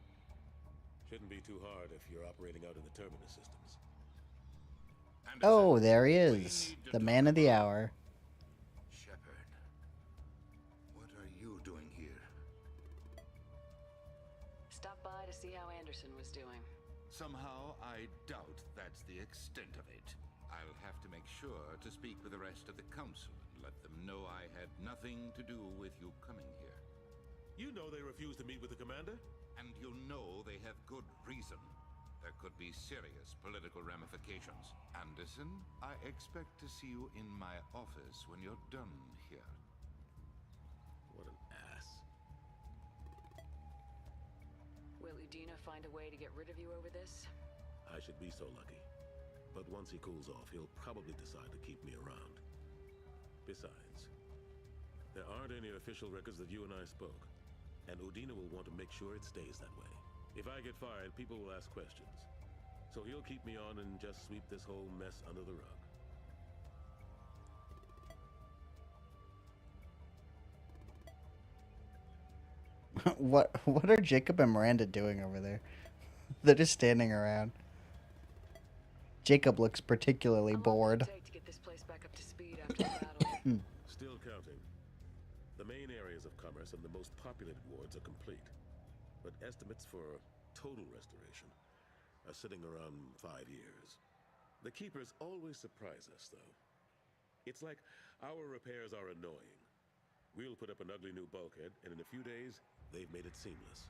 Shouldn't be too hard if you're operating out in the Terminus systems. Oh, there he is. The man of the hour. Shepard, what are you doing here? Stop by to see how Anderson was doing. Somehow, I doubt that's the extent of it. I'll have to make sure to speak with the rest of the Council and let them know I had nothing to do with you coming here. You know they refused to meet with the Commander? And you know they have good reason. There could be serious political ramifications. Anderson, I expect to see you in my office when you're done here. What an ass. Will Udina find a way to get rid of you over this? I should be so lucky. But once he cools off, he'll probably decide to keep me around. Besides, there aren't any official records that you and I spoke. And Udina will want to make sure it stays that way. If I get fired, people will ask questions. So he'll keep me on and just sweep this whole mess under the rug. What are Jacob and Miranda doing over there? They're just standing around. Jacob looks particularly bored. Still counting. The main areas of commerce and the most populated wards are complete, but estimates for total restoration are sitting around 5 years. The keepers always surprise us, though. It's like our repairs are annoying. We'll put up an ugly new bulkhead, and in a few days, they've made it seamless.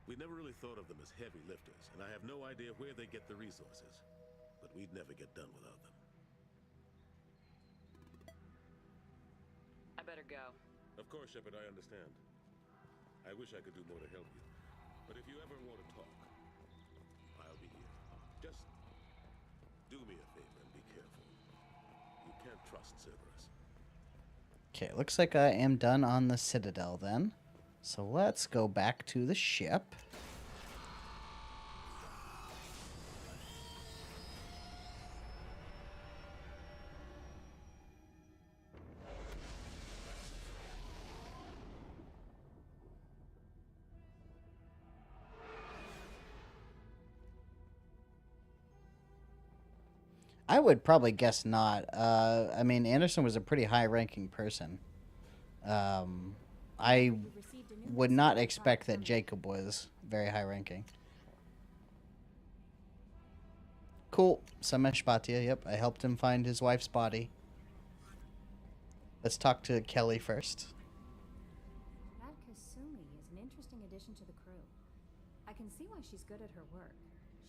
We never really thought of them as heavy lifters, and I have no idea where they get the resources. But we'd never get done without them. I better go. Of course, Shepard, I understand. I wish I could do more to help you. But if you ever want to talk, I'll be here. Just do me a favor and be careful. You can't trust Cerberus. Okay, looks like I am done on the Citadel then. So let's go back to the ship. I would probably guess not. I mean, Anderson was a pretty high-ranking person. I would not expect that Jacob was very high-ranking. Cool. Samesh Bhatia, yep. I helped him find his wife's body. Let's talk to Kelly first. That Kasumi is an interesting addition to the crew. I can see why she's good at her work.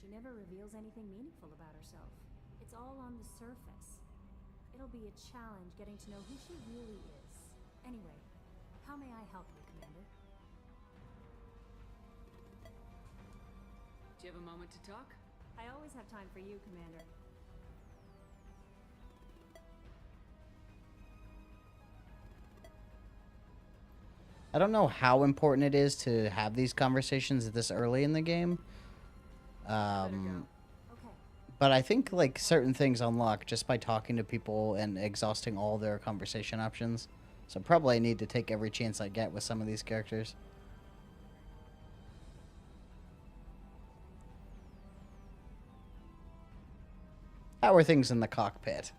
She never reveals anything meaningful about herself. It's all on the surface. It'll be a challenge getting to know who she really is. Anyway, how may I help you, Commander? Do you have a moment to talk? I always have time for you, Commander. I don't know how important it is to have these conversations this early in the game. But I think like certain things unlock just by talking to people and exhausting all their conversation options. So probably I need to take every chance I get with some of these characters. How are things in the cockpit?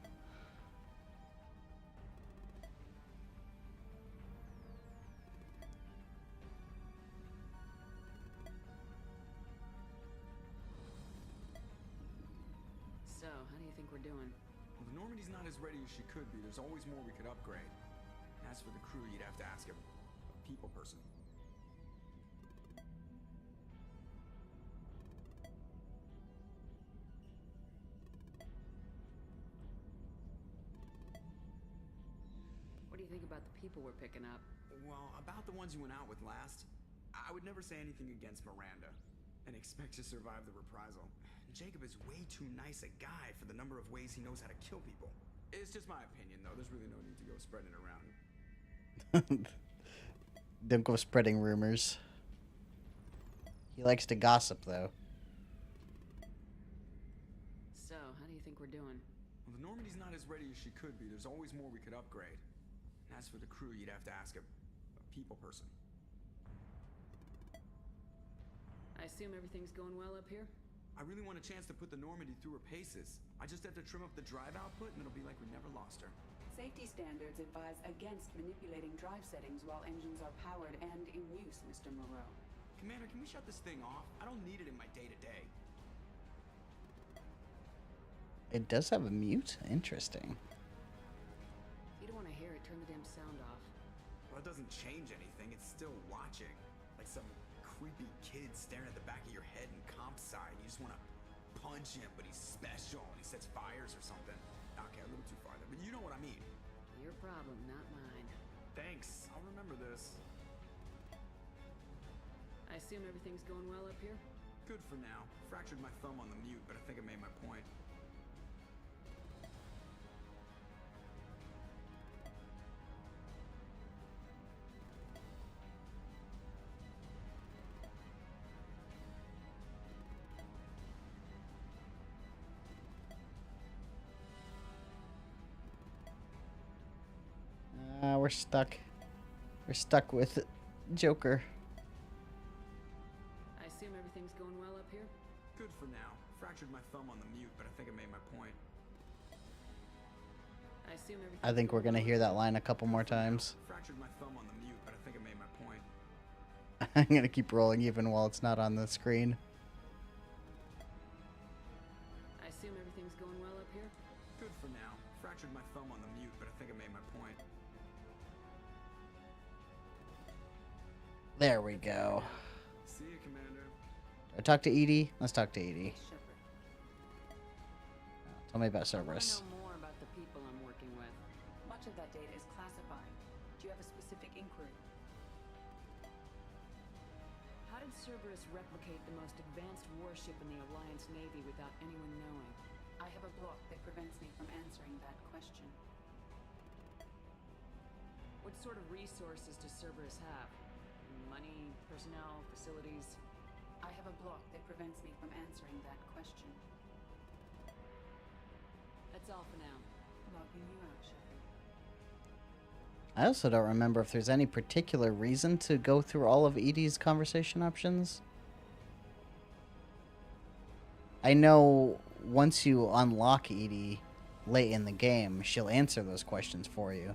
So, how do you think we're doing? Well, the Normandy's not as ready as she could be. There's always more we could upgrade. As for the crew, you'd have to ask a people person. What do you think about the people we're picking up? Well, about the ones you went out with last, I would never say anything against Miranda and expect to survive the reprisal. Jacob is way too nice a guy for the number of ways he knows how to kill people. It's just my opinion, though. There's really no need to go spreading it around. Don't go spreading rumors. He likes to gossip, though. So, how do you think we're doing? Well, the Normandy's not as ready as she could be. There's always more we could upgrade. As for the crew, you'd have to ask a people person. I assume everything's going well up here? I really want a chance to put the Normandy through her paces. I just have to trim up the drive output and it'll be like we never lost her. Safety standards advise against manipulating drive settings while engines are powered and in use, Mr. Moreau. Commander, can we shut this thing off? I don't need it in my day-to-day. It does have a mute? Interesting. If you don't want to hear it, turn the damn sound off. Well, it doesn't change anything. It's still watching. Like some creepy kid staring at the back of your head in comp side. You just want to punch him, but he's special and he sets fires or something. Okay, a little too far there, but you know what I mean. Your problem, not mine. Thanks. I'll remember this. I assume everything's going well up here? Good for now. Fractured my thumb on the mute, but I think I made my point. We're stuck. We're stuck with Joker. Everything's going well up here? Good for now. Fractured my thumb on the mute, but I think I made my point. I assume everything. I think we're gonna hear that line a couple more times. Fractured my thumb on the mute, but I think I made my point. I'm gonna keep rolling even while it's not on the screen. I assume everything's going well up here? Good for now. Fractured my thumb on the mute, but I think I made my point. There we go. See you, Commander. Do I talk to Edie? Let's talk to Edie. Tell me about Cerberus. I want to know more about the people I'm working with. Much of that data is classified. Do you have a specific inquiry? How did Cerberus replicate the most advanced warship in the Alliance Navy without anyone knowing? I have a block that prevents me from answering that question. What sort of resources does Cerberus have? Money, personnel, facilities? I have a block that prevents me from answering that question. That's all for now. Logging you out, Shepard. I also don't remember if there's any particular reason to go through all of Edie's conversation options. I know once you unlock Edie late in the game, she'll answer those questions for you.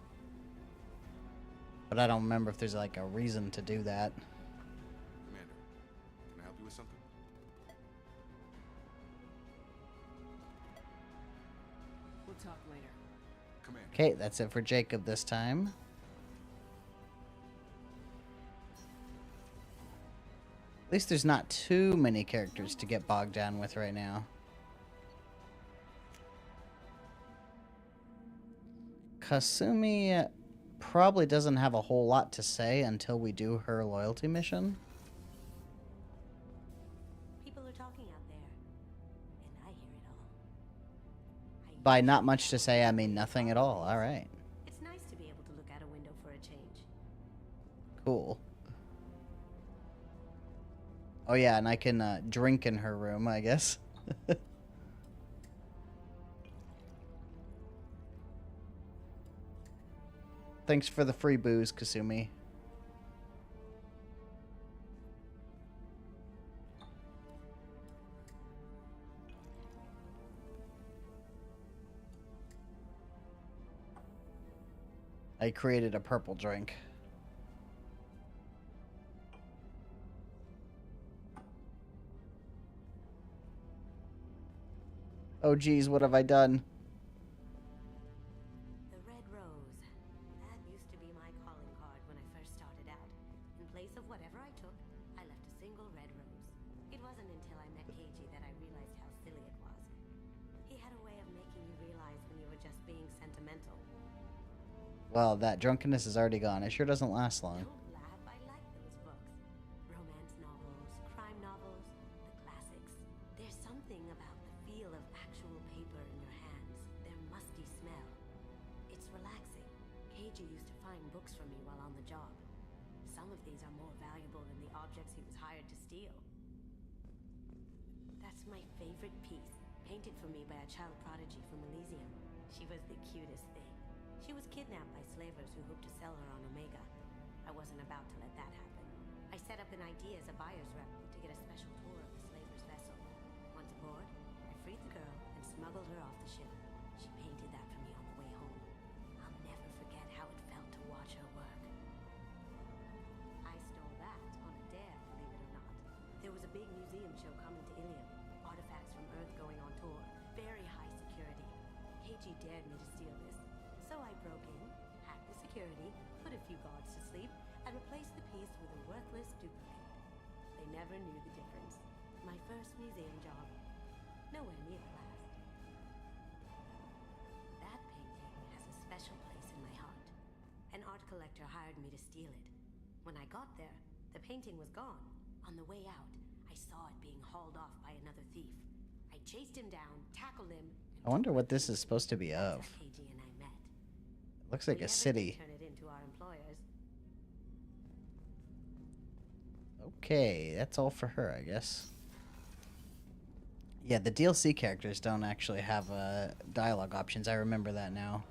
But I don't remember if there's like a reason to do that. Commander, can I help you with something? We'll talk later. Commander. Okay, that's it for Jacob this time. At least there's not too many characters to get bogged down with right now. Kasumi probably doesn't have a whole lot to say until we do her loyalty mission. People are talking out there, and I hear it all. By not much to say, I mean nothing at all. All right. It's nice to be able to look out a window for a change. Cool. Oh yeah, and I can drink in her room, I guess. Thanks for the free booze, Kasumi. I created a purple drink. Oh geez, what have I done? The red rose. That used to be my calling card when I first started out. In place of whatever I took, I left a single red rose. It wasn't until I met Keiji that I realized how silly it was. He had a way of making you realize when you were just being sentimental. Well, that drunkenness is already gone. It sure doesn't last long. Don't laugh, I like those books. Romance novels, crime novels, the classics. There's something about the feel of actual paper in your hands, their musty smell. It's relaxing. Keiji used to find books for me while on the job. Some of these are more valuable than the objects he was hired to steal. That's my favorite piece, painted for me by a child prodigy from Elysium. She was the cutest thing. She was kidnapped by slavers who hoped to sell her on Omega. I wasn't about to let that happen. I set up an ID as a buyer's rep to get a special tour of the slaver's vessel. Once aboard, I freed the girl and smuggled her off the ship. She painted that for me on the way home. I'll never forget how it felt to watch her work. I stole that on a dare, believe it or not. There was a big museum show coming to Ilium. Artifacts from Earth going on tour. Very high security. Keiji dared me to steal this. So I broke in, hacked the security, put a few guards to sleep, and replaced the piece with a worthless duplicate. They never knew the difference. My first museum job. Nowhere near the last. That painting has a special place in my heart. An art collector hired me to steal it. When I got there, the painting was gone. On the way out, I saw it being hauled off by another thief. I chased him down, tackled him. I wonder what this is supposed to be of. Keiji and I met. Looks like a city. Turn it into our employers. Okay, that's all for her, I guess. Yeah, the DLC characters don't actually have dialogue options. I remember that now.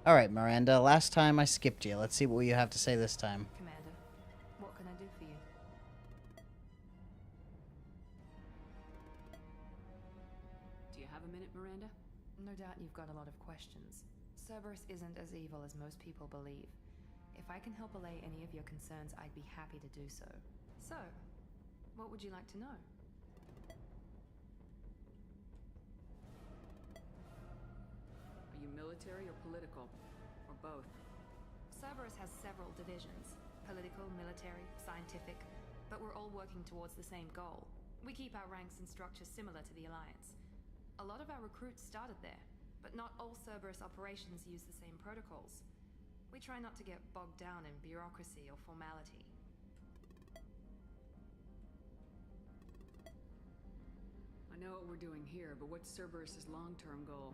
Alright, Miranda, last time I skipped you. Let's see what you have to say this time. Commander, what can I do for you? minute, Miranda? No doubt you've got a lot of questions. Cerberus isn't as evil as most people believe. If I can help allay any of your concerns, I'd be happy to do so. So, what would you like to know? Are you military or political? Or both? Cerberus has several divisions. Political, military, scientific. But we're all working towards the same goal. We keep our ranks and structures similar to the Alliance. A lot of our recruits started there, but not all Cerberus operations use the same protocols. We try not to get bogged down in bureaucracy or formality. I know what we're doing here, but what's Cerberus's long-term goal?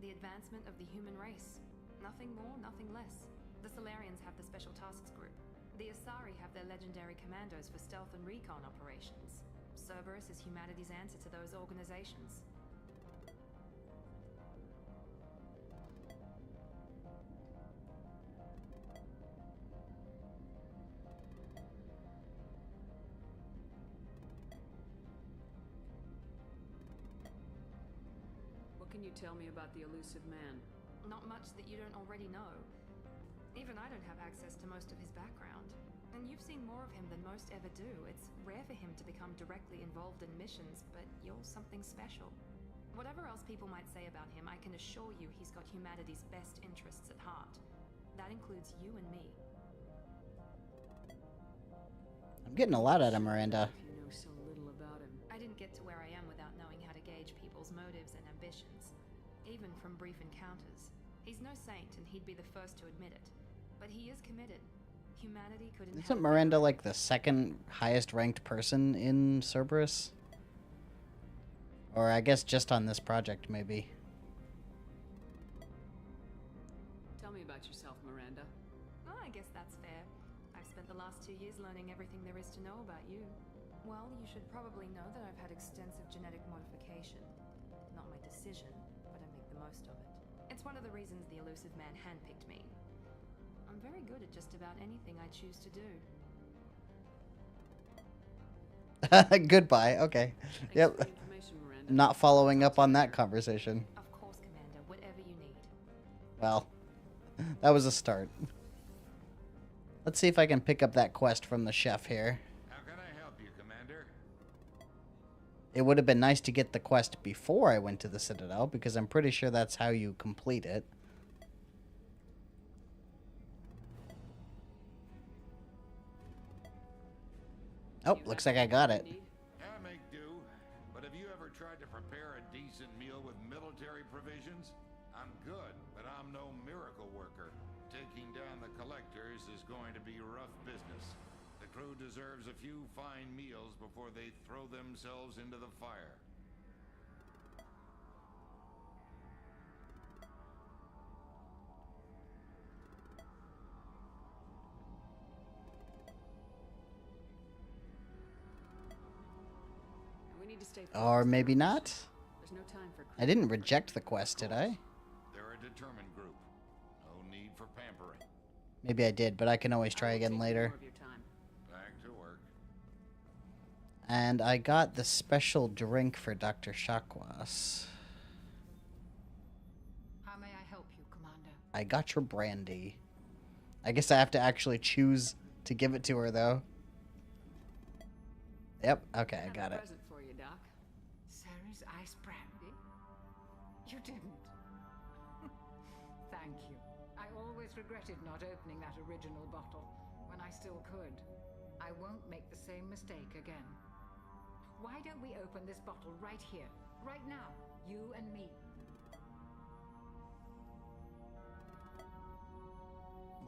The advancement of the human race. Nothing more, nothing less. The Solarians have the Special Tasks Group. The Asari have their legendary commandos for stealth and recon operations. Cerberus is humanity's answer to those organizations. What can you tell me about the elusive man? Not much that you don't already know. Even I don't have access to most of his background. And you've seen more of him than most ever do. It's rare for him to become directly involved in missions, but you're something special. Whatever else people might say about him, I can assure you he's got humanity's best interests at heart. That includes you and me. I'm getting a lot out of Miranda. If you know so little about him. I didn't get to where I am without knowing how to gauge people's motives and ambitions, even from brief encounters. He's no saint, and he'd be the first to admit it. But he is committed. Humanity couldn't. Isn't Miranda like the second highest ranked person in Cerberus? Or I guess just on this project, maybe. Tell me about yourself, Miranda. Oh, I guess that's fair. I've spent the last 2 years learning everything there is to know about you. Well, you should probably know that I've had extensive genetic modification. Not my decision, but I make the most of it. It's one of the reasons the elusive man handpicked me. I'm very good at just about anything I choose to do. Goodbye. Okay. Yep. Not following up on that conversation. Of course, Commander. Whatever you need. Well, that was a start. Let's see if I can pick up that quest from the chef here. How can I help you, Commander? It would have been nice to get the quest before I went to the Citadel, because I'm pretty sure that's how you complete it. Oh, looks like I got it. I make do, but have you ever tried to prepare a decent meal with military provisions? I'm good, but I'm no miracle worker. Taking down the collectors is going to be rough business. The crew deserves a few fine meals before they throw themselves into the fire. We need to stay Or maybe not. There's no time for I didn't reject the quest, did I? They're a determined group. No need for pampering. Maybe I did, but I can always try again later. Back to work. And I got the special drink for Dr. Chakwas. How may I help you, Commander? I got your brandy. I guess I have to actually choose to give it to her, though. Yep, okay, I got it. Present for you, Doc. Sarah's ice brandy? You didn't. Thank you. I always regretted not opening that original bottle when I still could. I won't make the same mistake again. Why don't we open this bottle right here, right now, you and me?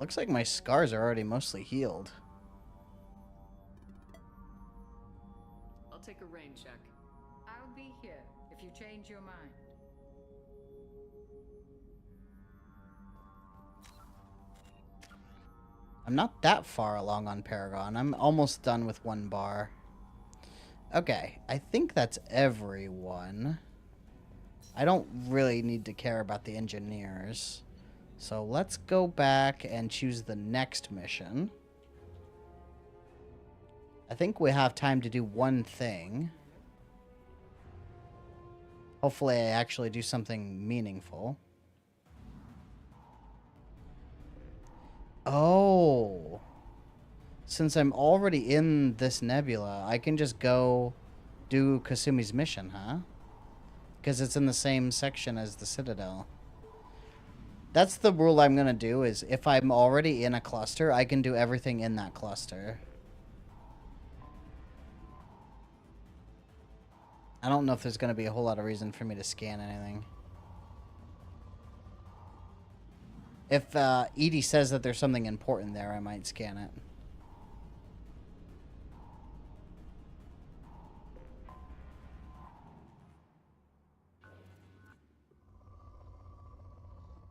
Looks like my scars are already mostly healed. I'll take a rain check. I'll be here if you change your mind. I'm not that far along on Paragon. I'm almost done with one bar. Okay, I think that's everyone. I don't really need to care about the engineers. So let's go back and choose the next mission. I think we have time to do one thing. Hopefully I actually do something meaningful. Oh. Since I'm already in this nebula, I can just go do Kasumi's mission, huh? Because it's in the same section as the Citadel. That's the rule I'm going to do, is if I'm already in a cluster, I can do everything in that cluster. I don't know if there's going to be a whole lot of reason for me to scan anything. If Edie says that there's something important there, I might scan it.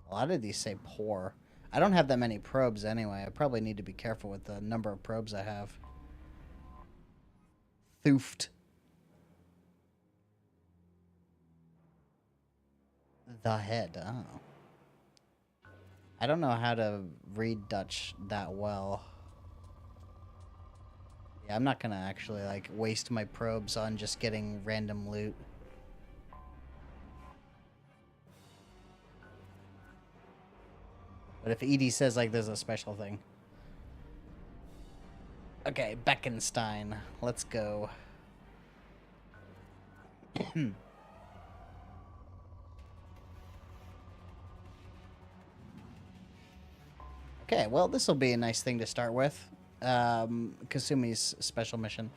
A lot of these say poor. I don't have that many probes anyway. I probably need to be careful with the number of probes I have. Thoofed. The head, oh. I don't know how to read Dutch that well. Yeah, I'm not gonna actually, like, waste my probes on just getting random loot. But if Edie says, like, there's a special thing. Okay, Beckenstein. Let's go. Okay, well, this will be a nice thing to start with. Kasumi's special mission.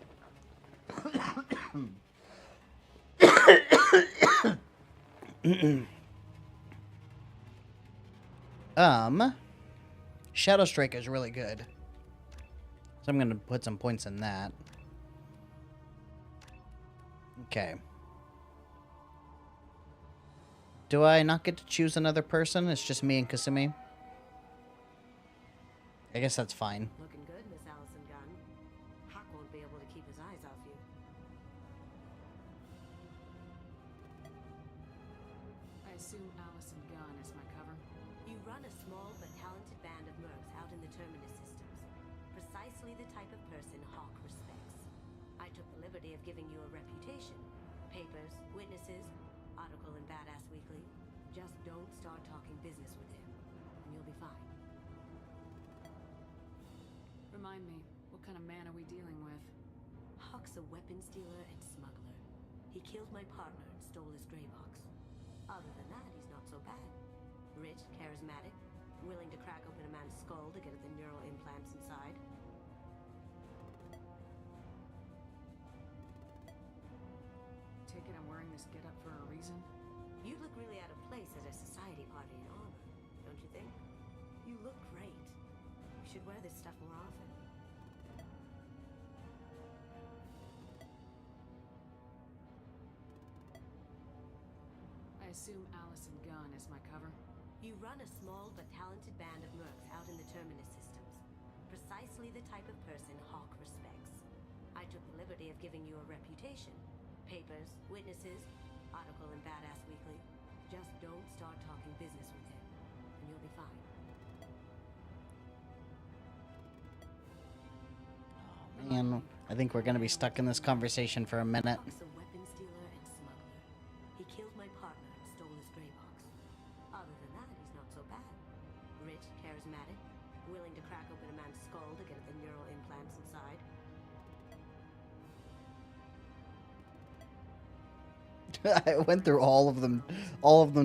Shadow Strike is really good. So I'm going to put some points in that. Okay. Do I not get to choose another person? It's just me and Kasumi? I guess that's fine. Looking good, Miss Allison Gunn. Hawk won't be able to keep his eyes off you. I assume Allison Gunn is my cover. You run a small but talented band of mercs out in the Terminus systems. Precisely the type of person Hawk respects. I took the liberty of giving you a reputation. Papers, witnesses, article in Badass Weekly. Just don't start talking business with him, and you'll be fine. Remind me, what kind of man are we dealing with? Hawk's a weapons dealer and smuggler. He killed my partner and stole his gray box. Other than that, he's not so bad. Rich, charismatic, willing to crack open a man's skull to get at the neural implants inside. Take it I'm wearing this getup for a reason? You look really out of place at a society party in armor, don't you think? You look great. You should wear this stuff more often. I assume Allison Gunn is my cover. You run a small but talented band of mercs out in the Terminus systems. Precisely the type of person Hawk respects. I took the liberty of giving you a reputation. Papers, witnesses, article in Badass Weekly. Just don't start talking business with him, and you'll be fine. Oh, man. I think we're going to be stuck in this conversation for a minute. Hawk's a weapons dealer and smuggler. He killed my partner and stole his gray box. Other than that, he's not so bad. Rich, charismatic, willing to crack open a man's skull to get at the neural implants inside. I went through all of them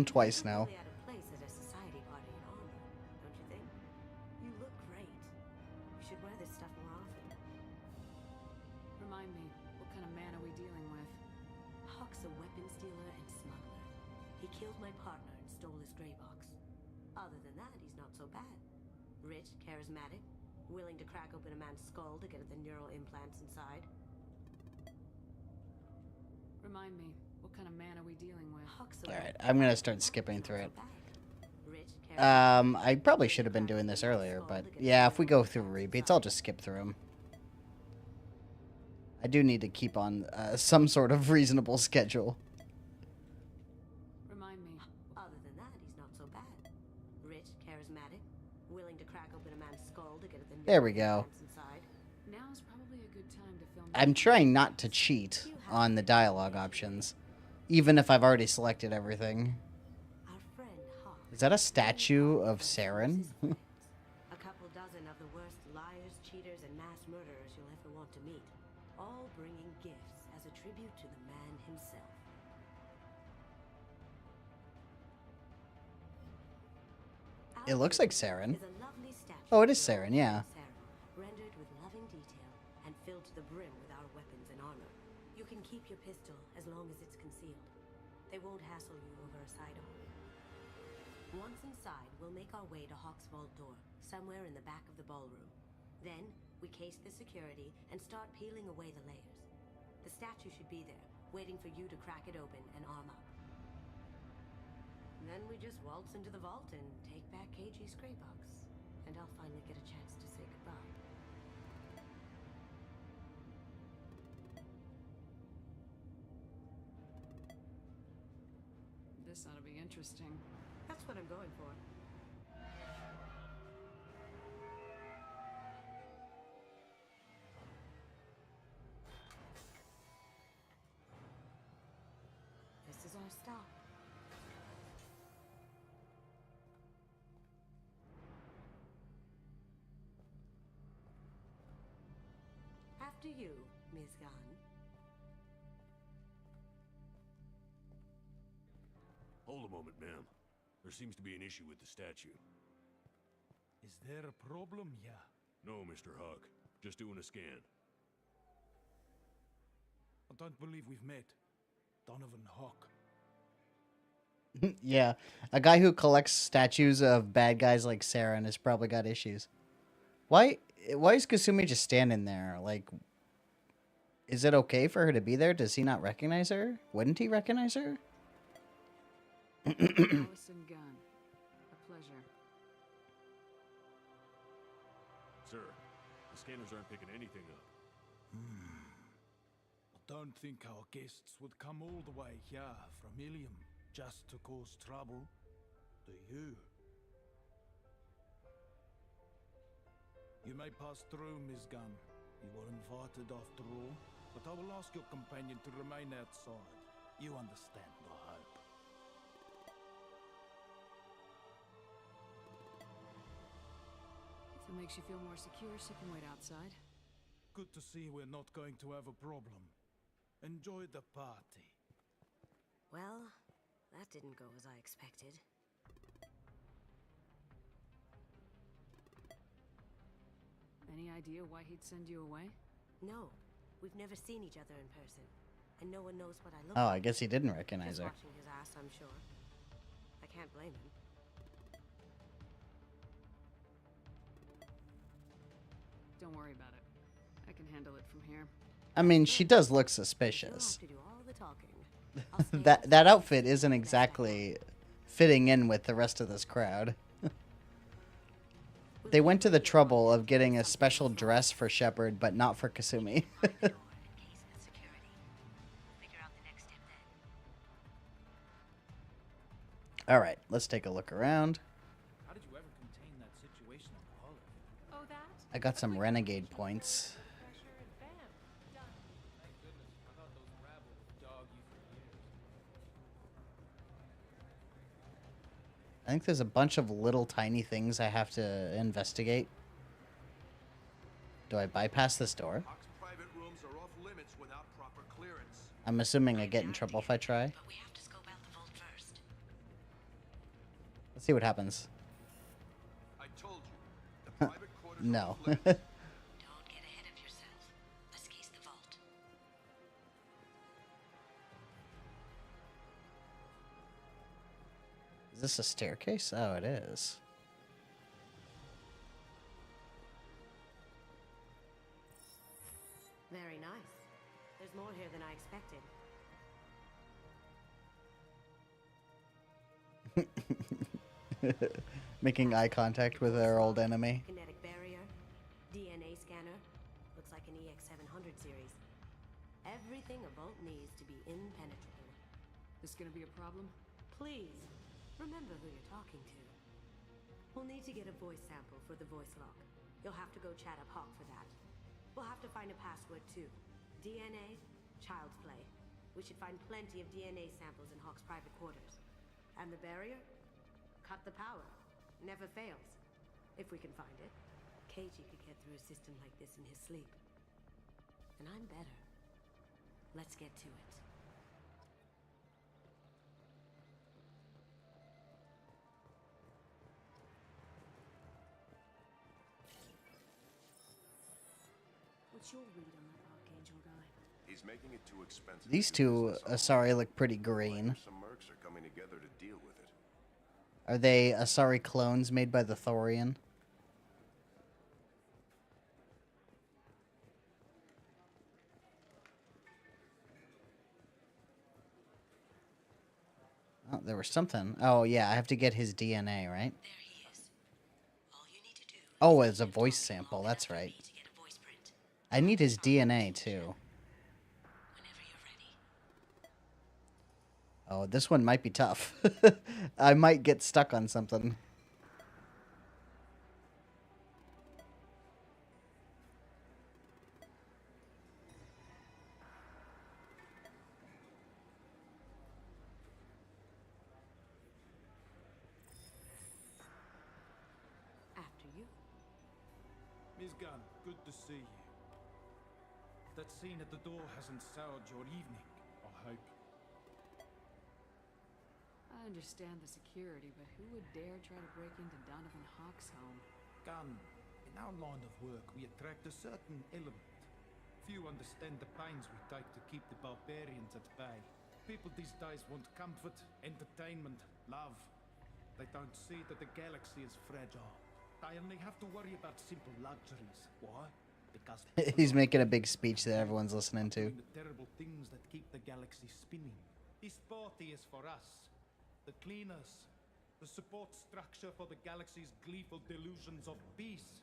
twice now. Really out of place at a society party in armor, don't you think? You look great. You should wear this stuff more often. Remind me, what kind of man are we dealing with? Hawk's a weapons dealer and smuggler. He killed my partner and stole his gray box. Other than that, he's not so bad. Rich, charismatic, willing to crack open a man's skull to get at the neural implants inside. Remind me, what kind of man are we dealing with? Alright, I'm going to start skipping through it. I probably should have been doing this earlier, but yeah, if we go through repeats, I'll just skip through them. I do need to keep on some sort of reasonable schedule. Remind me. Other than that, he's not so bad. Rich, charismatic, willing to crack open a man's skull to get at the There we go. inside. Now's probably a good time to film. I'm trying not to cheat on the dialogue options. Even if I've already selected everything. Is that a statue of Saren? A couple dozen of the worst liars, cheaters, and mass murderers you'll ever want to meet, all bringing gifts as a tribute to the man himself. It looks like Saren. Oh, it is Saren, yeah. Rendered with loving detail and filled to the brim with our weapons and armor. You can keep your pistol as long as it's concealed. They won't hassle you over a sidearm. Once inside, we'll make our way to Hawk's vault door, somewhere in the back of the ballroom. Then, we case the security and start peeling away the layers. The statue should be there, waiting for you to crack it open and arm up. Then we just waltz into the vault and take back KG's gray box. And I'll finally get a chance to say goodbye. This ought to be interesting. That's what I'm going for. This is our stop. After you, Ms. Gunn. Hold a moment, ma'am. There seems to be an issue with the statue. Is there a problem here? No, Mr. Hawk. Just doing a scan. I don't believe we've met. Donovan Hawk. Yeah, a guy who collects statues of bad guys like Saren has probably got issues. Why is Kasumi just standing there? Like, is it okay for her to be there? Does he not recognize her? Wouldn't he recognize her? Allison Gunn. A pleasure. Sir, the scanners aren't picking anything up. I don't think our guests would come all the way here from Ilium just to cause trouble. Do you? You may pass through, Ms. Gunn. You were invited after all, but I will ask your companion to remain outside. You understand, I hope. If it makes you feel more secure, she can wait outside. Good to see we're not going to have a problem. Enjoy the party. Well, that didn't go as I expected. Any idea why he'd send you away? No, we've never seen each other in person, and no one knows what I look Oh, like. I guess he didn't recognize Just her. watching his ass, I'm sure. I can't blame him. Don't worry about it. I can handle it from here. I mean, she does look suspicious. To do all the talking. That outfit isn't exactly fitting in with the rest of this crowd. They went to the trouble of getting a special dress for Shepard, but not for Kasumi. All right, let's take a look around. How did you ever contain that situation on the Hollow? Oh, that? I got some renegade points. I think there's a bunch of little tiny things I have to investigate. Do I bypass this door? Hawk's private rooms are off limits without proper clearance. I'm assuming I get in trouble if I try. But we have to scope out the vault first. Let's see what happens. I told you. The private quarters No. are off limits. Don't get ahead of yourself. Let's case the vault. Is this a staircase? Oh, it is. Very nice. There's more here than I expected. Making eye contact with our old enemy. Kinetic barrier, DNA scanner, looks like an EX700 series. Everything a vault needs to be impenetrable. This gonna be a problem? Please, remember who you're talking to. We'll need to get a voice sample for the voice lock. You'll have to go chat up Hawk for that. We'll have to find a password too. DNA, child's play. We should find plenty of DNA samples in Hawk's private quarters. And the barrier? Cut the power. Never fails. If we can find it. Keiji could get through a system like this in his sleep. And I'm better. Let's get to it. What's your read on that Archangel guy? He's making it too expensive. These two Asari look pretty green. Some mercs are coming together to deal with it. Are they Asari clones made by the Thorian? Oh, there was something. Oh, yeah, I have to get his DNA, right? There he is. All you need to do. Oh, it's a voice sample. That's right. I need his DNA, too. Oh, this one might be tough. I might get stuck on something. After you. Miss Gunn, good to see you. That scene at the door hasn't soured your evening, I hope. I understand the security, but who would dare try to break into Donovan Hawk's home? Gunn, in our line of work, we attract a certain element. Few understand the pains we take to keep the barbarians at bay. People these days want comfort, entertainment, love. They don't see that the galaxy is fragile. They only have to worry about simple luxuries. Why? Because He's making a big speech that everyone's listening to. the terrible things that keep the galaxy spinning. This party is for us, the cleaners, the support structure for the galaxy's gleeful delusions of peace.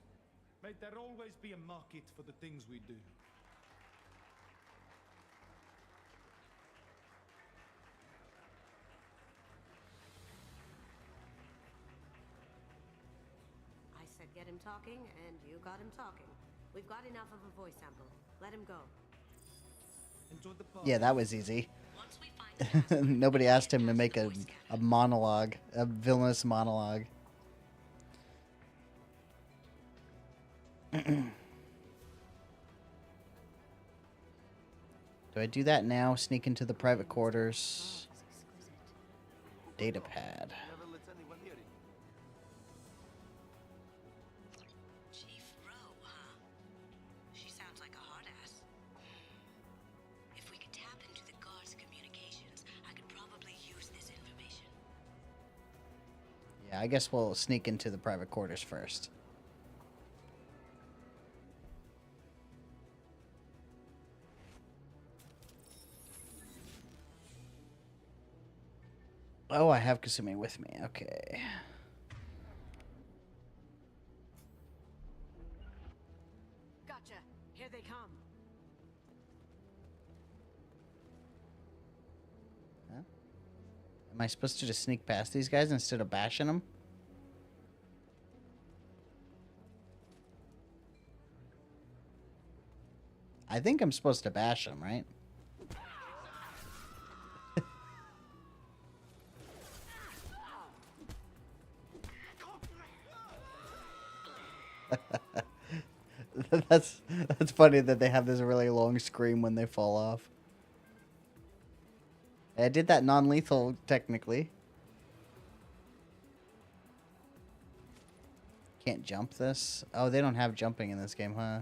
May there always be a market for the things we do. I said get him talking, and you got him talking. We've got enough of a voice sample. Let him go. Enjoy the party. Yeah, that was easy. Nobody asked him to make a monologue, a villainous monologue. Do I do that now? Sneak into the private quarters. Data pad. Chief Rowe, huh? She sounds like a hard ass. If we could tap into the guard's communications, I could probably use this information. Yeah, I guess we'll sneak into the private quarters first. Oh, I have Kasumi with me. Okay. Gotcha. Here they come. Huh? Am I supposed to just sneak past these guys instead of bashing them? I think I'm supposed to bash them, right? That's funny that they have this really long scream when they fall off. I did that non-lethal, technically. Can't jump this? Oh, they don't have jumping in this game, huh?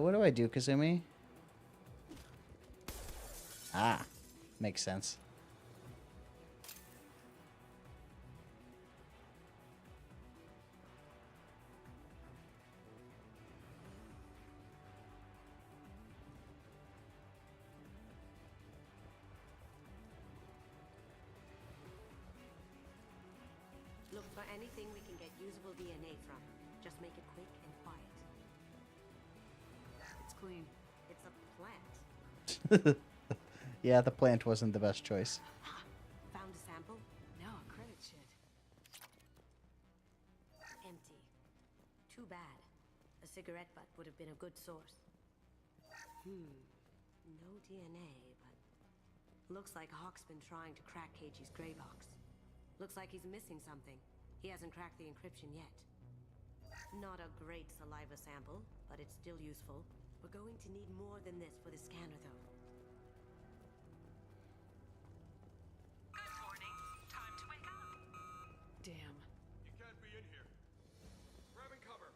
What do I do, Kazumi? Ah, makes sense. Look for anything we can get usable DNA from. Just make it quick and quiet. It's clean. It's a plant. Yeah, the plant wasn't the best choice. Found a sample? No, credit shit. Empty. Too bad. A cigarette butt would have been a good source. No DNA, but looks like Hawk's been trying to crack Keiji's gray box. Looks like he's missing something. He hasn't cracked the encryption yet. Not a great saliva sample, but it's still useful. We're going to need more than this for the scanner, though. Good morning. Time to wake up. Damn. You can't be in here. Grabbing cover.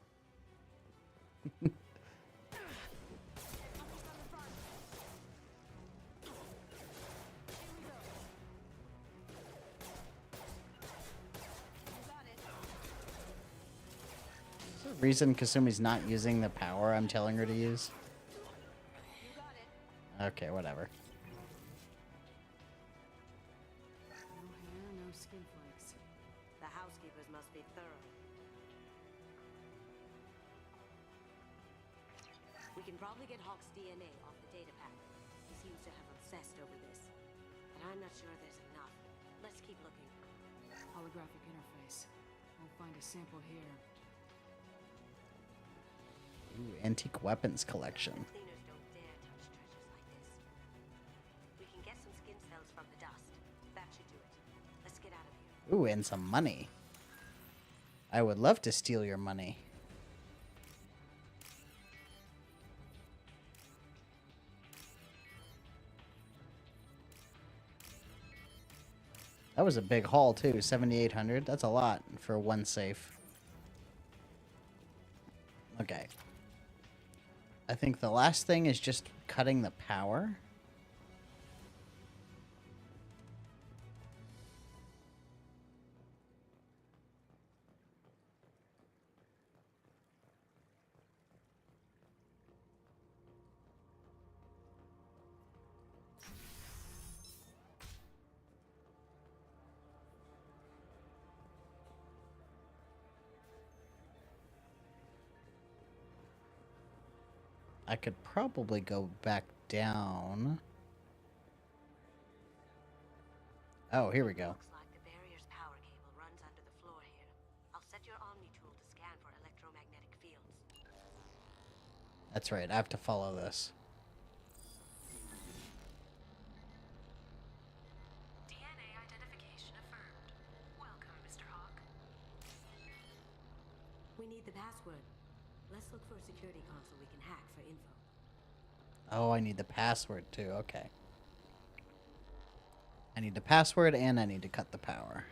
Is there a reason Kasumi's not using the power I'm telling her to use? Okay, whatever. No hair, no skin flakes. The housekeepers must be thorough. We can probably get Hawk's DNA off the data pad. He seems to have obsessed over this. But I'm not sure there's enough. Let's keep looking. Holographic interface. I'll find a sample here. Ooh, antique weapons collection. Cleaners don't dare touch treasures like this. We can get some skin cells from the dust. That should do it. Let's get out of here. Ooh, and some money. I would love to steal your money. That was a big haul too, 7,800. That's a lot for one safe. Okay. I think the last thing is just cutting the power. I could probably go back down. Oh, here we go. Looks like the barrier's power cable runs under the floor here. I'll set your Omni tool to scan for electromagnetic fields. That's right, I have to follow this. DNA identification affirmed. Welcome, Mr. Hawk. We need the password. Let's look for a security console we can hack for info. Oh, I need the password too. Okay. I need the password and I need to cut the power.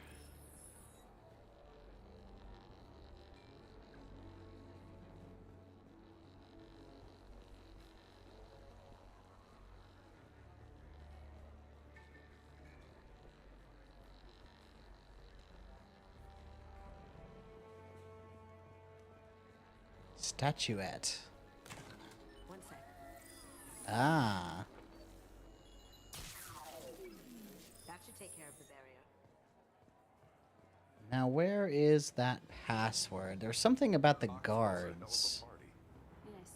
Statuette. One sec. Ah. That should take care of the barrier. Now, where is that password? There's something about the guards. Yes. I'm not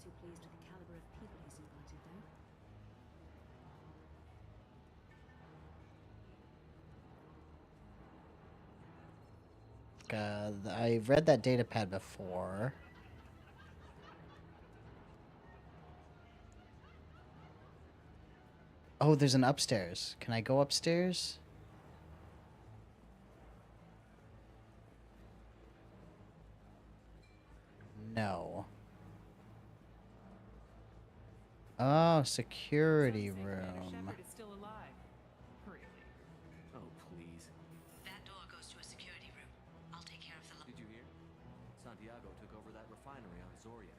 too pleased with the caliber of people he's invited, though. I've read that data pad before. Oh, there's an upstairs. Can I go upstairs? No. Oh, security room. Shepard is still alive. Really? Oh, please. That door goes to a security room. I'll take care of the lock. Did you hear? Santiago took over that refinery on Zoria.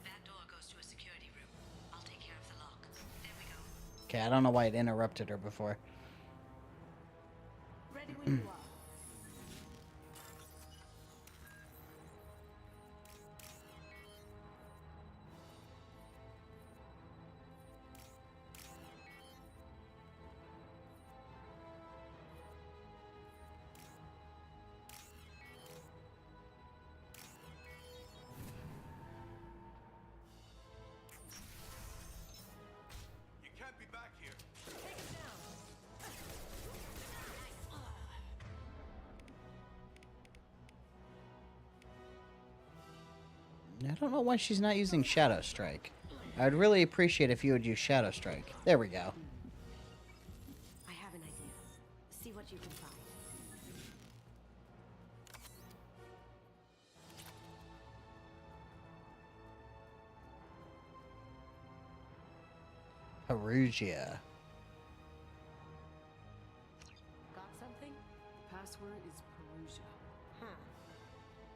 That door goes to a security room. I'll take care of the lock. There we go. Okay, I don't know why it interrupted her before. Ready when you are. You can't be back here. I don't know why she's not using Shadow Strike. I'd really appreciate if you would use Shadow Strike. There we go. I have an idea. See what you can find. Perugia. Got something? Password is Perugia. Huh.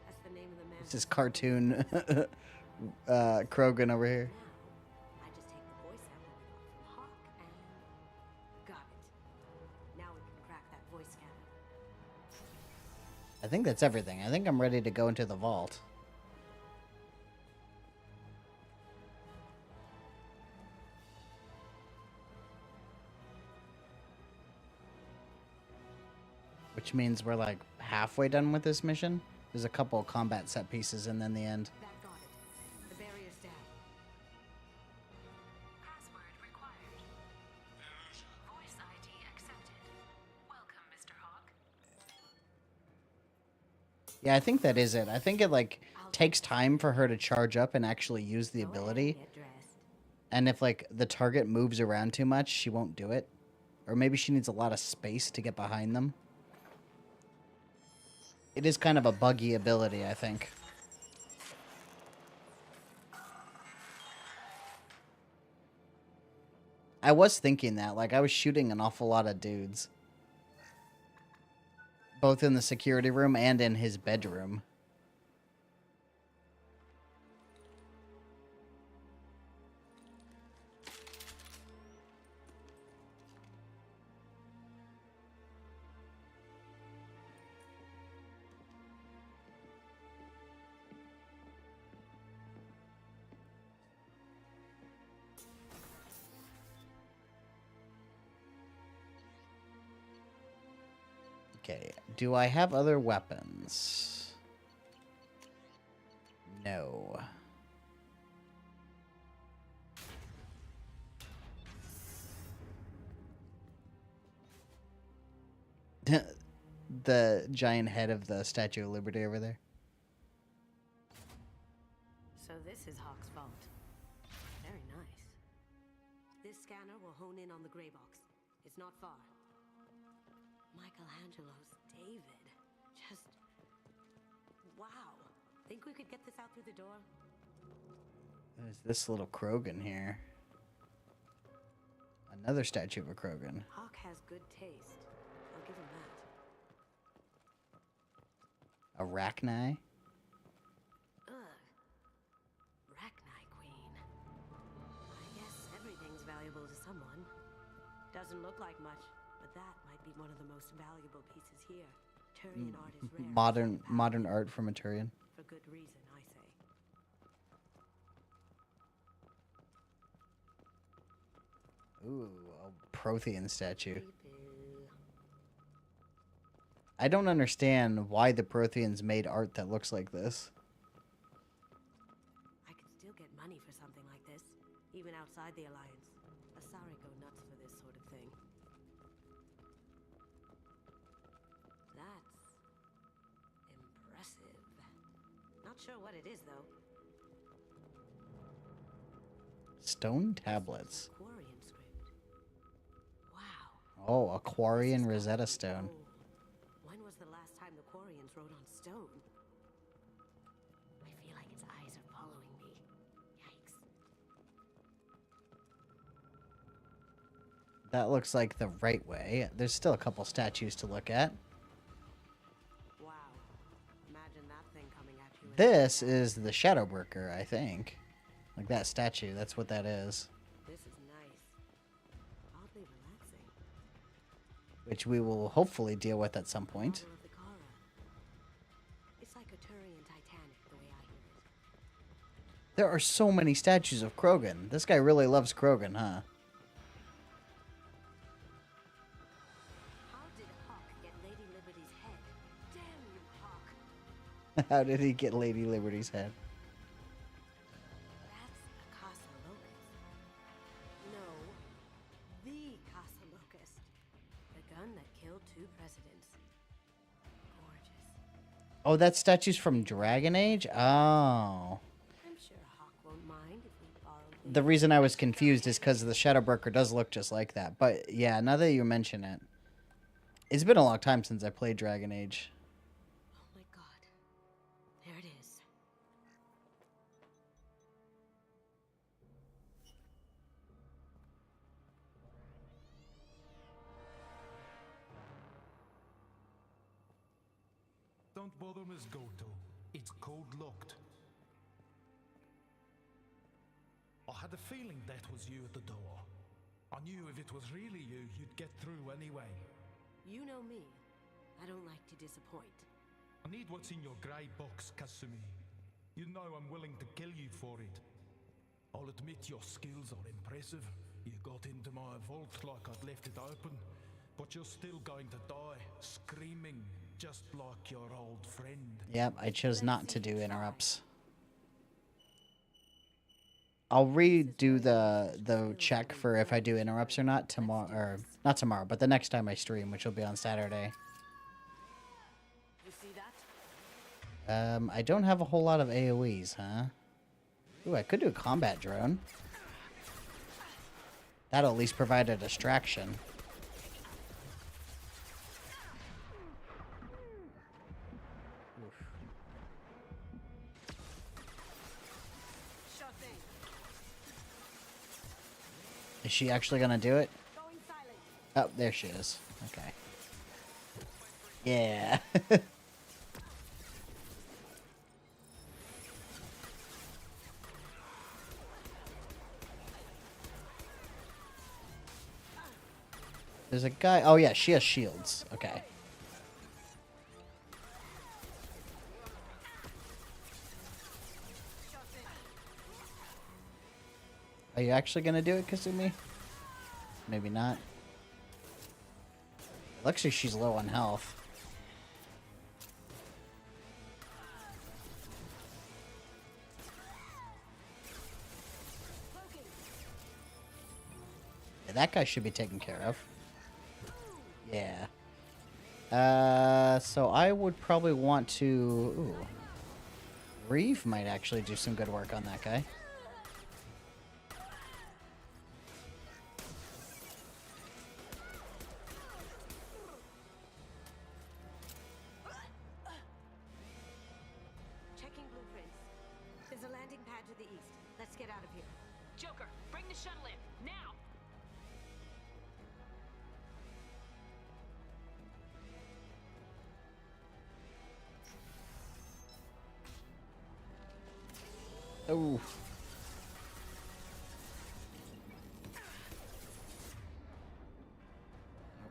That's the name of the man. This is cartoon Krogan over here. I just take the voice sample from Hawk and... Got it. Now we can crack that voice scanner. I think that's everything. I think I'm ready to go into the vault. Which means we're like halfway done with this mission. There's a couple of combat set pieces and then the end. That got it. The barrier's down. Password required. Voice ID accepted. Welcome, Mr. Hawk. Yeah, I think that is it. I think it like takes time for her to charge up and actually use the ability. And if like the target moves around too much, she won't do it. Or maybe she needs a lot of space to get behind them. It is kind of a buggy ability, I think. I was thinking that. Like, I was shooting an awful lot of dudes. Both in the security room and in his bedroom. Okay, do I have other weapons? No. The giant head of the Statue of Liberty over there. So this is Hawk's vault. Very nice. This scanner will hone in on the gray box. It's not far. Michelangelo's David. Just... wow. Think we could get this out through the door? There's this little Krogan here. Another statue of a Krogan. Hawk has good taste. I'll give him that. Arachni? Ugh. Arachni Queen. I guess everything's valuable to someone. Doesn't look like much, but that might be one of the most valuable pieces here. Turian art is rare. Modern art from a Turian. For good reason, I say. Ooh, a Prothean statue. I don't understand why the Protheans made art that looks like this. I could still get money for something like this, even outside the Alliance. Asari go nuts for this sort of thing. That's impressive. Not sure what it is, though. Stone tablets. Quarian script. Wow. Oh, a Quarian Rosetta Stone. When was the last time the Quarians wrote on stone? I feel like its eyes are following me. Yikes. That looks like the right way. There's still a couple statues to look at. Wow. Imagine that thing coming at you. This is the Shadowbreaker, I think. Like that statue, that's what that is. This is nice. Oddly relaxing. Which we will hopefully deal with at some point. Model of the Kara. It's like a Turian Titanic, the way I hear it. There are so many statues of Krogan. This guy really loves Krogan, huh? How did Hawk get Lady Liberty's head? Damn you, Hawk. How did he get Lady Liberty's head? That's a Casa Locust. No, the Casa Locust. The gun that killed 2 presidents. Gorgeous. Oh, that statue's from Dragon Age? Oh. I'm sure Hawk won't mind if we borrow the reason I was confused is because the Shadow Broker does look just like that. But yeah, now that you mention it, it's been a long time since I played Dragon Age. Oh my god. There it is. Don't bother, Miss Goto. It's code locked. I had a feeling that was you at the door. I knew if it was really you, you'd get through anyway. You know me. I don't like to disappoint. I need what's in your grey box, Kasumi. You know I'm willing to kill you for it. I'll admit your skills are impressive. You got into my vault like I'd left it open, but you're still going to die, screaming, just like your old friend. Yep, I chose not to do interrupts. I'll redo the check for if I do interrupts or not tomorrow, or not tomorrow, but the next time I stream, which will be on Saturday. You see that? I don't have a whole lot of AoEs, huh? Ooh, I could do a combat drone. That'll at least provide a distraction. Is she actually gonna do it? Oh, there she is. Okay. Yeah. There's a guy. Oh, yeah, she has shields. Okay. Are you actually gonna do it, Kasumi? Maybe not. Looks like she's low on health. Yeah, that guy should be taken care of. Yeah. So I would probably want to... Ooh. Reeve might actually do some good work on that guy. Checking blueprints. There's a landing pad to the east. Let's get out of here. Joker, bring the shuttle in, now! Oh.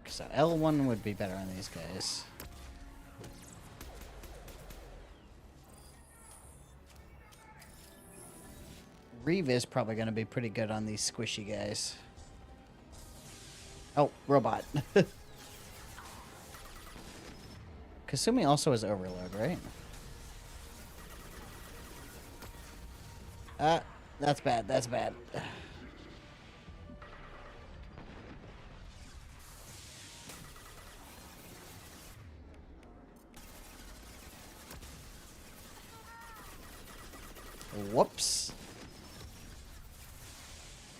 So L1 would be better on these guys. Reeve is probably going to be pretty good on these squishy guys. Oh, robot. Kasumi also has overload, right? That's bad, that's bad. Whoops.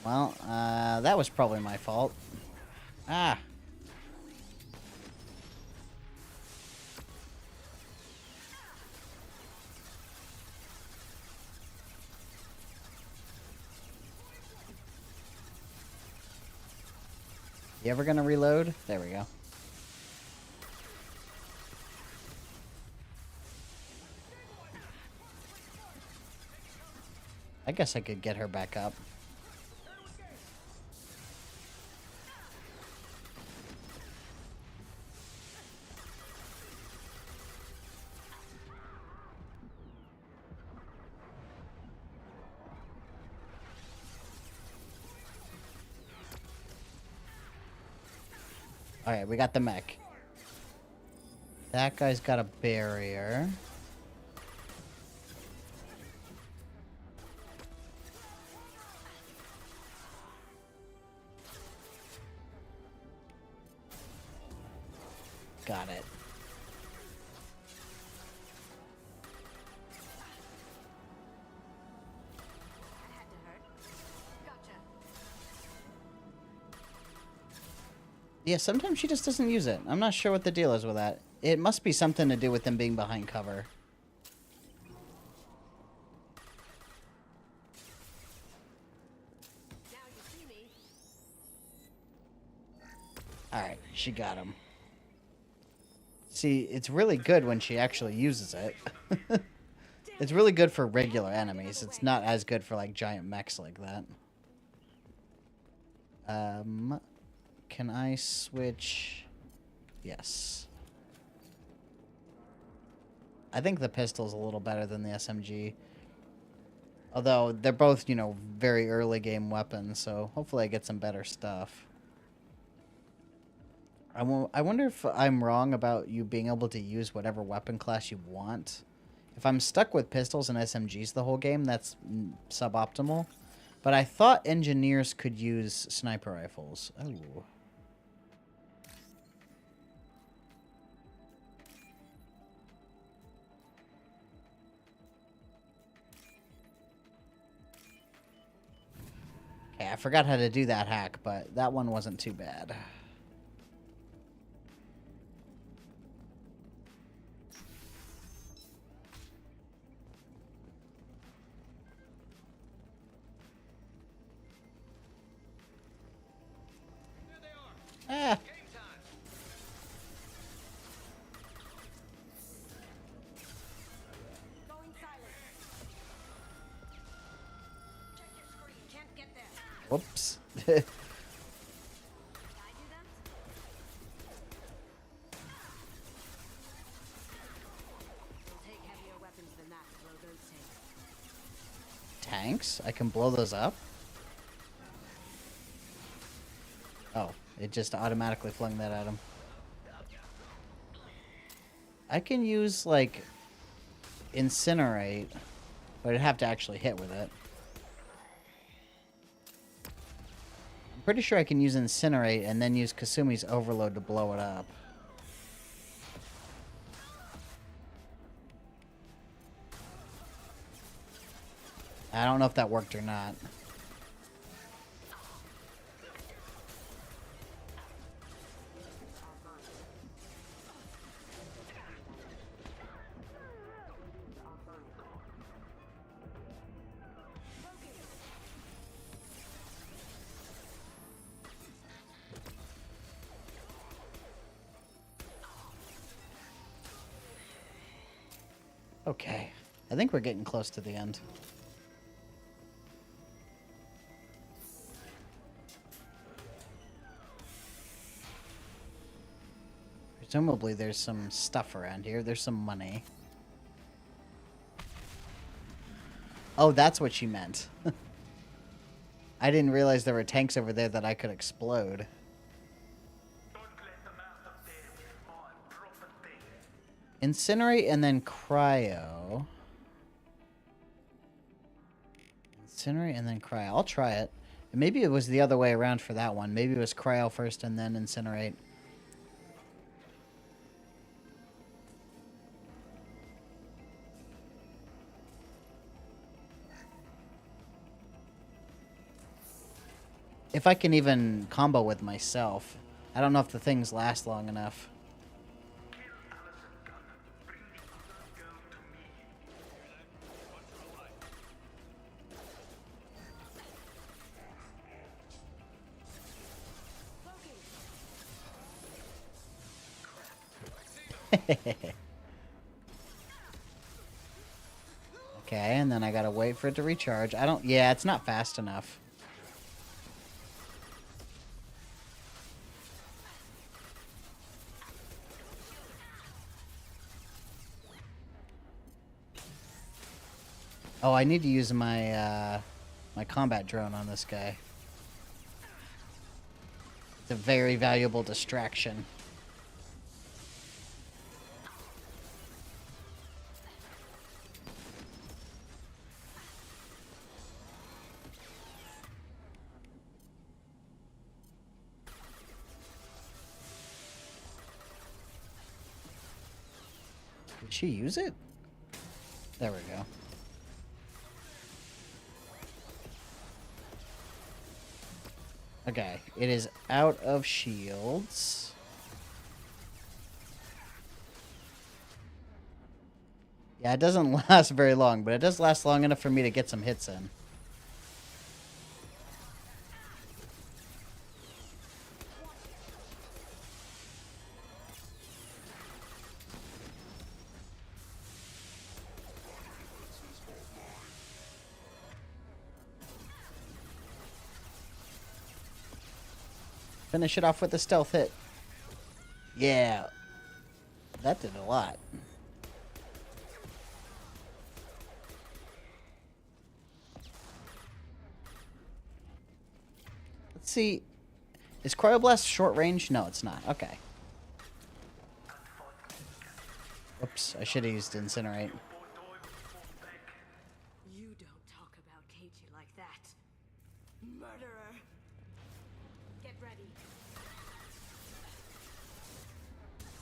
Well, that was probably my fault. Ah. You ever gonna reload? There we go. I guess I could get her back up. Alright, we got the mech. That guy's got a barrier. Got it. Yeah, sometimes she just doesn't use it. I'm not sure what the deal is with that. It must be something to do with them being behind cover. Alright, she got him. See, it's really good when she actually uses it. It's really good for regular enemies. It's not as good for, like, giant mechs like that. Can I switch? Yes. I think the pistol's a little better than the SMG. Although, they're both, you know, very early game weapons, so hopefully I get some better stuff. I wonder if I'm wrong about you being able to use whatever weapon class you want. If I'm stuck with pistols and SMGs the whole game, that's suboptimal. But I thought engineers could use sniper rifles. Oh. Okay, I forgot how to do that hack, but that one wasn't too bad. Ah. Whoops. Tanks? I can blow those up? Oh, it just automatically flung that at him. I can use, like, incinerate, but I'd have to actually hit with it. I'm pretty sure I can use incinerate and then use Kasumi's overload to blow it up. I don't know if that worked or not. Okay, I think we're getting close to the end. Presumably there's some stuff around here. There's some money. Oh, that's what she meant. I didn't realize there were tanks over there that I could explode. Incinerate and then cryo. Incinerate and then cryo. I'll try it. Maybe it was the other way around for that one. Maybe it was cryo first and then incinerate. If I can even combo with myself. I don't know if the things last long enough. Okay, and then I gotta wait for it to recharge. Yeah, it's not fast enough. Oh, I need to use my, my combat drone on this guy. It's a very valuable distraction. Did she use it? There we go. Okay, it is out of shields. Yeah, it doesn't last very long, but it does last long enough for me to get some hits in. Finish it off with a stealth hit. Yeah. That did a lot. Let's see. Is Cryoblast short range? No, it's not. Okay. Oops, I should have used Incinerate. You don't talk about Keiji like that. Murderer. Get ready.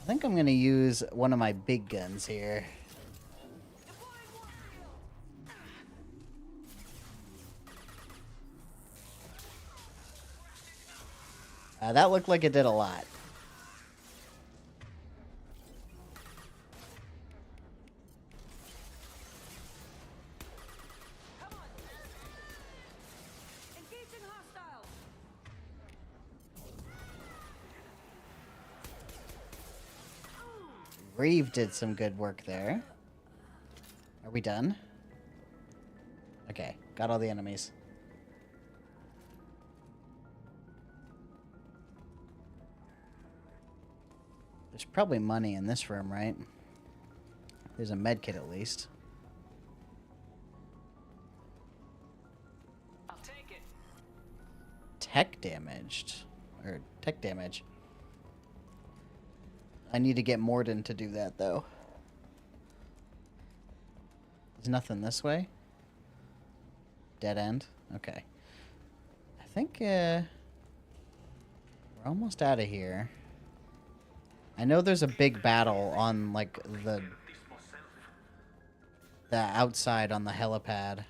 I think I'm going to use one of my big guns here. That looked like it did a lot. Reeve did some good work there. Are we done? Okay, got all the enemies. There's probably money in this room, right? There's a med kit at least. I'll take it. Tech damaged. Or tech damage. I need to get Morden to do that, though. There's nothing this way? Dead end? Okay. I think, we're almost out of here. I know there's a big battle on, like, the outside on the helipad.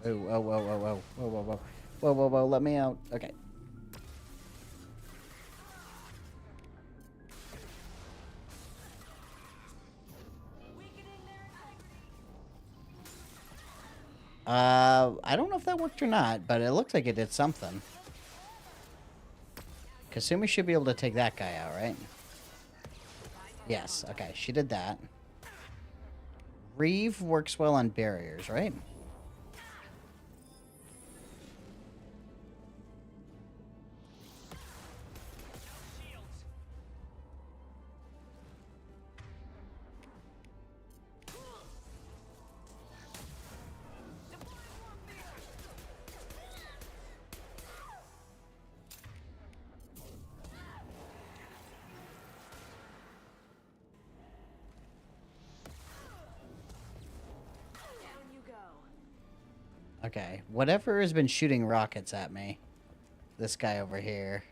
Oh, whoa, whoa, whoa, whoa, whoa, whoa, whoa, whoa, whoa, whoa, let me out. Okay. I don't know if that worked or not, but it looks like it did something. Kasumi should be able to take that guy out, right? Yes, okay, she did that. Reeve works well on barriers, right? Okay, whatever has been shooting rockets at me. This guy over here.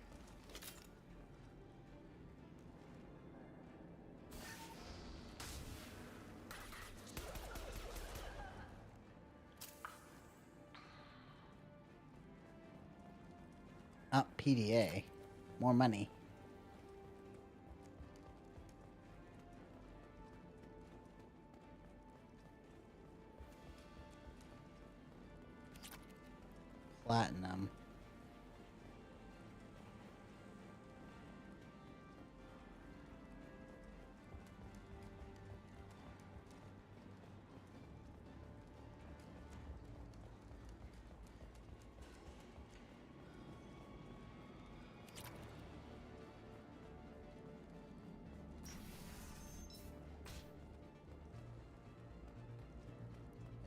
Oh, PDA. More money. Platinum.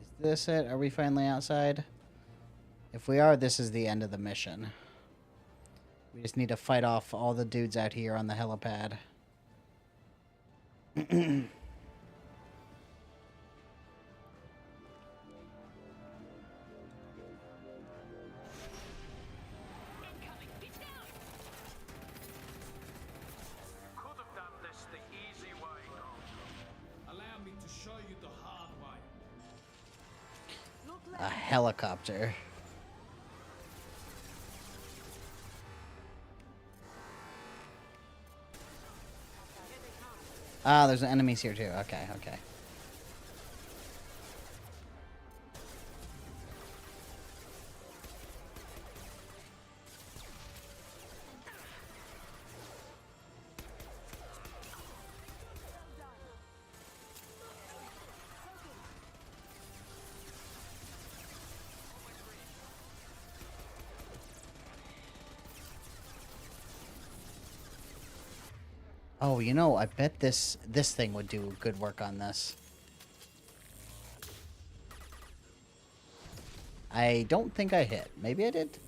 Is this it? Are we finally outside? If we are, this is the end of the mission. We just need to fight off all the dudes out here on the helipad. Could have done this the easy way. Allow me to show you the hard way. Look left. A helicopter. Ah, there's enemies here too. Okay, okay. Oh, you know, I bet this thing would do good work on this. I don't think I hit. Maybe I did.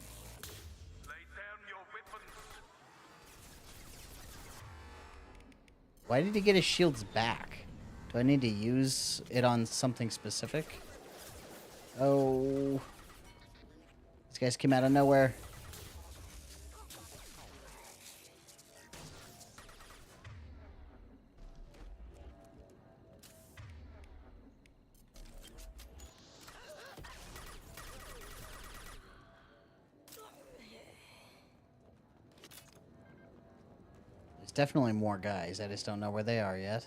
Why did he get his shields back? Do I need to use it on something specific? Oh. These guys came out of nowhere. Definitely more guys. I just don't know where they are yet.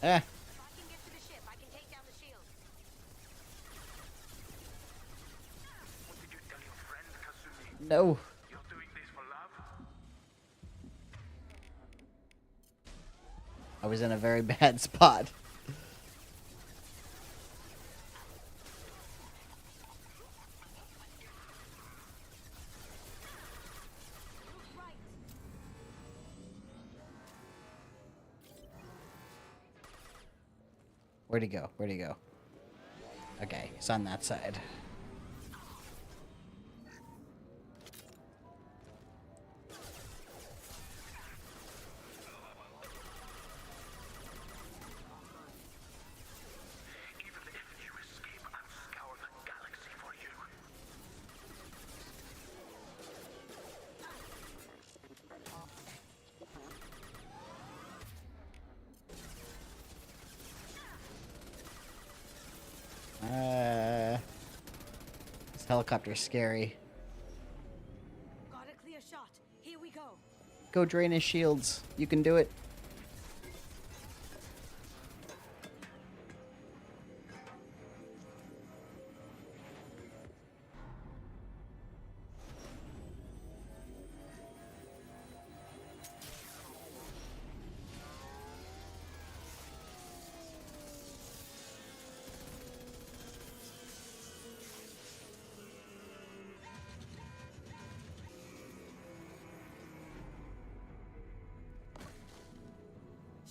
Eh. No. I was in a very bad spot. Where'd he go? Where'd he go? Okay, he's on that side. This helicopter's scary. Got a clear shot. Here we go. Go drain his shields. You can do it.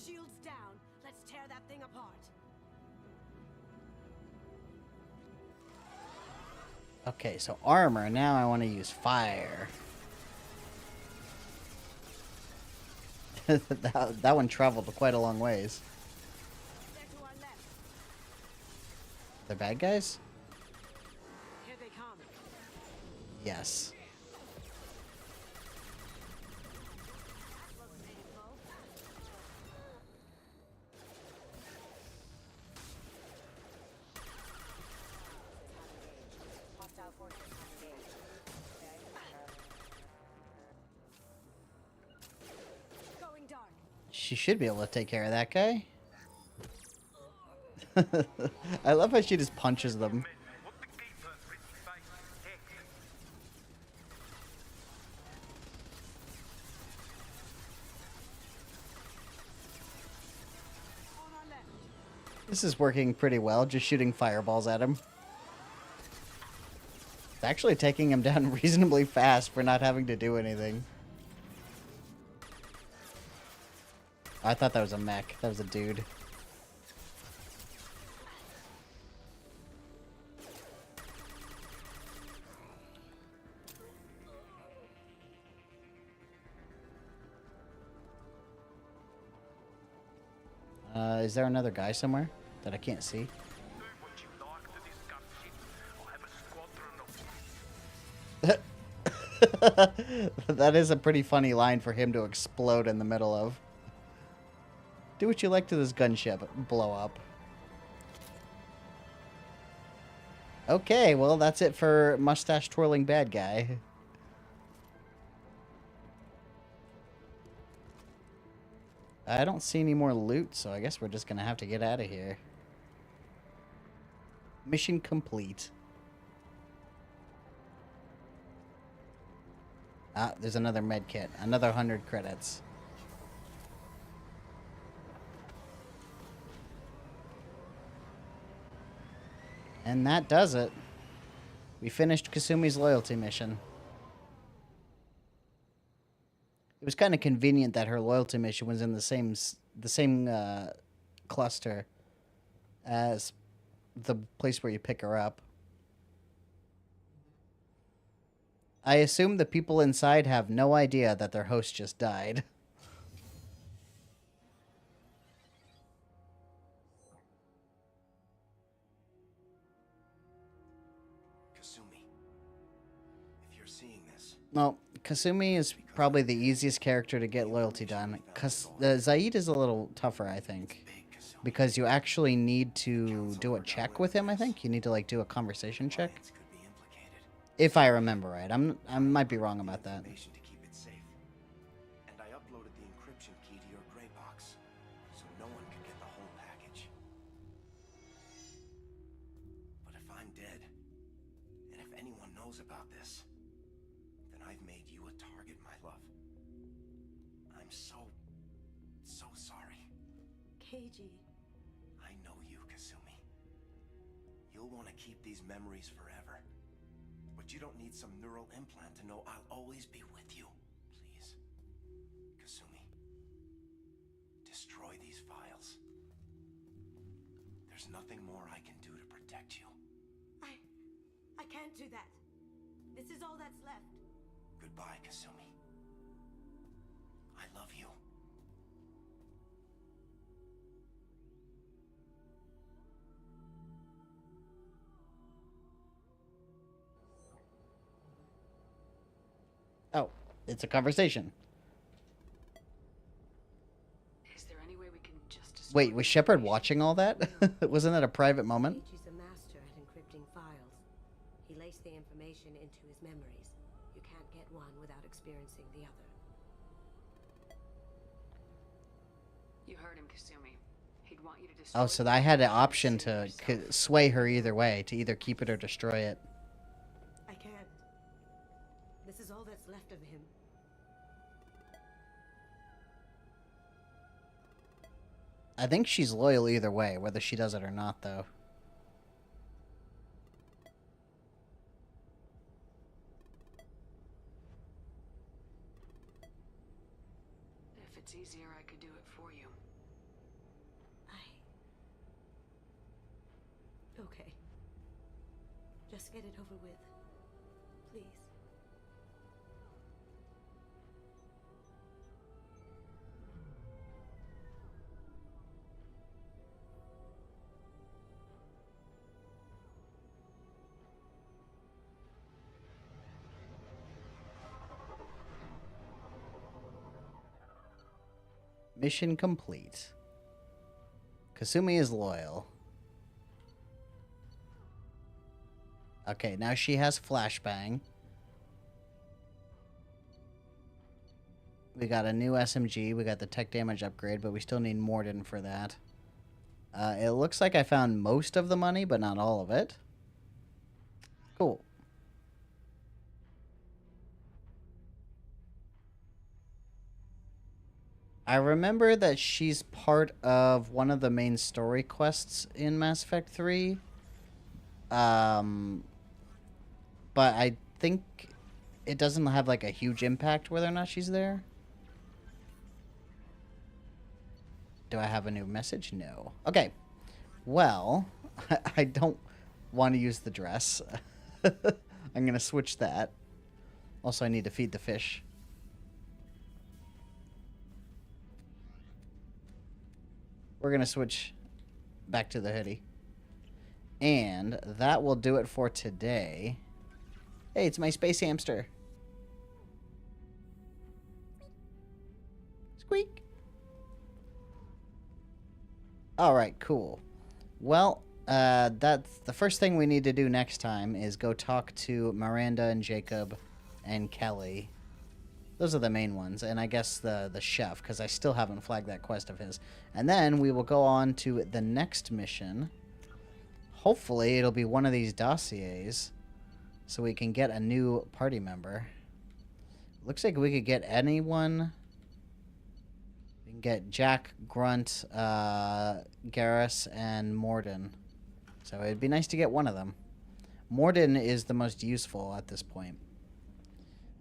Shields down. Let's tear that thing apart. Okay, so armor. Now I want to use fire. that one traveled quite a long ways. They're bad guys? Here they come. Yes. Going dark. She should be able to take care of that guy. I love how she just punches them. This is working pretty well, just shooting fireballs at him. It's actually taking him down reasonably fast for not having to do anything. I thought that was a mech. That was a dude. Is there another guy somewhere that I can't see? That is a pretty funny line for him to explode in the middle of. Do what you like to this gunship. Blow up. Okay, well, that's it for mustache twirling bad guy. I don't see any more loot, so I guess we're just gonna have to get out of here. Mission complete. Ah, there's another med kit. Another 100 credits. And that does it. We finished Kasumi's loyalty mission. It was kind of convenient that her loyalty mission was in the same cluster as the place where you pick her up. I assume the people inside have no idea that their host just died. Kasumi, if you're seeing this... Well, Kasumi is probably the easiest character to get loyalty done. Zaid is a little tougher, I think. Because you actually need to do a check with him, I think. You need to, like, do a conversation check. If I remember right. I might be wrong about that. To keep it safe. And I uploaded the encryption key to your gray box, so no one could get the whole package. But if I'm dead, and if anyone knows about this, then I've made you a target, my love. I'm so sorry. Keiji. I know you, Kasumi. You'll want to keep these memories forever. But you don't need some neural implant to know I'll always be with you. Please. Kasumi. Destroy these files. There's nothing more I can do to protect you. I can't do that. This is all that's left. Goodbye, Kasumi. I love you. Oh, it's a conversation. Is there any way we can just... Wait, was Shepard watching all that? Wasn't that a private moment? Keiji's a master at encrypting files. He laced the information into his memories. You can't get one without experiencing the other. You heard him, Kasumi. He'd want you to destroy... Oh, so I had an option to sway her either way, to either keep it or destroy it. I can't. This is all that's left of him. I think she's loyal either way, whether she does it or not, though. If it's easier, I could do it for you. Okay. Just get it over with. Please. Mission complete. Kasumi is loyal. Okay, now she has flashbang. We got a new SMG. We got the tech damage upgrade, but we still need Morden for that. It looks like I found most of the money, but not all of it. Cool. I remember that she's part of one of the main story quests in Mass Effect 3. But I think it doesn't have like a huge impact whether or not she's there. Do I have a new message? No. Okay. Well, I don't want to use the dress. I'm going to switch that. Also, I need to feed the fish. We're going to switch back to the hoodie. And that will do it for today. Hey, it's my space hamster. All right, cool. Well, that's the first thing we need to do next time is go talk to Miranda and Jacob and Kelly. Those are the main ones, and I guess the chef, because I still haven't flagged that quest of his. And then we will go on to the next mission. Hopefully, it'll be one of these dossiers, so we can get a new party member. Looks like we could get anyone. We can get Jack, Grunt, Garrus, and Morden. So it'd be nice to get one of them. Morden is the most useful at this point.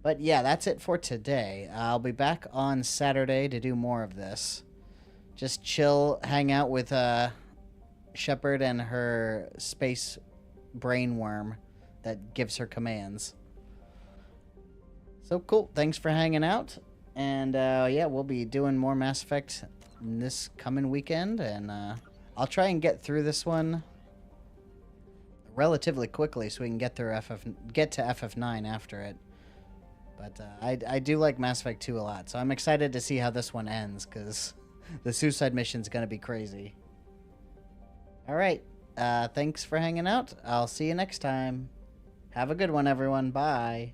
But yeah, that's it for today. I'll be back on Saturday to do more of this. Just chill, hang out with Shepard and her space brain worm that gives her commands. So cool. Thanks for hanging out. And yeah, we'll be doing more Mass Effect this coming weekend. And I'll try and get through this one relatively quickly so we can get through get to FF9 after it. But I do like Mass Effect 2 a lot, so I'm excited to see how this one ends, because the suicide mission's going to be crazy. Alright, thanks for hanging out. I'll see you next time. Have a good one, everyone. Bye.